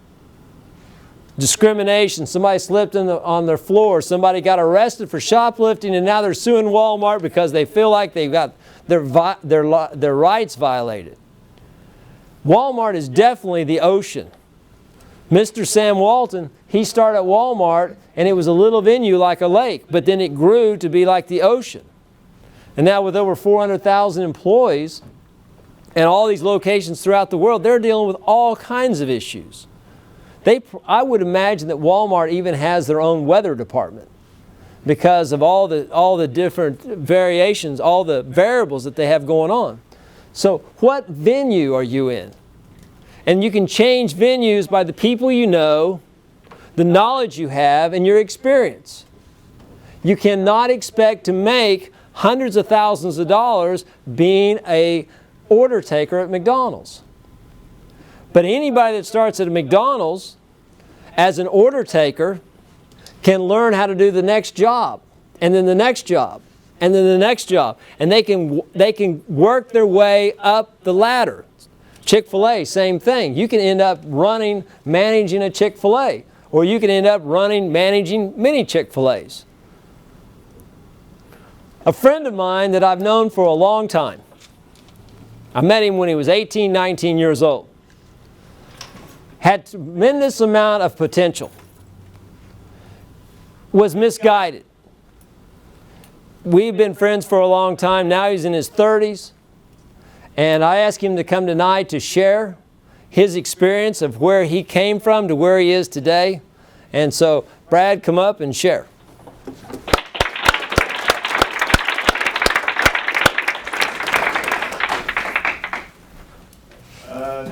Discrimination, somebody slipped on their floor, somebody got arrested for shoplifting, and now they're suing Walmart because they feel like they've got their rights violated. Walmart is definitely the ocean. Mr. Sam Walton, he started at Walmart and it was a little venue like a lake, but then it grew to be like the ocean. And now with over 400,000 employees and all these locations throughout the world, they're dealing with all kinds of issues. I would imagine that Walmart even has their own weather department. because of all the different variations, all the variables that they have going on. So what venue are you in? And you can change venues by the people you know, the knowledge you have, and your experience. You cannot expect to make hundreds of thousands of dollars being a order taker at McDonald's. But anybody that starts at a McDonald's as an order taker can learn how to do the next job, and then the next job, and then the next job. And they can work their way up the ladder. Chick-fil-A, same thing. You can end up managing a Chick-fil-A, or you can end up managing many Chick-fil-A's. A friend of mine that I've known for a long time, I met him when he was 18, 19 years old, had tremendous amount of potential, was misguided. We've been friends for a long time. Now he's in his 30s. And I asked him to come tonight to share his experience of where he came from to where he is today. And so, Brad, come up and share.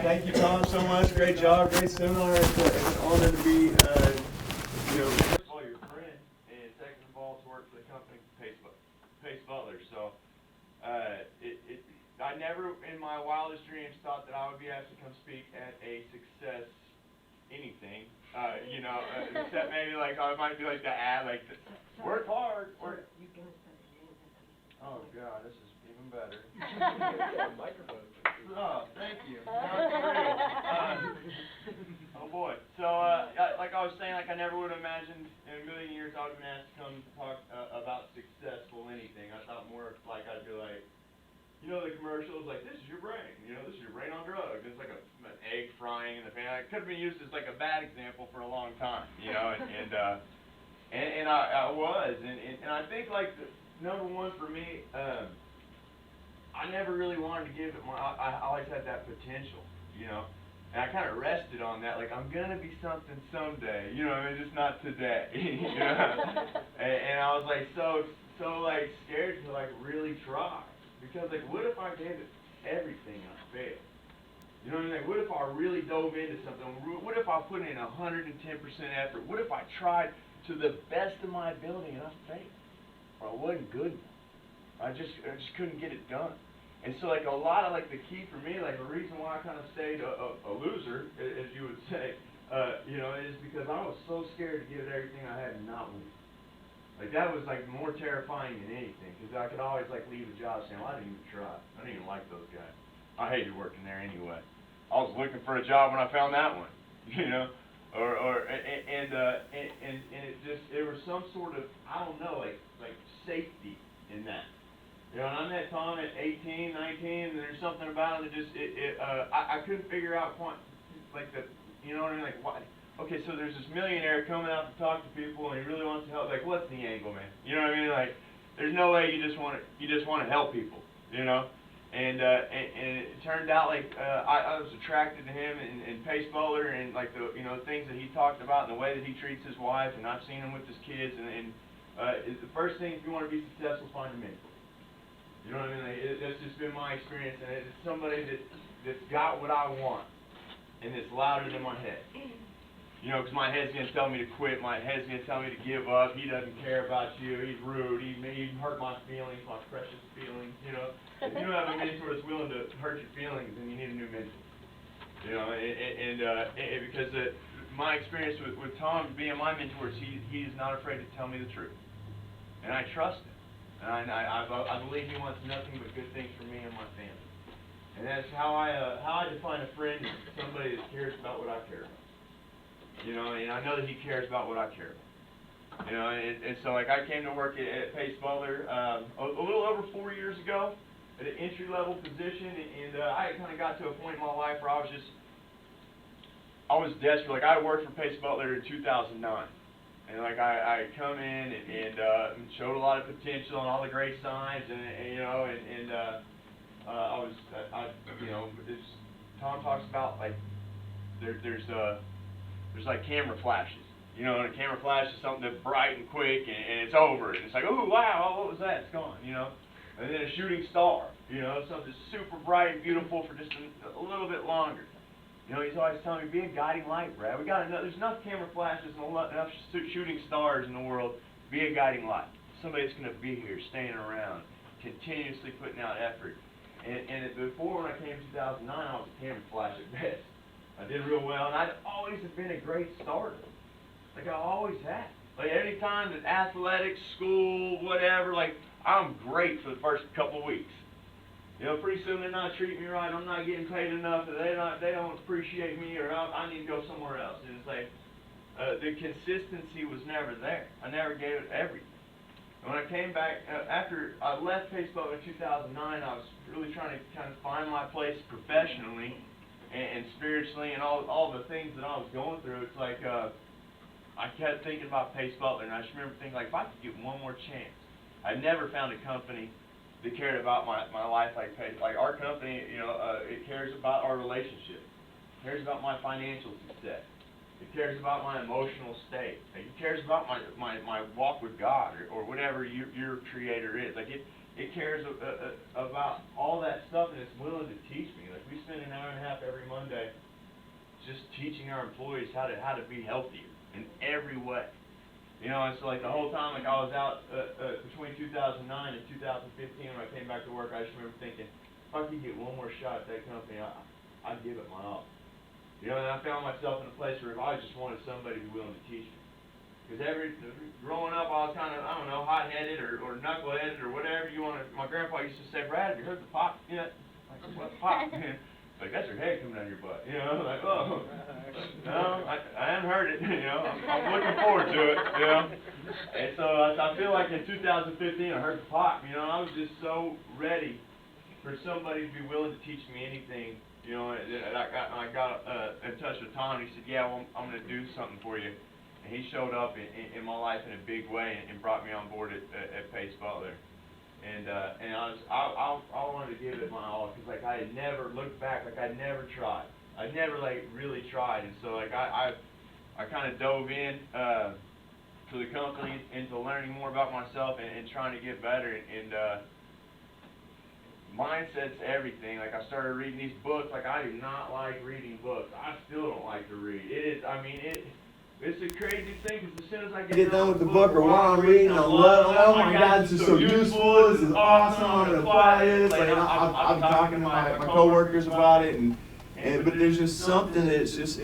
Thank you, Tom, so much. Great job, great seminar. It's an honor to be, first of all, your friend, and second of all, to work for the company Pacebutler. So, I never, in my wildest dreams, thought that I would be asked to come speak at a success anything. Except maybe like it might be like the ad, like work hard. Oh God, this is even better. Microphone. Oh, thank you. Oh boy. So, like I was saying, like I never would have imagined in a million years I would have been asked to come talk about successful anything. I thought more like I'd be like, the commercials, like, this is your brain, this is your brain on drugs. It's like an egg frying in the pan. It could have been used as like a bad example for a long time, and I was. And I think like number one for me, I never really wanted to give it I always had that potential, and I kind of rested on that, like I'm gonna be something someday, just not today, and I was like so like scared to like really try, because like what if I gave it everything and I failed? You know what I mean? Like, what if I really dove into something? What if I put in 110% effort? What if I tried to the best of my ability and I failed? Or I wasn't good enough? I just couldn't get it done. And so like a lot of like the key for me, like the reason why I kind of stayed a loser, as you would say, is because I was so scared to give it everything I had and not win. Like that was like more terrifying than anything, because I could always like leave a job saying, well, I didn't even try. I didn't even like those guys. I hated working there anyway. I was looking for a job when I found that one, and there was some sort of, I don't know, like safety in that. And I met Tom at 18, 19, and there's something about him that just, I couldn't figure out like the, you know what I mean, like why. Okay, so there's this millionaire coming out to talk to people, and he really wants to help. Like, what's the angle, man? You know what I mean? Like, there's no way you just want to help people, And it turned out like I was attracted to him and Pacebutler, and like the things that he talked about and the way that he treats his wife, and I've seen him with his kids. And the first thing, if you want to be successful, find a mentor. You know what I mean? Like, that's just been my experience, and it's somebody that's got what I want, and it's louder than my head. Because my head's going to tell me to quit. My head's going to tell me to give up. He doesn't care about you. He's rude. He hurt my feelings, my precious feelings. If you don't have a mentor that's willing to hurt your feelings, then you need a new mentor. Because my experience with Tom being my mentor is he's not afraid to tell me the truth. And I trust him. And I believe he wants nothing but good things for me and my family. And that's how I define a friend, somebody that cares about what I care about. And I know that he cares about what I care about. And so like I came to work at Pacebutler a little over 4 years ago at an entry-level position, and I kind of got to a point in my life where I was desperate. Like I worked for Pacebutler in 2009, and like I come in and showed a lot of potential and all the great signs, Tom talks about like there's like camera flashes. You know, and a camera flash is something that's bright and quick, and it's over. And it's like, oh, wow, what was that? It's gone, you know. And then a shooting star, you know, something super bright and beautiful for just a little bit longer. You know, he's always telling me, be a guiding light, Brad. There's enough camera flashes and enough shooting stars in the world. Be a guiding light. Somebody that's going to be here, staying around, continuously putting out effort. And before, when I came in 2009, I was a camera flash at best. I did real well, and I'd always have been a great starter. Like I always have. Like any time that athletics, school, whatever, like I'm great for the first couple of weeks. You know, pretty soon they're not treating me right. I'm not getting paid enough. They don't appreciate me, or I need to go somewhere else. And it's like the consistency was never there. I never gave it everything. And when I came back after I left Pacebutler in 2009, I was really trying to kind of find my place professionally and spiritually and all the things that I was going through. It's like I kept thinking about Pacebutler, and I just remember thinking, like, if I could get one more chance. I never found a company that cared about my life like Pace. Like our company, you know, it cares about our relationship. It cares about my financial success. It cares about my emotional state. Like, it cares about my walk with God or whatever your creator is. Like it cares about all that stuff, and it's willing to teach me. Like we spend an hour and a half every Monday just teaching our employees how to be healthier in every way. You know, and so like the whole time, like I was out between 2009 and 2015 when I came back to work, I just remember thinking, if I could get one more shot at that company, I'd give it my all. You know, and I found myself in a place where I just wanted somebody who's willing to teach me. Because growing up, I was kind of, I don't know, hot-headed or knuckleheaded or whatever you want to. My grandpa used to say, Brad, have you heard the pop yet? Like, what's pop? Like, that's your head coming down your butt. You know, like, oh. No, I haven't heard it. You know, I'm looking forward to it. You know. And so I feel like in 2015, I heard the pop. You know, I was just so ready for somebody to be willing to teach me anything. You know, and I got in touch with Tom, and he said, yeah, well, I'm going to do something for you. And he showed up in my life in a big way and brought me on board at Pacebutler. And I wanted to give it my all, because like I had never looked back, like I never tried. I never like really tried, and so like I kind of dove in to the company, into learning more about myself and trying to get better. And mindset's everything. Like I started reading these books. Like I do not like reading books. I still don't like to read. It is. I mean it. It's a crazy thing, because as soon as I get done with the book or while I'm reading, I love it. Oh my God, this is so useful. This is awesome. I'm gonna apply this. Like I'm talking to my coworkers about it, but there's just something that's just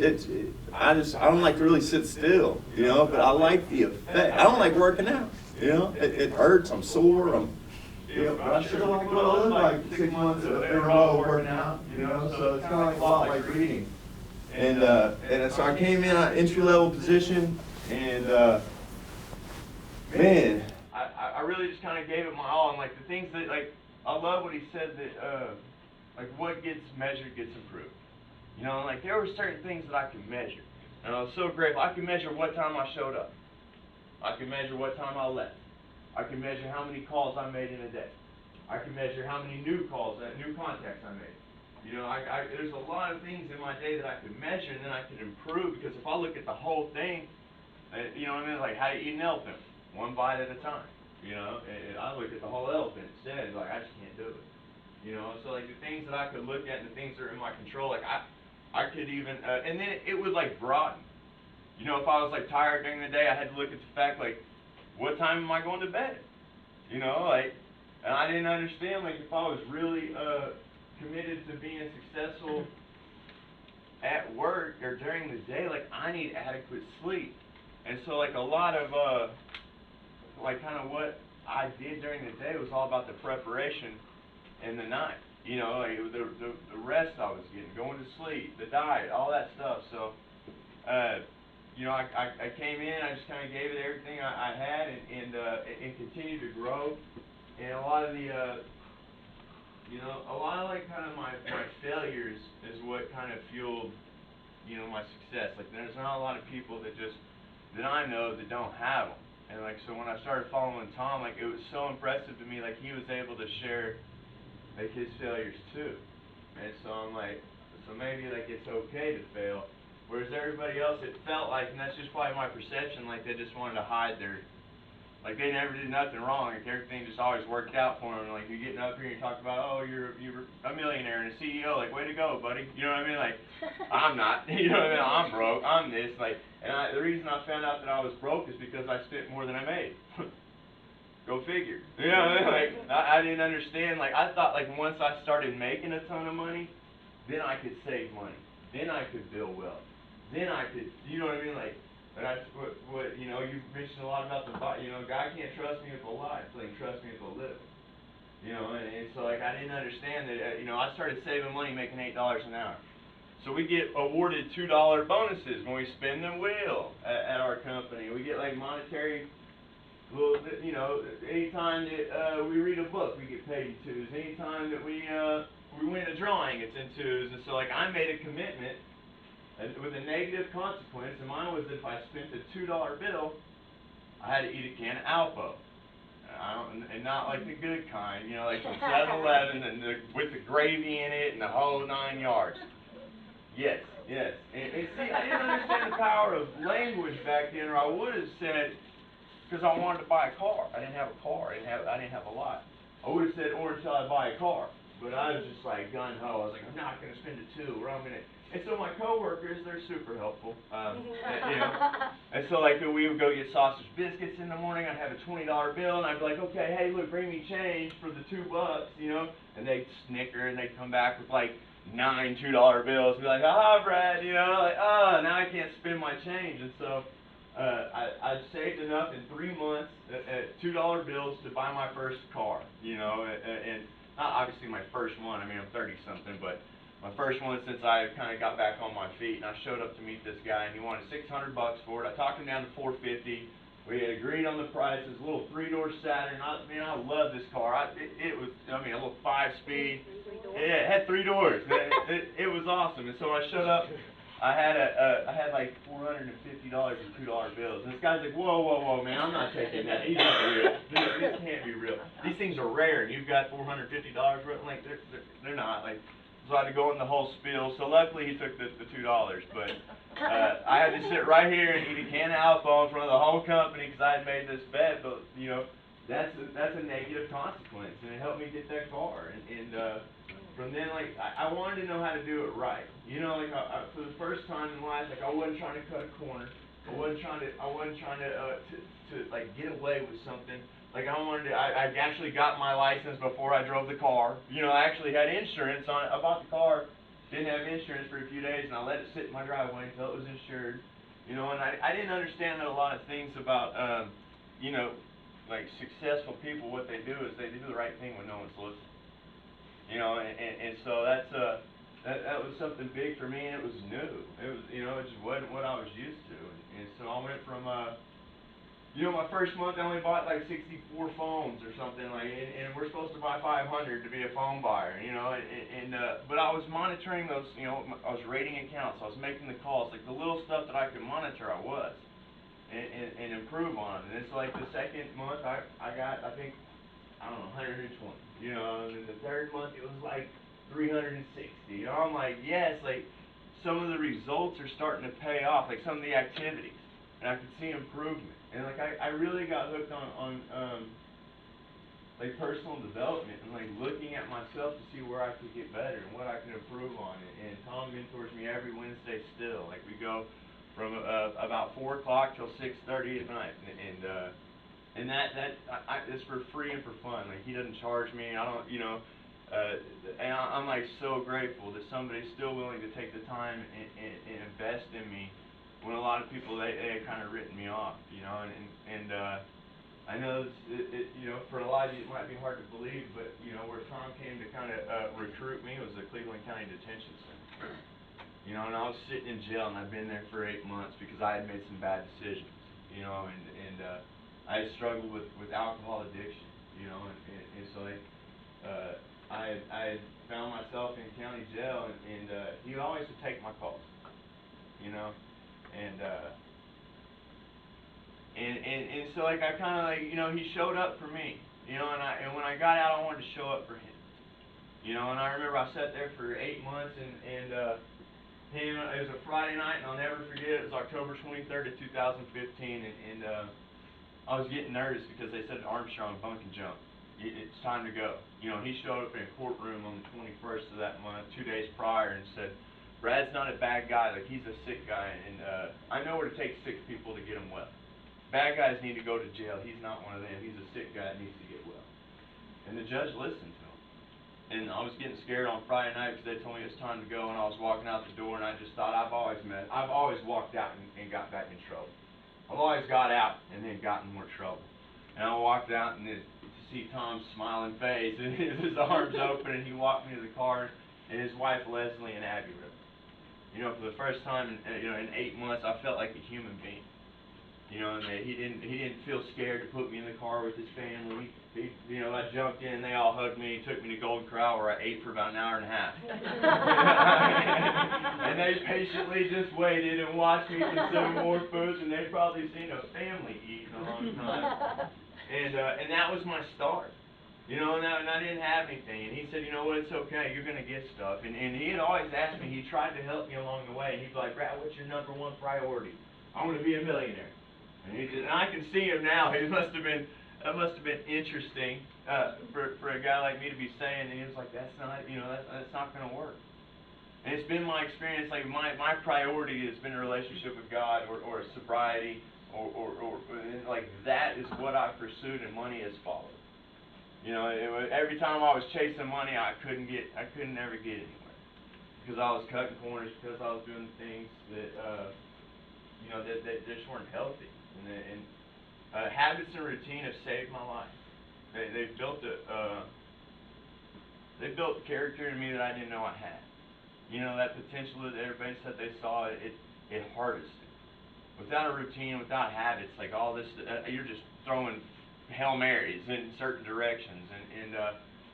I don't like to really sit still, you know. But I like the effect. I don't like working out, you know. It hurts. I'm sore. But I sure like what I live like 6 months in a row working out, you know. So it's kind of like a lot like reading. And so I came in an entry-level position, and man, I really just kind of gave it my all. And like the things that, like, I love what he said that like what gets measured gets improved. You know, like there were certain things that I could measure, and I was so grateful. I could measure what time I showed up. I could measure what time I left. I could measure how many calls I made in a day. I could measure how many new contacts I made. You know, there's a lot of things in my day that I could measure and then I could improve, because if I look at the whole thing, you know what I mean? Like, how do you eat an elephant? One bite at a time. You know, and I look at the whole elephant instead. Like, I just can't do it. You know, so like the things that I could look at and the things that are in my control, like I could even, and then it would like broaden. You know, if I was like tired during the day, I had to look at the fact, like, what time am I going to bed? You know, like, and I didn't understand, like, if I was really committed to being successful at work or during the day, like, I need adequate sleep. And so, like, a lot of, like, kind of what I did during the day was all about the preparation in the night. You know, like, the rest I was getting, going to sleep, the diet, all that stuff. So, you know, I came in, I just kind of gave it everything I had and continued to grow. And a lot of the, you know, a lot of like kind of my failures is what kind of fueled, you know, my success. Like there's not a lot of people that I know that don't have them. And like, so when I started following Tom, like it was so impressive to me, like he was able to share like his failures too. And so I'm like, so maybe like it's okay to fail, Whereas everybody else, it felt like, and that's just probably my perception, like they just wanted to hide their, like they never did nothing wrong. Like everything just always worked out for them. Like you're getting up here and you talk about, oh, you're a millionaire and a CEO. Like, way to go, buddy. You know what I mean? Like, I'm not. You know what I mean? I'm broke. I'm this. Like, and the reason I found out that I was broke is because I spent more than I made. Go figure. You know what I mean? Like, I didn't understand. Like, I thought, like, once I started making a ton of money, then I could save money. Then I could build wealth. Then I could, you know what I mean? Like, that's what you know, you mentioned a lot about the, you know, God can't trust me with a lot, so he can trust me with a little. You know, and so, like, I didn't understand that, you know, I started saving money making $8 an hour. So we get awarded $2 bonuses when we spin the wheel at our company. We get, like, monetary, well, you know, anytime that we read a book, we get paid in twos. Anytime that we win a drawing, it's in twos. And so, like, I made a commitment with a negative consequence, and mine was that if I spent a $2 bill, I had to eat a can of Alpo. And not like the good kind, you know, like from 7-Eleven and with the gravy in it and the whole 9 yards. Yes, yes. And see, I didn't understand the power of language back then, or I would have said, because I wanted to buy a car. I didn't have a car. I didn't have a lot. I would have said, or until I buy a car. But I was just like gung-ho. I was like, I'm not going to spend a 2, or I'm going to. And so my coworkers, they're super helpful. You know. And so, like, we would go get sausage biscuits in the morning. I'd have a $20 bill, and I'd be like, okay, hey, look, bring me change for the $2, you know. And they'd snicker, and they'd come back with like 9 $2 bills, and be like, aha, Brad, you know, like, oh, now I can't spend my change. And so I saved enough in 3 months at $2 bills to buy my first car, you know, and not obviously my first one. I mean, I'm 30-something, but my first one since I kind of got back on my feet. And I showed up to meet this guy, and he wanted $600 for it. I talked him down to $450. We had agreed on the price. It was a little 3-door Saturn. I love this car. It was, I mean, a little 5-speed. Yeah, it had 3 doors. It was awesome. And so I showed up. I had like $450 in $2 bills. And this guy's like, whoa, man, I'm not taking that. He's not real. This can't be real. These things are rare, and you've got $450 worth. Like, they're not. Like, so I had to go in the whole spiel. So luckily he took the $2. But I had to sit right here and eat a can of Alpo in front of the whole company because I had made this bet. But, you know, that's a negative consequence, and it helped me get that car. And from then, like, I wanted to know how to do it right. You know, like, for the first time in life, like, I wasn't trying to cut a corner. I wasn't trying to like, get away with something. Like, I actually got my license before I drove the car. You know, I actually had insurance on it. I bought the car, didn't have insurance for a few days, and I let it sit in my driveway until it was insured. You know, and I didn't understand that a lot of things about, you know, like, successful people, what they do is they do the right thing when no one's looking. You know, and so that was something big for me, and it was new. It was, you know, it just wasn't what I was used to. And so I went from, you know, my first month I only bought like 64 phones or something, like, and we're supposed to buy 500 to be a phone buyer, you know, but I was monitoring those, you know, I was rating accounts, I was making the calls, like the little stuff that I could monitor, I was, and improve on. And it's like the second month I got, I think, I don't know, 120, you know, and then the third month it was like 360, you know. I'm like, yes, like, some of the results are starting to pay off, like some of the activities, and I could see improvement. And like, I really got hooked on like, personal development and like looking at myself to see where I could get better and what I could improve on. And Tom mentors me every Wednesday still. Like, we go from about 4 o'clock till 6:30 at night, and that is for free and for fun. Like, he doesn't charge me. I don't, you know, and I'm like so grateful that somebody's still willing to take the time and invest in me when a lot of people they had kind of written me off, you know. And I know you know, for a lot of you it might be hard to believe, but you know, where Tom came to kind of recruit me was the Cleveland County Detention Center. You know, and I was sitting in jail, and I'd been there for 8 months because I had made some bad decisions, you know, and I had struggled with alcohol addiction, you know, and so I had found myself in county jail, and he always would take my calls, you know, and so, like, I kind of, like, you know, he showed up for me, you know, and when I got out, I wanted to show up for him, you know. And I remember I sat there for 8 months, and It was a Friday night, and I'll never forget it. It was October 23rd of 2015, and I was getting nervous because they said Armstrong bunk and jump. It's time to go. You know, he showed up in a courtroom on the 21st of that month, 2 days prior, and said, Brad's not a bad guy, like he's a sick guy, and I know what it takes sick people to get them well. Bad guys need to go to jail. He's not one of them. He's a sick guy that needs to get well. And the judge listened to him. And I was getting scared on Friday night because they told me it was time to go, and I was walking out the door, and I just thought, I've always walked out and got back in trouble. I've always got out and then got in more trouble. And I walked out, and to see Tom's smiling face, and his arms open, and he walked me to the car, and his wife Leslie and Abby were there. You know, for the first time in 8 months, I felt like a human being. You know, and he didn't feel scared to put me in the car with his family. I jumped in, they all hugged me, took me to Golden Corral where I ate for about an hour and a half. And they patiently just waited and watched me consume more food than they'd probably seen a family eat in a long time. And that was my start. You know, and I didn't have anything. And he said, you know what, it's okay, you're going to get stuff. And he had always asked me, he tried to help me along the way. And he'd be like, Brad, what's your #1 priority? I want to be a millionaire. And I can see him now. That must have been interesting for a guy like me to be saying. And he was like, that's not going to work. And it's been my experience. Like my priority has been a relationship with God or a sobriety or like that is what I pursued, and money has followed. You know, every time I was chasing money, I couldn't ever get anywhere because I was cutting corners, because I was doing things that that just weren't healthy. And habits and routine have saved my life. They've built character in me that I didn't know I had. You know, that potential that everybody said they saw, it harvested. Without a routine, without habits, like all this, you're just throwing Hail Marys in certain directions. And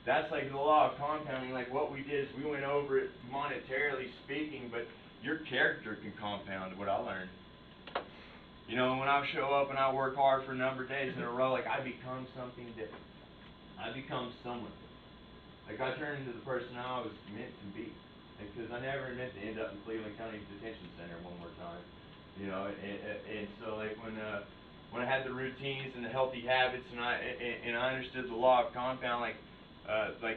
that's like the law of compounding. Like what we did is we went over it monetarily speaking, but your character can compound, what I learned. You know, when I show up and I work hard for a number of days in a row, like I become something different. I become someone different. Like I turn into the person I was meant to be. Because I never meant to end up in Cleveland County Detention Center one more time. You know, and so like when I had the routines and the healthy habits, and I understood the law of compound, like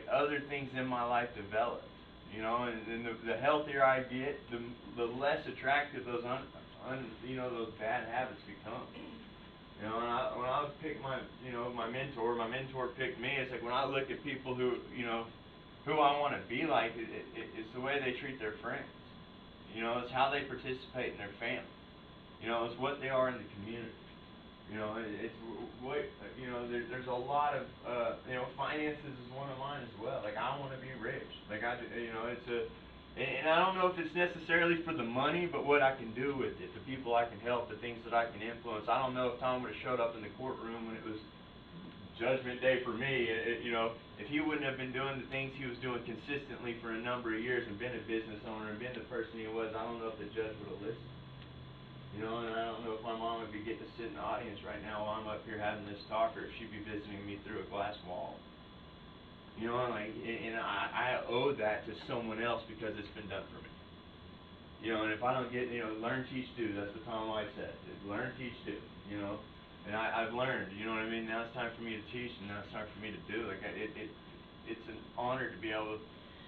other things in my life developed. You know, and the healthier I get, the less attractive those those bad habits become. You know, when I was picking my mentor picked me. It's like when I look at people who I want to be like, it's the way they treat their friends. You know, it's how they participate in their family. You know, it's what they are in the community. You know, it's what, there's a lot of, finances is one of mine as well. Like, I want to be rich. Like, and I don't know if it's necessarily for the money, but what I can do with it, the people I can help, the things that I can influence. I don't know if Tom would have showed up in the courtroom when it was Judgment Day for me, if he wouldn't have been doing the things he was doing consistently for a number of years and been a business owner and been the person he was, I don't know if the judge would have listened. You know, and I don't know if my mom would be getting to sit in the audience right now while I'm up here having this talk, or if she'd be visiting me through a glass wall. You know, and I owe that to someone else because it's been done for me. You know, and if I don't get, learn, teach, do. That's what Tom White said. Learn, teach, do. You know, and I've learned. You know what I mean? Now it's time for me to teach, and now it's time for me to do. Like it's an honor to be able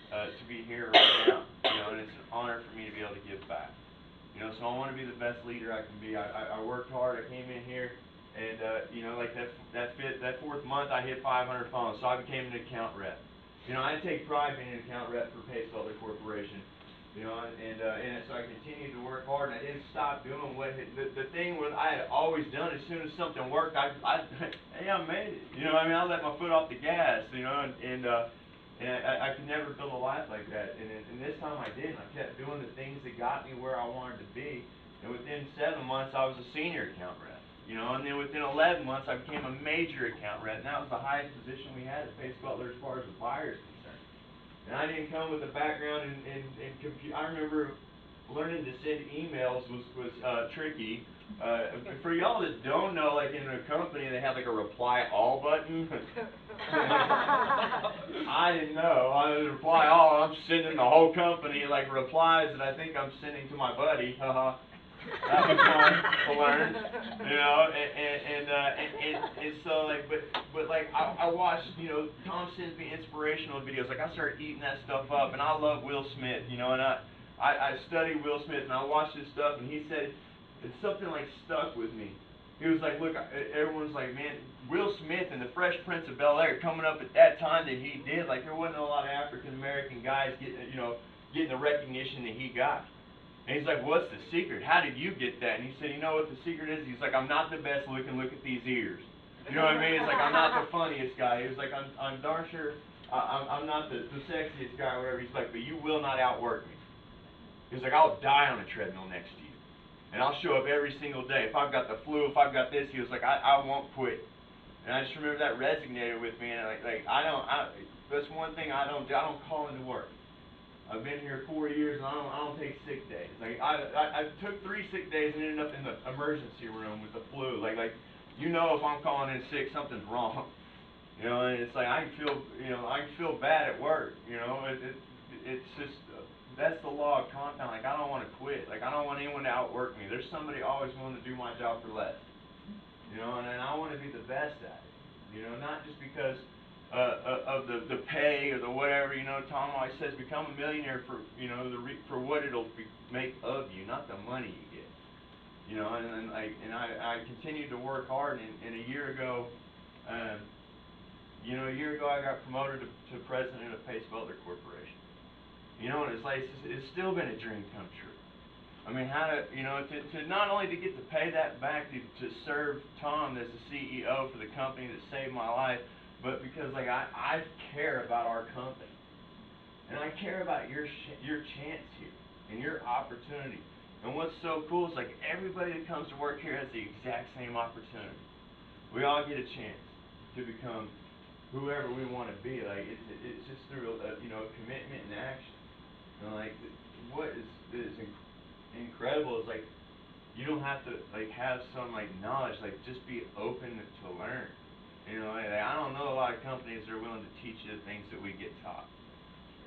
to be here right now. You know, and it's an honor for me to be able to give back. You know, so I want to be the best leader I can be. I worked hard. I came in here, and like that fourth month, I hit 500 phones, so I became an account rep. You know, I take pride being an account rep for Pacebutler Corporation. You know, and so I continued to work hard, and I didn't stop doing the thing what I had always done. As soon as something worked, I made it. You know, I mean, I let my foot off the gas. You know, and I could never build a life like that. And this time I didn't. I kept doing the things that got me where I wanted to be. And within 7 months, I was a senior account rep. You know, and then within 11 months, I became a major account rep. And that was the highest position we had at Pacebutler as far as the buyers concerned. And I didn't come with a background in computer. I remember learning to send emails was tricky. For y'all that don't know, like in a company, they have like a reply all button. I didn't know. I would reply all. I'm sending the whole company like replies that I think I'm sending to my buddy. Haha. That was fun to learn, you know, and so like, but like I watched, you know, Tom sends me inspirational videos. Like I started eating that stuff up, and I love Will Smith, you know, and I study Will Smith, and I watched his stuff, and he said it's something like stuck with me. He was like, look, everyone's like, man, Will Smith and the Fresh Prince of Bel-Air coming up at that time that he did, like there wasn't a lot of African American guys getting the recognition that he got. And he's like, what's the secret? How did you get that? And he said, you know what the secret is? He's like, I'm not the best looking. Look at these ears. You know what I mean? It's like, I'm not the funniest guy. He was like, I'm darn sure I'm not the sexiest guy or whatever. He's like, but you will not outwork me. He's like, I'll die on a treadmill next to you. And I'll show up every single day. If I've got the flu, if I've got this, he was like, I won't quit. And I just remember that resonated with me. And that's one thing I don't do. I don't call into work. I've been here 4 years, and I don't take sick days. Like I took 3 sick days and ended up in the emergency room with the flu. Like you know, if I'm calling in sick, something's wrong. You know, and it's like I can feel bad at work. You know, it's just that's the law of compound. Like I don't want to quit. Like I don't want anyone to outwork me. There's somebody always willing to do my job for less. You know, and I want to be the best at it. You know, not just because of the pay or the whatever. You know, Tom always says, become a millionaire for for what it'll make of you, not the money you get. You know, and I continued to work hard. And a year ago, I got promoted to president of Pacebutler Corporation. You know, and it's like it's still been a dream come true. I mean, to not only to get to pay that back to serve Tom as the CEO for the company that saved my life, but because like I care about our company, and I care about your chance here and your opportunity. And what's so cool is like everybody that comes to work here has the exact same opportunity. We all get a chance to become whoever we want to be. Like it's just through commitment and action. And like what is incredible is like you don't have to like have some like knowledge. Like just be open to learn. You know, like, I don't know a lot of companies that are willing to teach you the things that we get taught.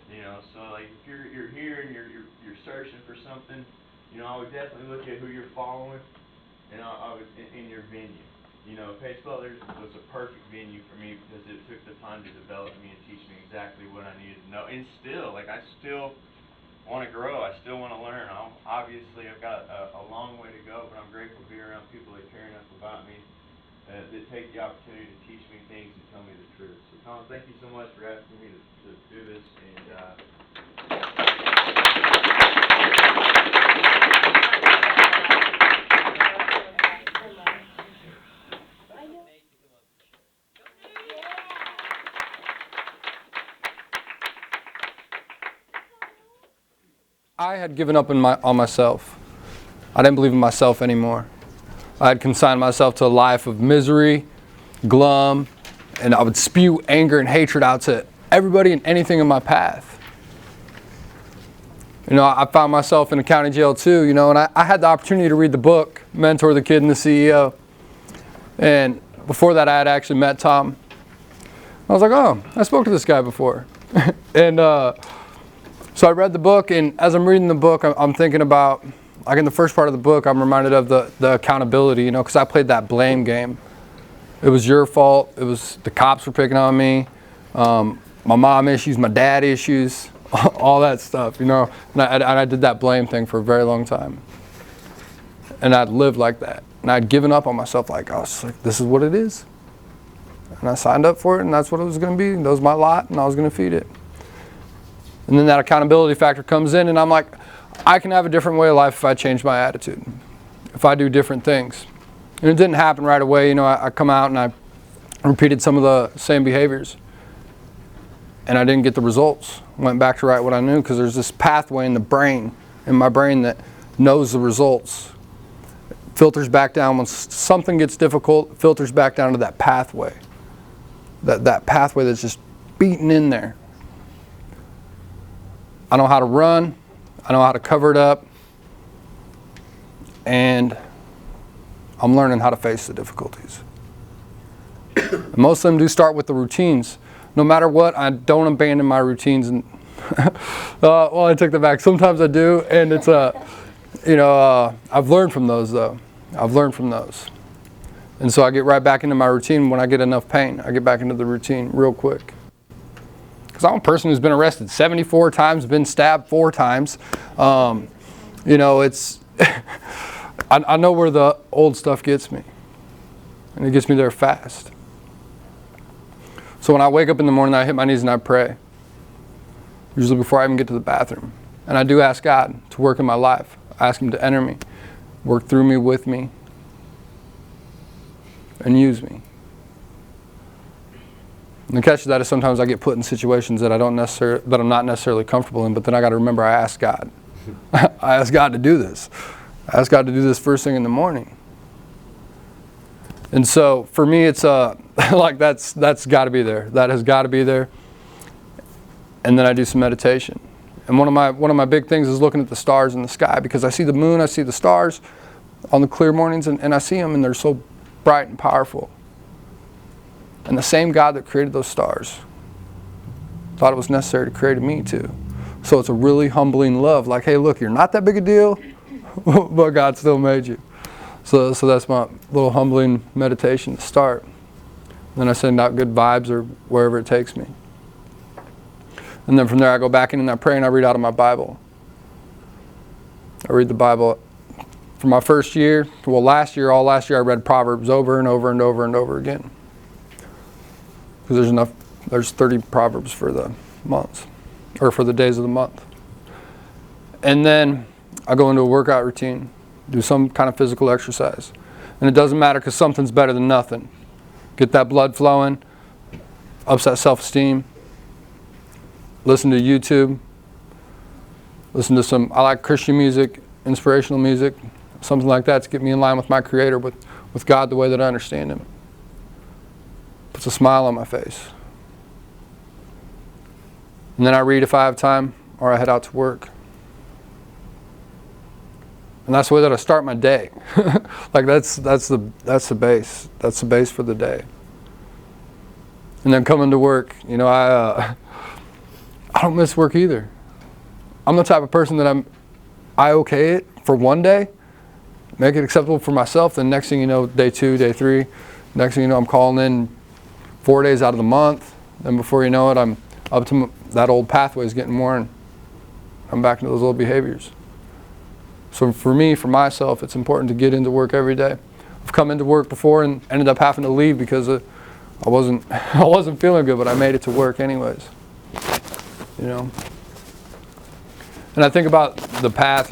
You know, so like if you're here and you're searching for something, you know, I would definitely look at who you're following, and I would in your venue. You know, Pacebutler was a perfect venue for me because it took the time to develop me and teach me exactly what I needed to know. And still, like I still want to grow. I still want to learn. Obviously, I've got a long way to go, but I'm grateful to be around people that care enough about me. That take the opportunity to teach me things and tell me the truth. So, Tom, thank you so much for asking me to do this. I had given up on myself. I didn't believe in myself anymore. I had consigned myself to a life of misery, glum, and I would spew anger and hatred out to everybody and anything in my path. You know, I found myself in a county jail too, you know, and I had the opportunity to read the book, Mentor the Kid and the CEO. And before that, I had actually met Tom. I was like, oh, I spoke to this guy before. And so I read the book, and as I'm reading the book, I'm thinking about, like in the first part of the book, I'm reminded of the accountability, you know, because I played that blame game. It was your fault. It was the cops were picking on me, my mom issues, my dad issues, all that stuff, you know. And I did that blame thing for a very long time. And I'd lived like that. And I'd given up on myself, like, I was like, this is what it is. And I signed up for it, and that's what it was going to be. That was my lot, and I was going to feed it. And then that accountability factor comes in, and I'm like, I can have a different way of life if I change my attitude, if I do different things. And it didn't happen right away. You know, I come out and I repeated some of the same behaviors, and I didn't get the results. Went back to write what I knew, because there's this pathway in my brain that knows the results. Filters back down when something gets difficult. Filters back down to that pathway. That pathway that's just beaten in there. I know how to run. I know how to cover it up, and I'm learning how to face the difficulties. And most of them do start with the routines. No matter what, I don't abandon my routines. And well, I take that back. Sometimes I do, and it's I've learned from those though. I've learned from those, and so I get right back into my routine when I get enough pain. I get back into the routine real quick. Because I'm a person who's been arrested 74 times, been stabbed 4 times. It's I know where the old stuff gets me, and it gets me there fast. So when I wake up in the morning, I hit my knees and I pray. Usually before I even get to the bathroom. And I do ask God to work in my life. I ask Him to enter me, work through me, with me, and use me. And the catch to that is sometimes I get put in situations that I'm not necessarily comfortable in, but then I got to remember I asked God. I asked God to do this. I asked God to do this first thing in the morning. And so for me, it's like that's got to be there. That has got to be there. And then I do some meditation. And one of my big things is looking at the stars in the sky, because I see the moon, I see the stars on the clear mornings, and I see them, and they're so bright and powerful. And the same God that created those stars thought it was necessary to create me too. So it's a really humbling love. Like, hey, look, you're not that big a deal, but God still made you. So that's my little humbling meditation to start. Then I send out good vibes or wherever it takes me. And then from there I go back in and I pray and I read out of my Bible. I read the Bible. For my first year, all last year I read Proverbs over and over and over and over again. Because there's 30 Proverbs for the months, or for the days of the month. And then I go into a workout routine, do some kind of physical exercise. And it doesn't matter, because something's better than nothing. Get that blood flowing, ups that self-esteem. Listen to YouTube. Listen to I like Christian music, inspirational music, something like that to get me in line with my Creator, with God the way that I understand Him. Puts a smile on my face. And then I read if I have time, or I head out to work. And that's the way that I start my day. Like that's the base. That's the base for the day. And then coming to work, I don't miss work either. I'm the type of person that I okay it for one day, make it acceptable for myself. Then next thing you know, day 2, day 3, next thing you know, I'm calling in 4 days out of the month. Then before you know it, I'm up to that old pathway is getting worn. I'm back into those old behaviors. So for me, for myself, it's important to get into work every day. I've come into work before and ended up having to leave because I wasn't feeling good, but I made it to work anyways. And I think about the path.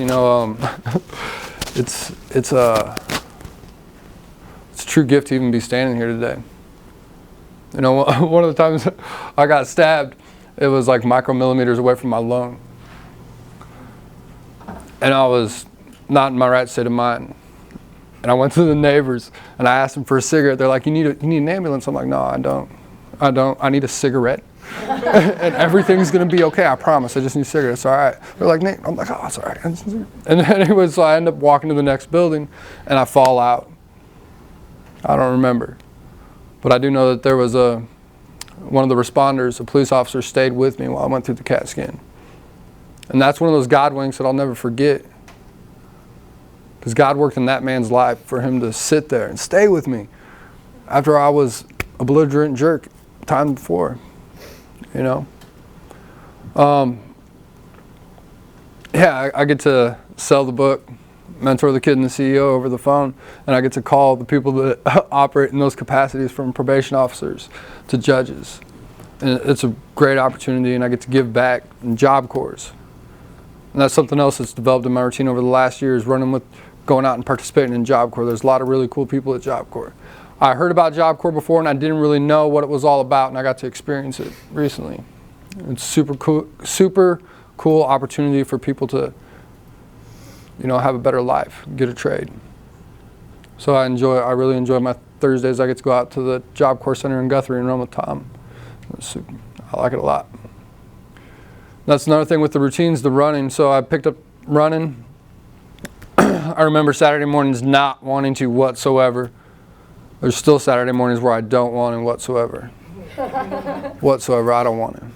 It's a true gift to even be standing here today. One of the times I got stabbed, it was like micromillimeters away from my lung. And I was not in my right state of mind. And I went to the neighbors and I asked them for a cigarette. They're like, you need an ambulance? I'm like, no, I don't. I need a cigarette. And everything's going to be okay, I promise. I just need cigarettes. All right. They're like, Nate. I'm like, oh, it's all right. And then anyways, so I end up walking to the next building and I fall out. I don't remember. But I do know that there was one of the responders, a police officer, stayed with me while I went through the CAT scan. And that's one of those God winks that I'll never forget. Because God worked in that man's life for him to sit there and stay with me after I was a belligerent jerk the time before. I get to sell the book, Mentor the Kid and the CEO over the phone, and I get to call the people that operate in those capacities, from probation officers to judges. And it's a great opportunity, and I get to give back in Job Corps. And that's something else that's developed in my routine over the last year, is going out and participating in Job Corps. There's a lot of really cool people at Job Corps. I heard about Job Corps before, and I didn't really know what it was all about, and I got to experience it recently. It's super cool opportunity for people to, have a better life, get a trade. So I really enjoy my Thursdays. I get to go out to the Job Corps Center in Guthrie and run with Tom. I like it a lot. That's another thing with the routines, the running. So I picked up running. I remember Saturday mornings not wanting to whatsoever. There's still Saturday mornings where I don't want him whatsoever. Whatsoever, I don't want him.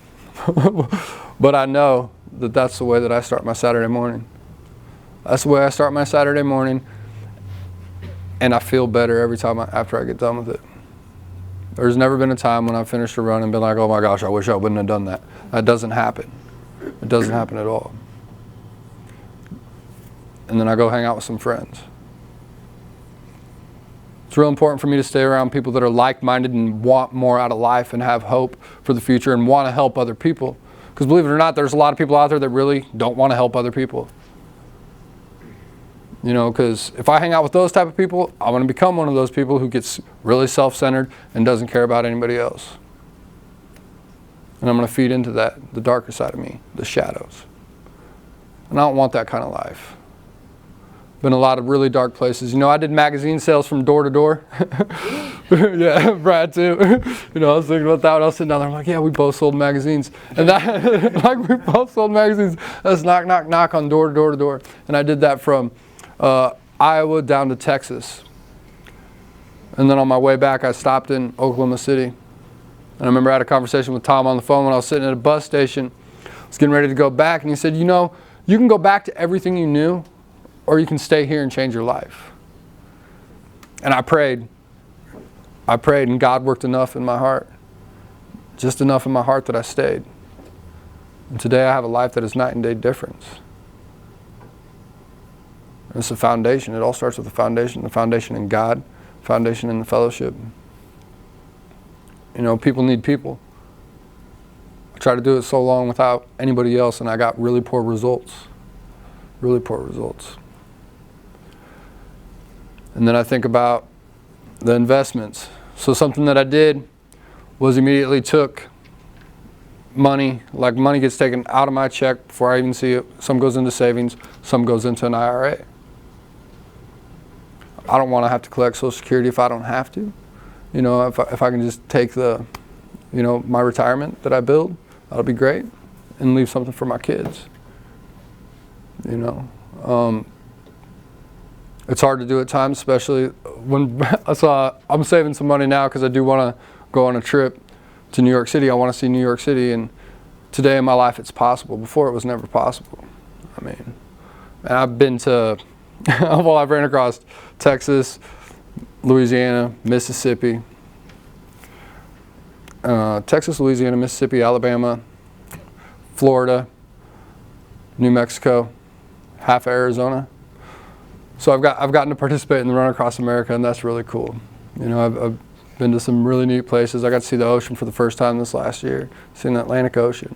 But I know that that's the way that I start my Saturday morning. That's the way I start my Saturday morning, and I feel better every time after I get done with it. There's never been a time when I've finished a run and been like, oh my gosh, I wish I wouldn't have done that. That doesn't happen. It doesn't happen at all. And then I go hang out with some friends. It's real important for me to stay around people that are like-minded and want more out of life and have hope for the future and want to help other people. Because believe it or not, there's a lot of people out there that really don't want to help other people. You know, because if I hang out with those type of people, I'm going to become one of those people who gets really self-centered and doesn't care about anybody else. And I'm going to feed into that, the darker side of me, the shadows. And I don't want that kind of life. Been a lot of really dark places. You know, I did magazine sales from door to door. Yeah, Brad too. You know, I was thinking about that when I was sitting down there. I'm like, yeah, we both sold magazines. And that, like, we both sold magazines. That's knock, knock, knock on door to door to door. And I did that from Iowa down to Texas. And then on my way back, I stopped in Oklahoma City. And I remember I had a conversation with Tom on the phone when I was sitting at a bus station. I was getting ready to go back, and he said, you know, you can go back to everything you knew, or you can stay here and change your life. And I prayed, and God worked enough in my heart, just enough in my heart that I stayed. And today I have a life that is night and day difference. And it's a foundation. It all starts with the foundation in God, foundation in the fellowship. You know, people need people. I tried to do it so long without anybody else, and I got really poor results. Really poor results. And then I think about the investments. So something that I did was immediately took money, like money gets taken out of my check before I even see it. Some goes into savings, some goes into an IRA. I don't want to have to collect Social Security if I don't have to. You know, if I can just take the, you know, my retirement that I build, that'll be great, and leave something for my kids. You know, it's hard to do at times, especially when I'm saving some money now because I do want to go on a trip to New York City. I want to see New York City, and today in my life it's possible. Before it was never possible. I mean, and I've been to, well, I've ran across Texas, Louisiana, Mississippi, Texas, Louisiana, Mississippi, Alabama, Florida, New Mexico, half of Arizona. So I've gotten to participate in the Run Across America, and that's really cool. You know, I've been to some really neat places. I got to see the ocean for the first time this last year, seen the Atlantic Ocean.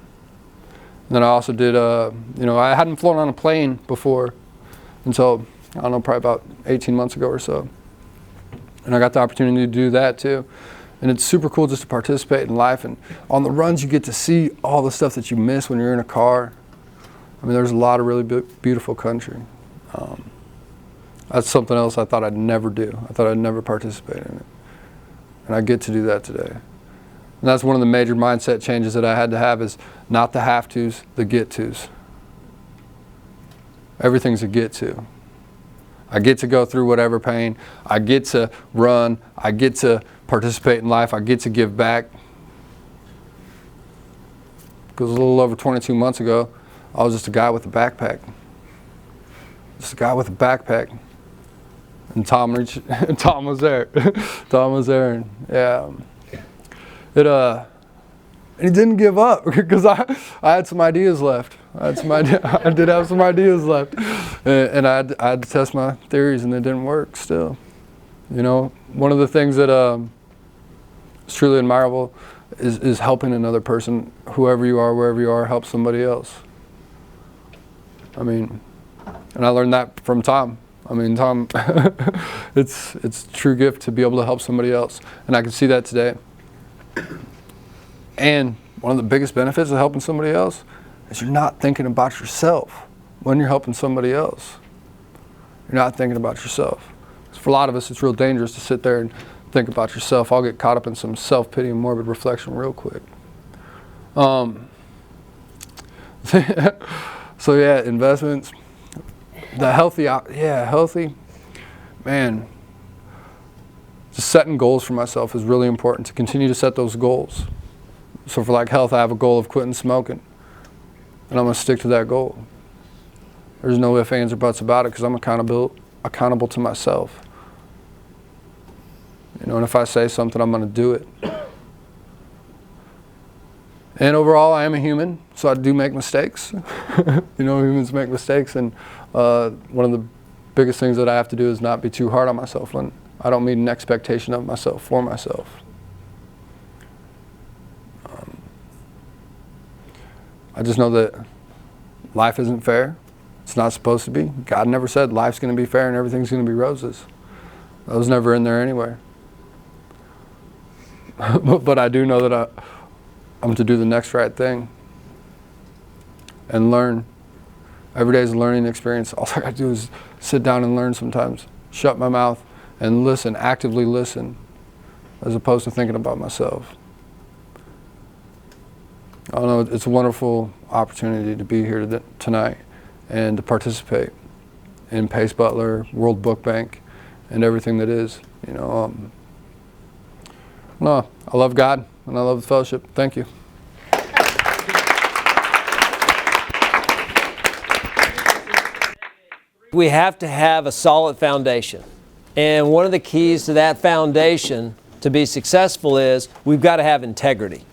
And then I also did, you know, I hadn't flown on a plane before until, I don't know, probably about 18 months ago or so. And I got the opportunity to do that too. And it's super cool just to participate in life. And on the runs, you get to see all the stuff that you miss when you're in a car. I mean, there's a lot of really beautiful country. That's something else I thought I'd never do. I thought I'd never participate in it. And I get to do that today. And that's one of the major mindset changes that I had to have, is not the have-tos, the get-tos. Everything's a get-to. I get to go through whatever pain. I get to run. I get to participate in life. I get to give back. Because a little over 22 months ago, I was just a guy with a backpack. Just a guy with a backpack. And Tom was there. Tom was there, and yeah. And he didn't give up because I had some ideas left. I did have some ideas left, and I had to test my theories, and they didn't work. Still, you know, one of the things that is truly admirable is helping another person, whoever you are, wherever you are, help somebody else. I mean, and I learned that from Tom. I mean, Tom, it's a true gift to be able to help somebody else, and I can see that today. And one of the biggest benefits of helping somebody else is you're not thinking about yourself when you're helping somebody else. You're not thinking about yourself. For a lot of us, it's real dangerous to sit there and think about yourself. I'll get caught up in some self-pity and morbid reflection real quick. So yeah, investments. The healthy, man, just setting goals for myself is really important, to continue to set those goals. So for like health, I have a goal of quitting smoking, and I'm going to stick to that goal. There's no ifs, ands, or buts about it, because I'm accountable to myself. You know, and if I say something, I'm going to do it. And overall, I am a human, so I do make mistakes. You know, humans make mistakes, and one of the biggest things that I have to do is not be too hard on myself when I don't meet an expectation of myself for myself. I just know that life isn't fair. It's not supposed to be. God never said life's going to be fair and everything's going to be roses. That was never in there anyway. But I do know that I'm to do the next right thing and learn. Every day is a learning experience. All I got to do is sit down and learn sometimes. Shut my mouth and listen, actively listen, as opposed to thinking about myself. I don't know, it's a wonderful opportunity to be here tonight and to participate in Pacebutler, World Book Bank, and everything that is. You know, no, I love God and I love the fellowship. Thank you. We have to have a solid foundation. And one of the keys to that foundation to be successful is we've got to have integrity.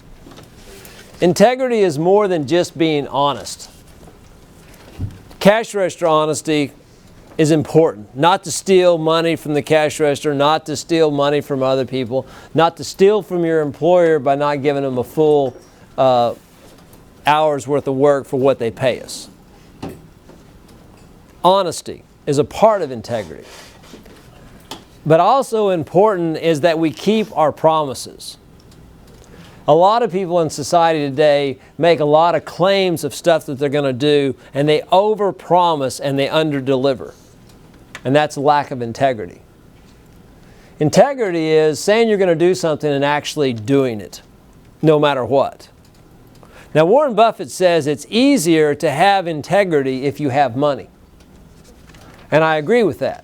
Integrity is more than just being honest. Cash register honesty is important. Not to steal money from the cash register, not to steal money from other people, not to steal from your employer by not giving them a full hour's worth of work for what they pay us. Honesty is a part of integrity. But also important is that we keep our promises. A lot of people in society today make a lot of claims of stuff that they're going to do, and they overpromise and they underdeliver. And that's lack of integrity. Integrity is saying you're going to do something and actually doing it, no matter what. Now, Warren Buffett says it's easier to have integrity if you have money. And I agree with that.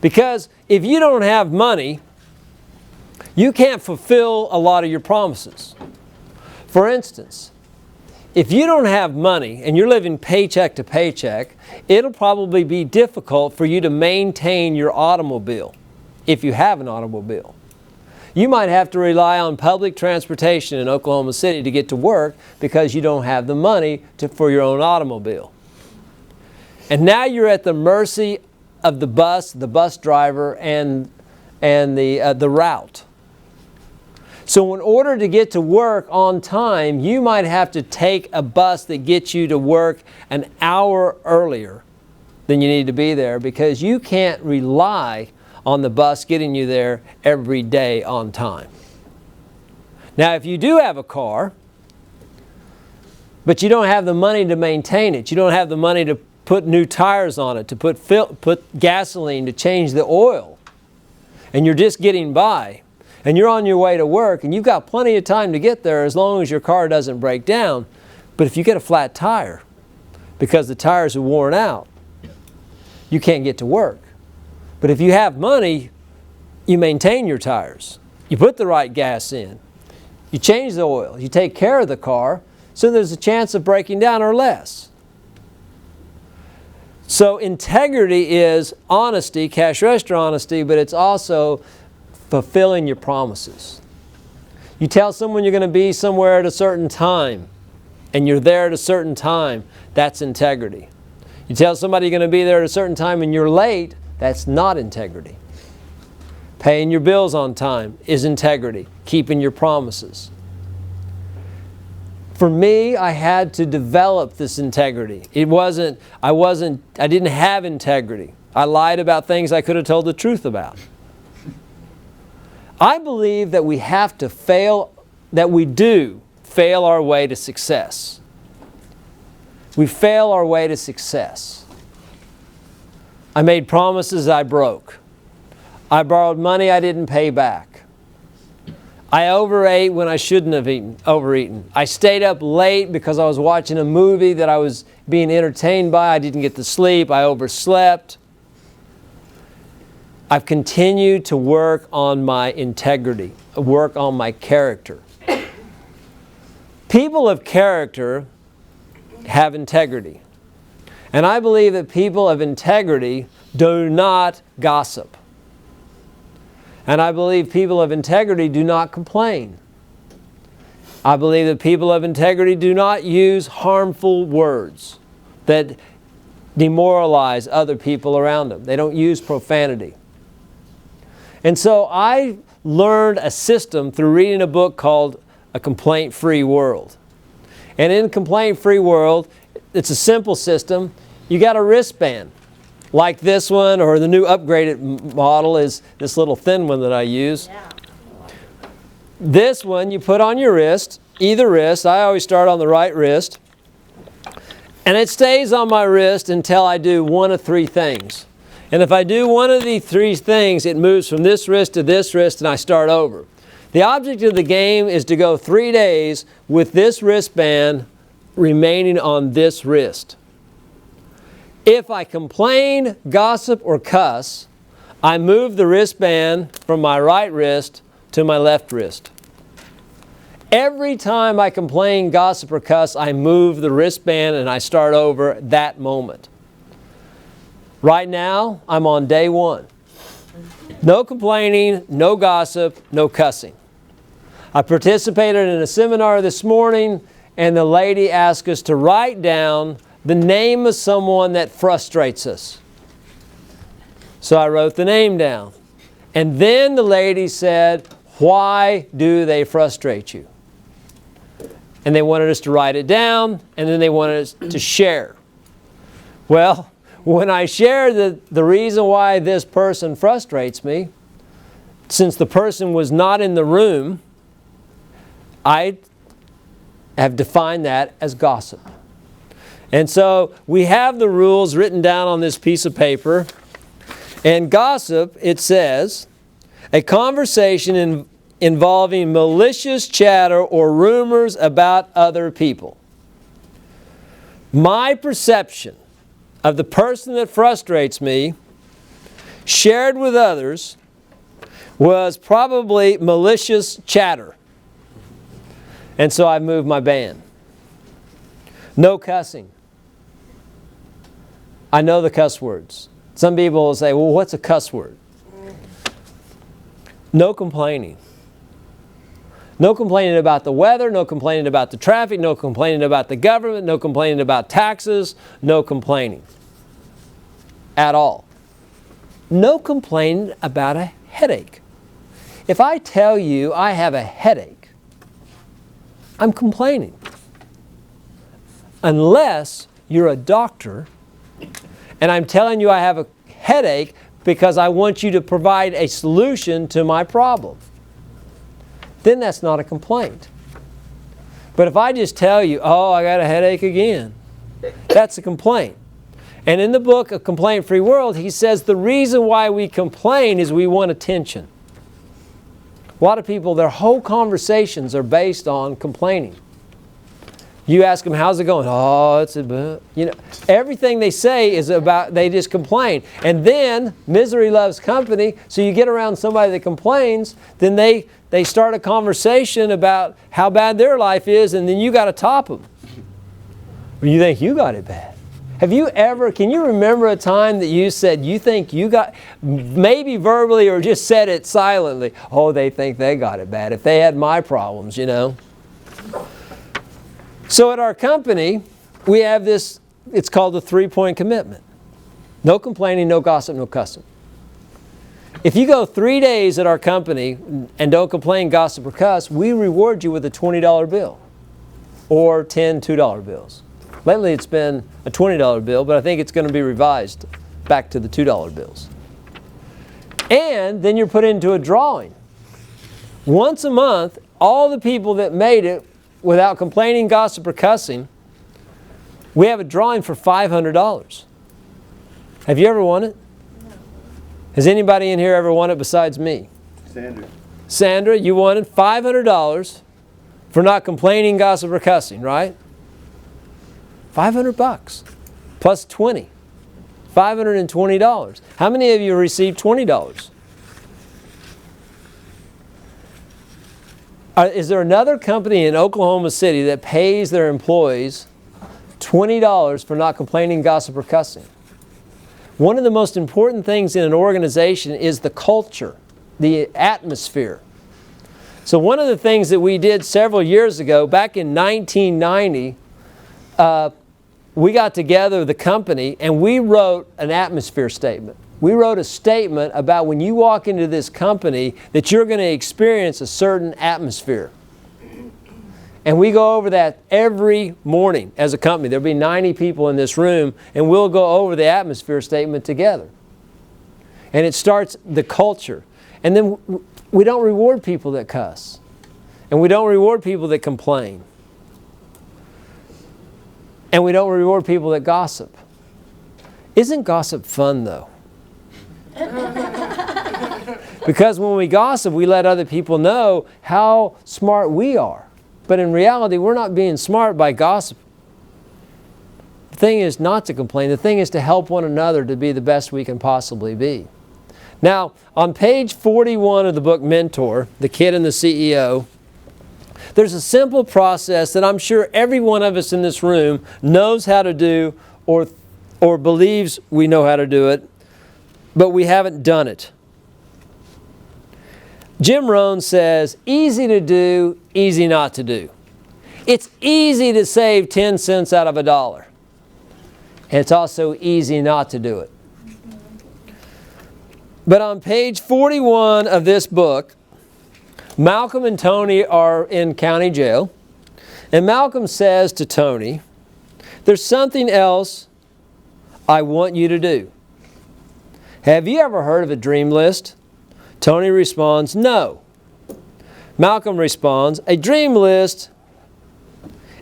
Because if you don't have money, you can't fulfill a lot of your promises. For instance, if you don't have money and you're living paycheck to paycheck, it'll probably be difficult for you to maintain your automobile, if you have an automobile. You might have to rely on public transportation in Oklahoma City to get to work because you don't have the money for your own automobile. And now you're at the mercy of the bus driver, and the route. So in order to get to work on time, you might have to take a bus that gets you to work an hour earlier than you need to be there, because you can't rely on the bus getting you there every day on time. Now, if you do have a car, but you don't have the money to maintain it, you don't have the money to put new tires on it, to put gasoline, to change the oil, and you're just getting by, and you're on your way to work, and you've got plenty of time to get there as long as your car doesn't break down. But if you get a flat tire because the tires are worn out, you can't get to work. But if you have money, you maintain your tires. You put the right gas in. You change the oil. You take care of the car, so there's a chance of breaking down or less. So integrity is honesty, cash register honesty, but it's also fulfilling your promises. You tell someone you're going to be somewhere at a certain time, and you're there at a certain time, that's integrity. You tell somebody you're going to be there at a certain time and you're late, that's not integrity. Paying your bills on time is integrity, keeping your promises. For me, I had to develop this integrity. I didn't have integrity. I lied about things I could have told the truth about. I believe that we have to fail, that we do fail our way to success. We fail our way to success. I made promises I broke. I borrowed money I didn't pay back. I overate when I shouldn't have overeaten. I stayed up late because I was watching a movie that I was being entertained by. I didn't get to sleep. I overslept. I've continued to work on my integrity, work on my character. People of character have integrity. And I believe that people of integrity do not gossip. And I believe people of integrity do not complain. I believe that people of integrity do not use harmful words that demoralize other people around them. They don't use profanity. And so I learned a system through reading a book called A Complaint-Free World. And in Complaint-Free World, it's a simple system. You got a wristband like this one, or the new upgraded model is this little thin one that I use. Yeah. This one you put on your wrist, either wrist. I always start on the right wrist. And it stays on my wrist until I do one of three things. And if I do one of the three things, it moves from this wrist to this wrist and I start over. The object of the game is to go 3 days with this wristband remaining on this wrist. If I complain, gossip, or cuss, I move the wristband from my right wrist to my left wrist. Every time I complain, gossip, or cuss, I move the wristband and I start over that moment. Right now, I'm on day 1. No complaining, no gossip, no cussing. I participated in a seminar this morning, and the lady asked us to write down the name of someone that frustrates us. So I wrote the name down. And then the lady said, "Why do they frustrate you?" And they wanted us to write it down, and then they wanted us to share. Well, when I share the reason why this person frustrates me, since the person was not in the room, I have defined that as gossip. And so we have the rules written down on this piece of paper. And gossip, it says, a conversation involving malicious chatter or rumors about other people. My perception of the person that frustrates me, shared with others, was probably malicious chatter. And so I moved my ban. No cussing. I know the cuss words. Some people will say, well, what's a cuss word? No complaining. No complaining about the weather, no complaining about the traffic, no complaining about the government, no complaining about taxes, no complaining at all. No complaining about a headache. If I tell you I have a headache, I'm complaining. Unless you're a doctor and I'm telling you I have a headache because I want you to provide a solution to my problem. Then that's not a complaint. But if I just tell you, oh, I got a headache again, that's a complaint. And in the book, A Complaint-Free World, he says the reason why we complain is we want attention. A lot of people, their whole conversations are based on complaining. You ask them, how's it going? Oh, it's a, everything they say is about, they just complain. And then, misery loves company, so you get around somebody that complains, then they start a conversation about how bad their life is, and then you got to top them. Or you think you got it bad. Have you ever, can you remember a time that you said you think you got, maybe verbally or just said it silently, oh, they think they got it bad. If they had my problems, So at our company, we have this, it's called the 3-point commitment. No complaining, no gossip, no cussing. If you go 3 days at our company and don't complain, gossip, or cuss, we reward you with a $20 bill or 10 $2 bills. Lately it's been a $20 bill, but I think it's going to be revised back to the $2 bills. And then you're put into a drawing. Once a month, all the people that made it without complaining, gossip, or cussing, we have a drawing for $500. Have you ever won it? No. Has anybody in here ever won it besides me? Sandra. Sandra, you won it $500 for not complaining, gossip, or cussing, right? $500 plus 20. $520. How many of you received $20? Is there another company in Oklahoma City that pays their employees $20 for not complaining, gossip, or cussing? One of the most important things in an organization is the culture, the atmosphere. So one of the things that we did several years ago, back in 1990, we got together, the company, and we wrote an atmosphere statement. We wrote a statement about when you walk into this company that you're going to experience a certain atmosphere. And we go over that every morning as a company. There'll be 90 people in this room, and we'll go over the atmosphere statement together. And it starts the culture. And then we don't reward people that cuss. And we don't reward people that complain. And we don't reward people that gossip. Isn't gossip fun, though? Because when we gossip, we let other people know how smart we are. But in reality, we're not being smart by gossip. The thing is not to complain. The thing is to help one another to be the best we can possibly be. Now, on page 41 of the book Mentor, The Kid and the CEO, there's a simple process that I'm sure every one of us in this room knows how to do or believes we know how to do it, but we haven't done it. Jim Rohn says, easy to do, easy not to do. It's easy to save 10 cents out of a dollar. And it's also easy not to do it. But on page 41 of this book, Malcolm and Tony are in county jail. And Malcolm says to Tony, there's something else I want you to do. Have you ever heard of a dream list? Tony responds, no. Malcolm responds, a dream list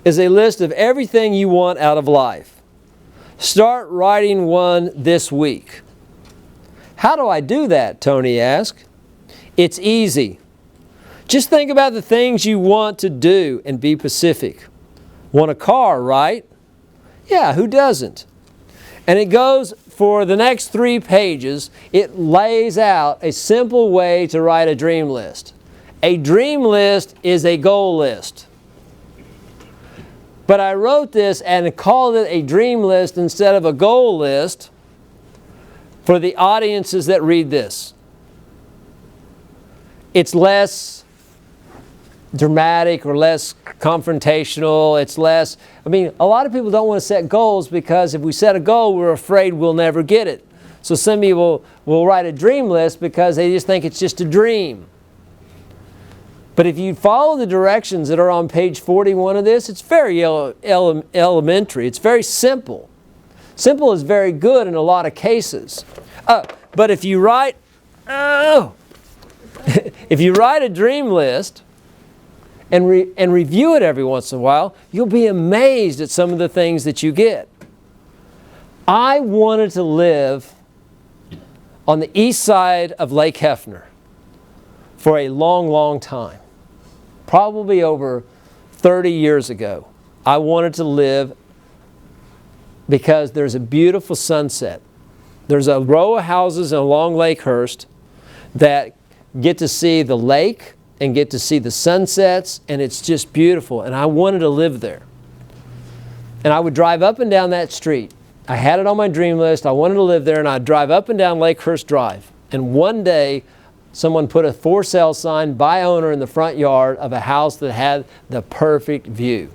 is a list of everything you want out of life. Start writing one this week. How do I do that? Tony asked. It's easy. Just think about the things you want to do and be specific. Want a car, right? Yeah, who doesn't? And it goes for the next 3 pages. It lays out a simple way to write a dream list. A dream list is a goal list. But I wrote this and called it a dream list instead of a goal list for the audiences that read this. It's less dramatic or less confrontational. It's less, a lot of people don't want to set goals because if we set a goal, we're afraid we'll never get it. So some people will write a dream list because they just think it's just a dream. But if you follow the directions that are on page 41 of this, it's very elementary. It's very simple. Simple is very good in a lot of cases. But if you write, if you write a dream list and review it every once in a while, you'll be amazed at some of the things that you get. I wanted to live on the east side of Lake Hefner for a long, long time. Probably over 30 years ago. I wanted to live because there's a beautiful sunset. There's a row of houses along Lake Hurst that get to see the lake and get to see the sunsets, and it's just beautiful. And I wanted to live there. And I would drive up and down that street. I had it on my dream list. I wanted to live there, and I'd drive up and down Lake Hurst Drive. And one day, someone put a for sale sign by owner in the front yard of a house that had the perfect view.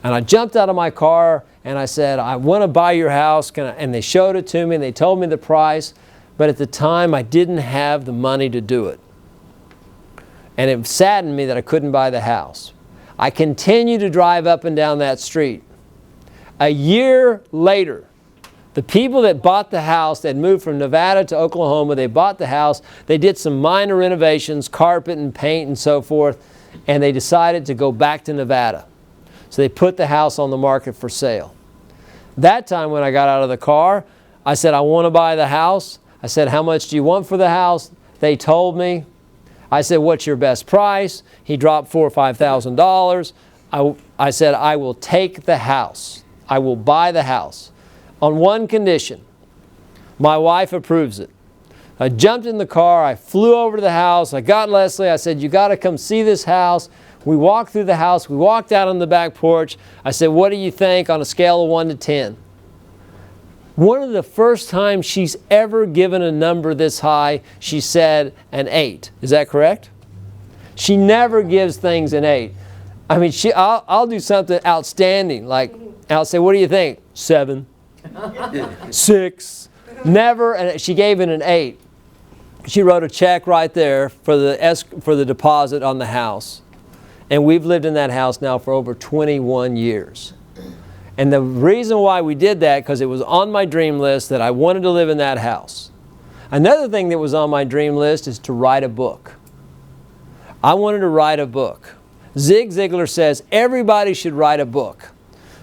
And I jumped out of my car and I said, I want to buy your house. And they showed it to me and they told me the price. But at the time, I didn't have the money to do it. And it saddened me that I couldn't buy the house. I continued to drive up and down that street. A year later, the people that bought the house, they'd moved from Nevada to Oklahoma, they bought the house, they did some minor renovations, carpet and paint and so forth, and they decided to go back to Nevada. So they put the house on the market for sale. That time when I got out of the car, I said, I want to buy the house. I said, how much do you want for the house? They told me. I said, what's your best price? He dropped $4,000 or $5,000. I said, I will take the house. I will buy the house. on one condition. My wife approves it. I jumped in the car, I flew over to the house, I got Leslie, I said, you got to come see this house. We walked through the house, we walked out on the back porch. I said, what do you think on a scale of 1 to 10? One of the first times she's ever given a number this high, she said an 8. Is that correct? She never gives things an 8. I mean, I'll do something outstanding, like I'll say, what do you think? 7, 6, never, and she gave it an 8. She wrote a check right there for the deposit on the house. And we've lived in that house now for over 21 years. And the reason why we did that, because it was on my dream list that I wanted to live in that house. Another thing that was on my dream list is to write a book. I wanted to write a book. Zig Ziglar says everybody should write a book.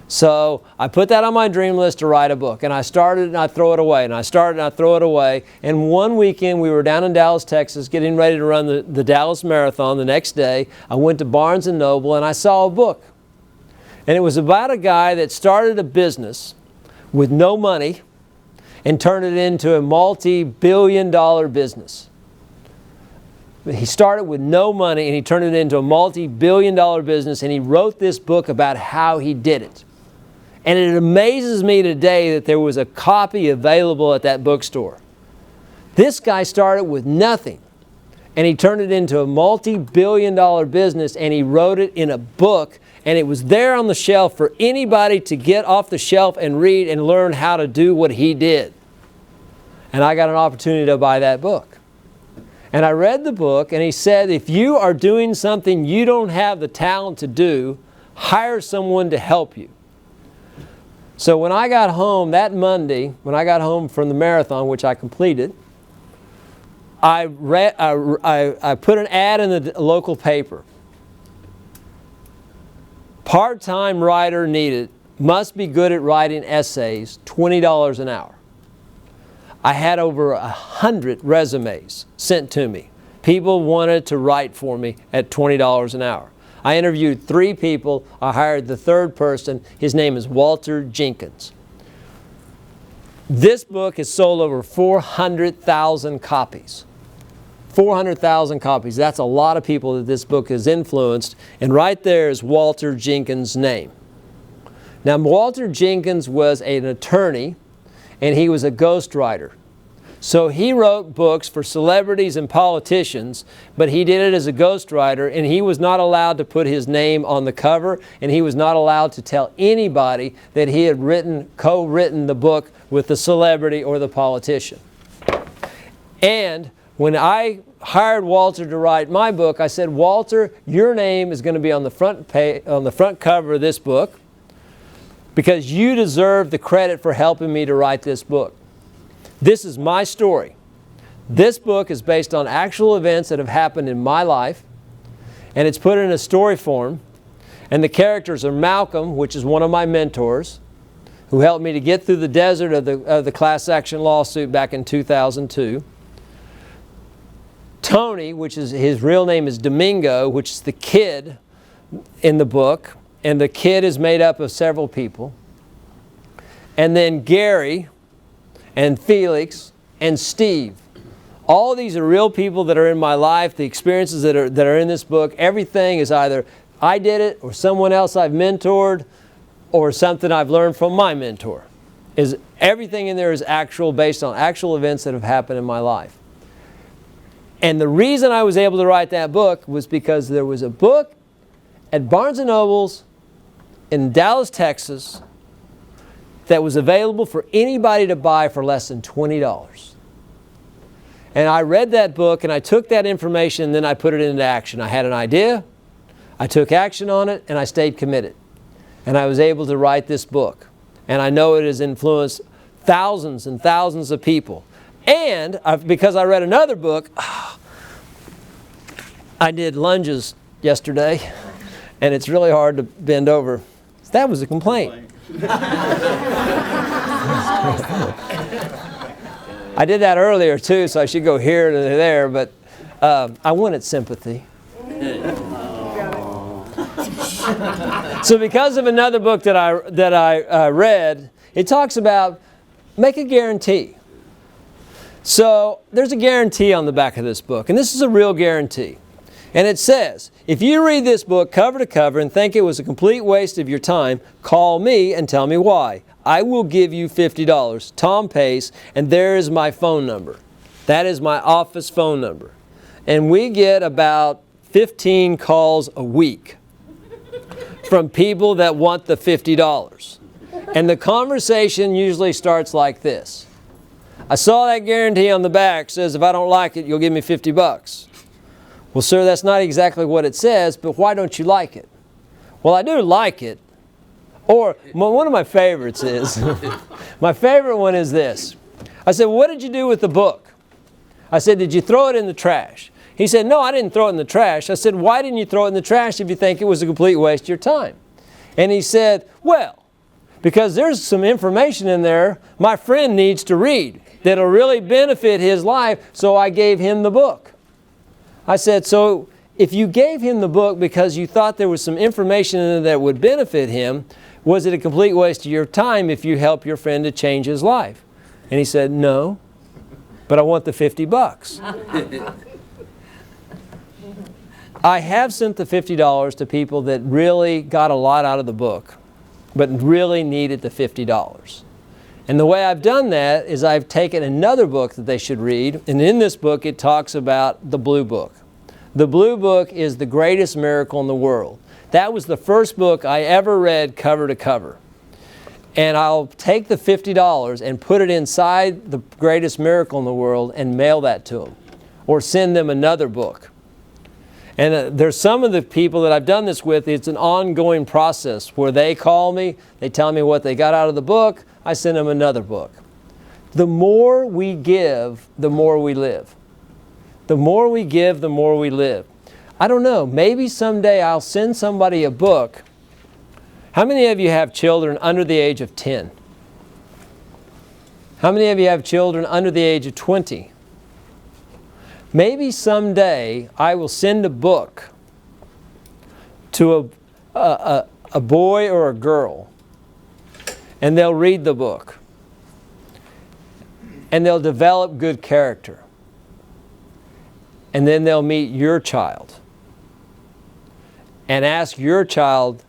So I put that on my dream list to write a book. And I started and I throw it away. And I started and I throw it away. And one weekend we were down in Dallas, Texas, getting ready to run the Dallas Marathon the next day. I went to Barnes & Noble and I saw a book. And it was about a guy that started a business with no money and turned it into a multi-billion-dollar business. He started with no money and he turned it into a multi-billion-dollar business, and he wrote this book about how he did it. And it amazes me today that there was a copy available at that bookstore. This guy started with nothing and he turned it into a multi-billion-dollar business, and he wrote it in a book, and it was there on the shelf for anybody to get off the shelf and read and learn how to do what he did. And I got an opportunity to buy that book. And I read the book, and he said, if you are doing something you don't have the talent to do, hire someone to help you. So when I got home that Monday, when I got home from the marathon, which I completed, I put an ad in the local paper. Part-time writer needed, must be good at writing essays, $20 an hour. I had over 100 resumes sent to me. People wanted to write for me at $20 an hour. I interviewed 3 people. I hired the 3rd person. His name is Walter Jenkins. This book has sold over 400,000 copies. 400,000 copies. That's a lot of people that this book has influenced. And right there is Walter Jenkins' name. Now, Walter Jenkins was an attorney, and he was a ghostwriter. So he wrote books for celebrities and politicians, but he did it as a ghostwriter, and he was not allowed to put his name on the cover, and he was not allowed to tell anybody that he had co-written the book with the celebrity or the politician. And when I hired Walter to write my book, I said, Walter, your name is going to be on the front cover of this book, because you deserve the credit for helping me to write this book. This is my story. This book is based on actual events that have happened in my life, and it's put in a story form. And the characters are Malcolm, which is one of my mentors, who helped me to get through the desert of the class action lawsuit back in 2002. Tony, which is his real name is Domingo, which is the kid in the book, and the kid is made up of several people. And then Gary and Felix and Steve. All these are real people that are in my life. The experiences that are in this book, everything is either I did it or someone else I've mentored or something I've learned from my mentor. Everything in there is actual, based on actual events that have happened in my life. And the reason I was able to write that book was because there was a book at Barnes & Noble's in Dallas, Texas, that was available for anybody to buy for less than $20. And I read that book and I took that information and then I put it into action. I had an idea, I took action on it, and I stayed committed. And I was able to write this book. And I know it has influenced thousands and thousands of people. And because I read another book, I did lunges yesterday, and it's really hard to bend over. That was a complaint. I did that earlier too, so I should go here to there, but I wanted sympathy. So because of another book that I read, it talks about make a guarantee. So there's a guarantee on the back of this book, and this is a real guarantee. And it says, if you read this book cover to cover and think it was a complete waste of your time, call me and tell me why. I will give you $50, Tom Pace, and there is my phone number. That is my office phone number. And we get about 15 calls a week from people that want the $50. And the conversation usually starts like this. I saw that guarantee on the back, says if I don't like it, you'll give me $50. Well, sir, that's not exactly what it says, but why don't you like it? Well, I do like it. Or one of my favorites is, my favorite one is this. I said, well, what did you do with the book? I said, did you throw it in the trash? He said, no, I didn't throw it in the trash. I said, why didn't you throw it in the trash if you think it was a complete waste of your time? And he said, well, because there's some information in there my friend needs to read that'll really benefit his life, so I gave him the book. I said, so if you gave him the book because you thought there was some information in it that would benefit him, was it a complete waste of your time if you help your friend to change his life? And he said, no, but I want the $50. I have sent the $50 to people that really got a lot out of the book, but really needed the $50. And the way I've done that is I've taken another book that they should read, and in this book it talks about the Blue Book. The Blue Book is the greatest miracle in the world. That was the first book I ever read cover to cover. And I'll take the $50 and put it inside the greatest miracle in the world and mail that to them, or send them another book. And there's some of the people that I've done this with, it's an ongoing process where they call me, they tell me what they got out of the book, I send them another book. The more we give, the more we live. The more we give, the more we live. I don't know, maybe someday I'll send somebody a book. How many of you have children under the age of 10? How many of you have children under the age of 20? Maybe someday I will send a book to a boy or a girl, and they'll read the book, and they'll develop good character, and then they'll meet your child and ask your child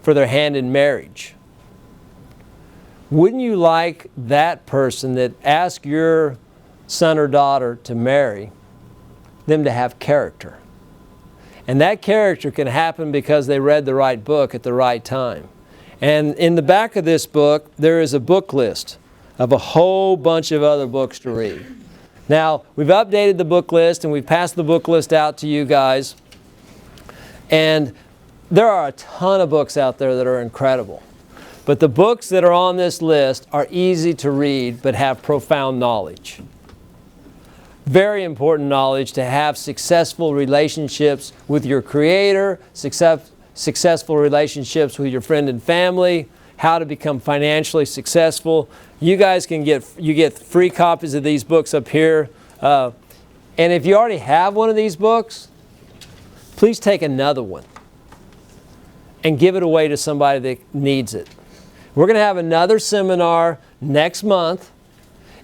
for their hand in marriage. Wouldn't you like that person that asked your son or daughter to marry, them to have character? And that character can happen because they read the right book at the right time. And in the back of this book, there is a book list of a whole bunch of other books to read. Now, we've updated the book list and we've passed the book list out to you guys. And there are a ton of books out there that are incredible. But the books that are on this list are easy to read but have profound knowledge. Very important knowledge to have successful relationships with your Creator, successful relationships with your friend and family, how to become financially successful. You guys can get free copies of these books up here. And if you already have one of these books, please take another one and give it away to somebody that needs it. We're going to have another seminar next month.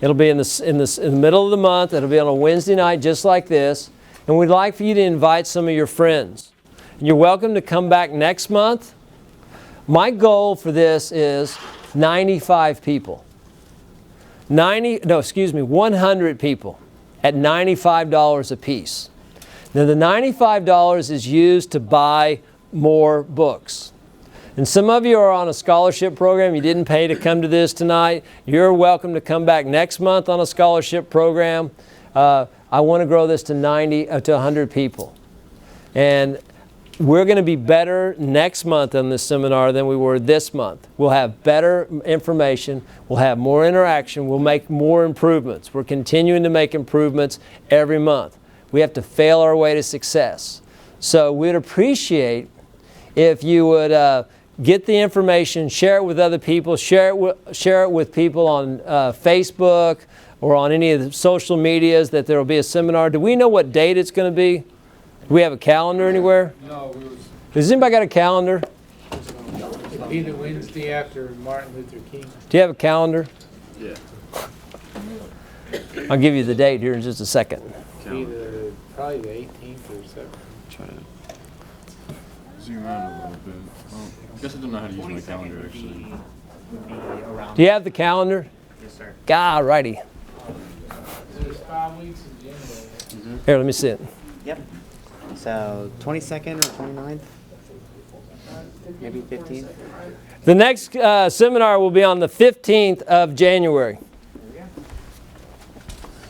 It'll be in the middle of the month. It'll be on a Wednesday night just like this. And we'd like for you to invite some of your friends. And you're welcome to come back next month. My goal for this is 95 people. 100 people at $95 a piece. Now the $95 is used to buy more books. And some of you are on a scholarship program. You didn't pay to come to this tonight. You're welcome to come back next month on a scholarship program. I want to grow this to 100 people. And we're going to be better next month on this seminar than we were this month. We'll have better information. We'll have more interaction. We'll make more improvements. We're continuing to make improvements every month. We have to fail our way to success. So we'd appreciate if you would get the information, share it with other people, share it with people on Facebook or on any of the social medias that there will be a seminar. Do we know what date it's going to be? Do we have a calendar anywhere? No. Has anybody got a calendar? It'll be the Wednesday after Martin Luther King. Do you have a calendar? Yeah. I'll give you the date here in just a second. Either probably the 18th or 17th. Try to zoom out a little bit. Well, I guess I don't know how to use my calendar actually. Do you have the calendar? Yes, sir. God, righty. There's 5 weeks in January. Here, let me see it. Yep. So 22nd or 29th? Maybe 15th? The next seminar will be on the 15th of January.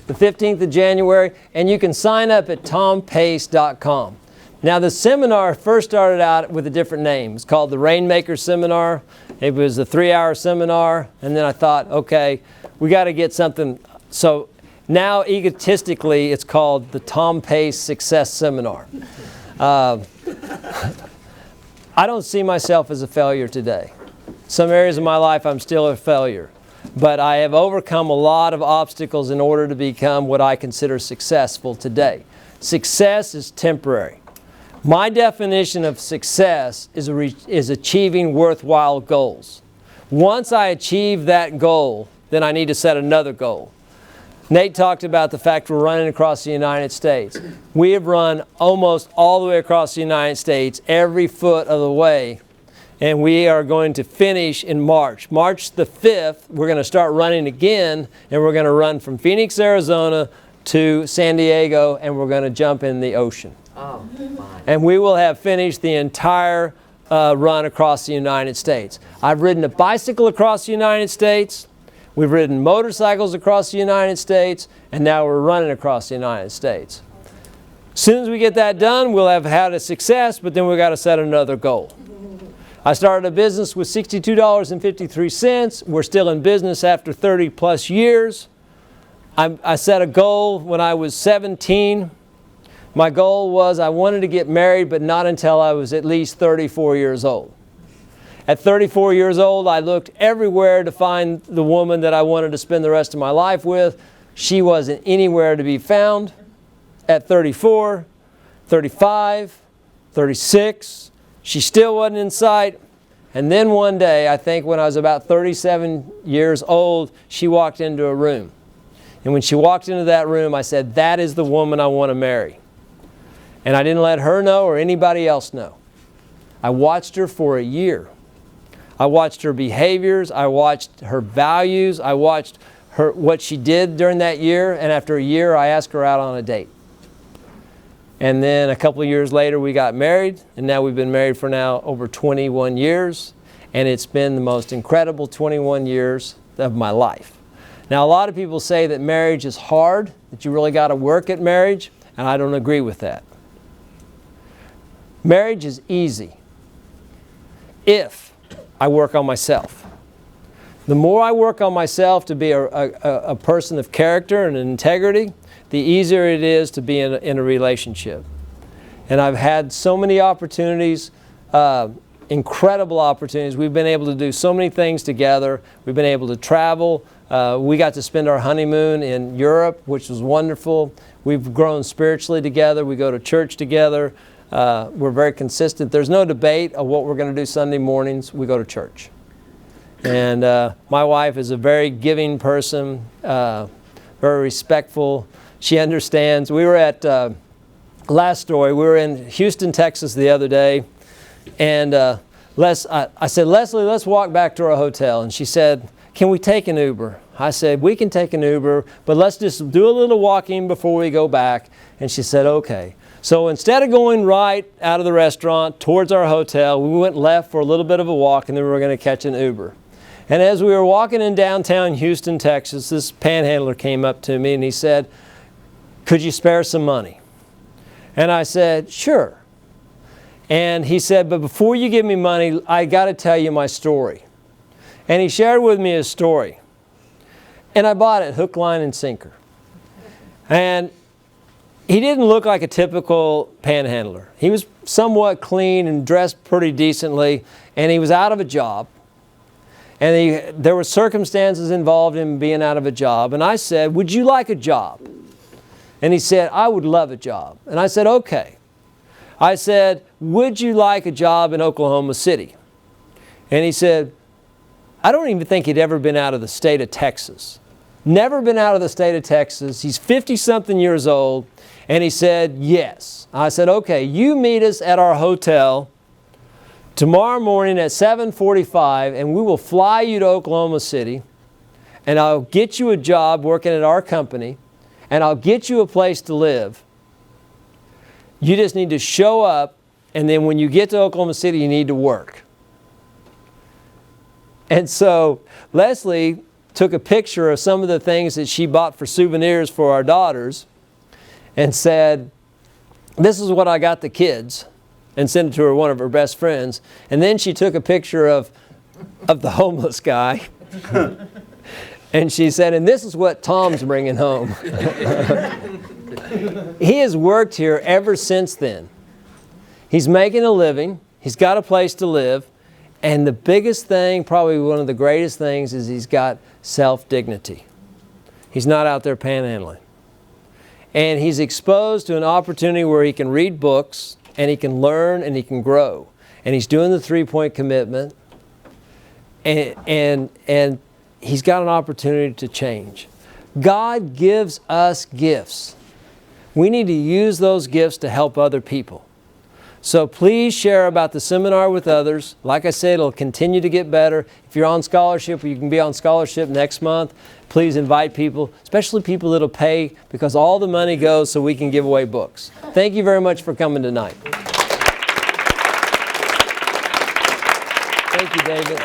The 15th of January, and you can sign up at tompace.com. Now, the seminar first started out with a different name. It's called the Rainmaker Seminar. It was a 3-hour seminar, and then I thought, okay, we got to get something. So now, egotistically, it's called the Tom Pace Success Seminar. I don't see myself as a failure today. Some areas of my life, I'm still a failure. But I have overcome a lot of obstacles in order to become what I consider successful today. Success is temporary. My definition of success is achieving worthwhile goals. Once I achieve that goal, then I need to set another goal. Nate talked about the fact we're running across the United States. We have run almost all the way across the United States, every foot of the way. And we are going to finish in March. March the 5th, we're going to start running again, and we're going to run from Phoenix, Arizona to San Diego, and we're going to jump in the ocean. Oh, my. And we will have finished the entire run across the United States. I've ridden a bicycle across the United States. We've ridden motorcycles across the United States, and now we're running across the United States. As soon as we get that done, we'll have had a success, but then we've got to set another goal. I started a business with $62.53. We're still in business after 30 plus years. I set a goal when I was 17. My goal was I wanted to get married, but not until I was at least 34 years old. At 34 years old, I looked everywhere to find the woman that I wanted to spend the rest of my life with. She wasn't anywhere to be found. At 34, 35, 36, she still wasn't in sight. And then one day, I think when I was about 37 years old, she walked into a room. And when she walked into that room, I said, that is the woman I want to marry. And I didn't let her know or anybody else know. I watched her for a year. I watched her behaviors. I watched her values. I watched what she did during that year. And after a year, I asked her out on a date. And then a couple of years later, we got married. And now we've been married for now over 21 years. And it's been the most incredible 21 years of my life. Now, a lot of people say that marriage is hard, that you really got to work at marriage. And I don't agree with that. Marriage is easy if I work on myself. The more I work on myself to be a person of character and integrity, the easier it is to be in a relationship. And I've had so many opportunities, incredible opportunities. We've been able to do so many things together. We've been able to travel. We got to spend our honeymoon in Europe, which was wonderful. We've grown spiritually together. We go to church together. We're very consistent. There's no debate of what we're going to do Sunday mornings. We go to church. And my wife is a very giving person, very respectful. She understands. We were at, last story, we were in Houston, Texas the other day. And I said, Leslie, let's walk back to our hotel. And she said, can we take an Uber? I said, we can take an Uber, but let's just do a little walking before we go back. And she said, okay. So instead of going right out of the restaurant towards our hotel, we went left for a little bit of a walk, and then we were going to catch an Uber. And as we were walking in downtown Houston, Texas, this panhandler came up to me and he said, could you spare some money? And I said, sure. And he said, but before you give me money, I got to tell you my story. And he shared with me his story. And I bought it hook, line, and sinker. And he didn't look like a typical panhandler. He was somewhat clean and dressed pretty decently, and he was out of a job. And there were circumstances involved in being out of a job. And I said, would you like a job? And he said, I would love a job. And I said, okay. I said, would you like a job in Oklahoma City? And he said, I don't even think he'd ever been out of the state of Texas. Never been out of the state of Texas. He's 50-something years old. And he said, yes. I said, okay, you meet us at our hotel tomorrow morning at 7:45, and we will fly you to Oklahoma City, and I'll get you a job working at our company, and I'll get you a place to live. You just need to show up, and then when you get to Oklahoma City, you need to work. And so Leslie took a picture of some of the things that she bought for souvenirs for our daughters and said, this is what I got the kids, and sent it to her, one of her best friends. And then she took a picture of the homeless guy. And she said, and this is what Tom's bringing home. He has worked here ever since then. He's making a living. He's got a place to live. And the biggest thing, probably one of the greatest things, is he's got self-dignity. He's not out there panhandling. And he's exposed to an opportunity where he can read books, and he can learn, and he can grow. And he's doing the 3-point commitment. And he's got an opportunity to change. God gives us gifts. We need to use those gifts to help other people. So please share about the seminar with others. Like I said, it'll continue to get better. If you're on scholarship, or you can be on scholarship next month, please invite people, especially people that'll pay, because all the money goes so we can give away books. Thank you very much for coming tonight. Thank you, David.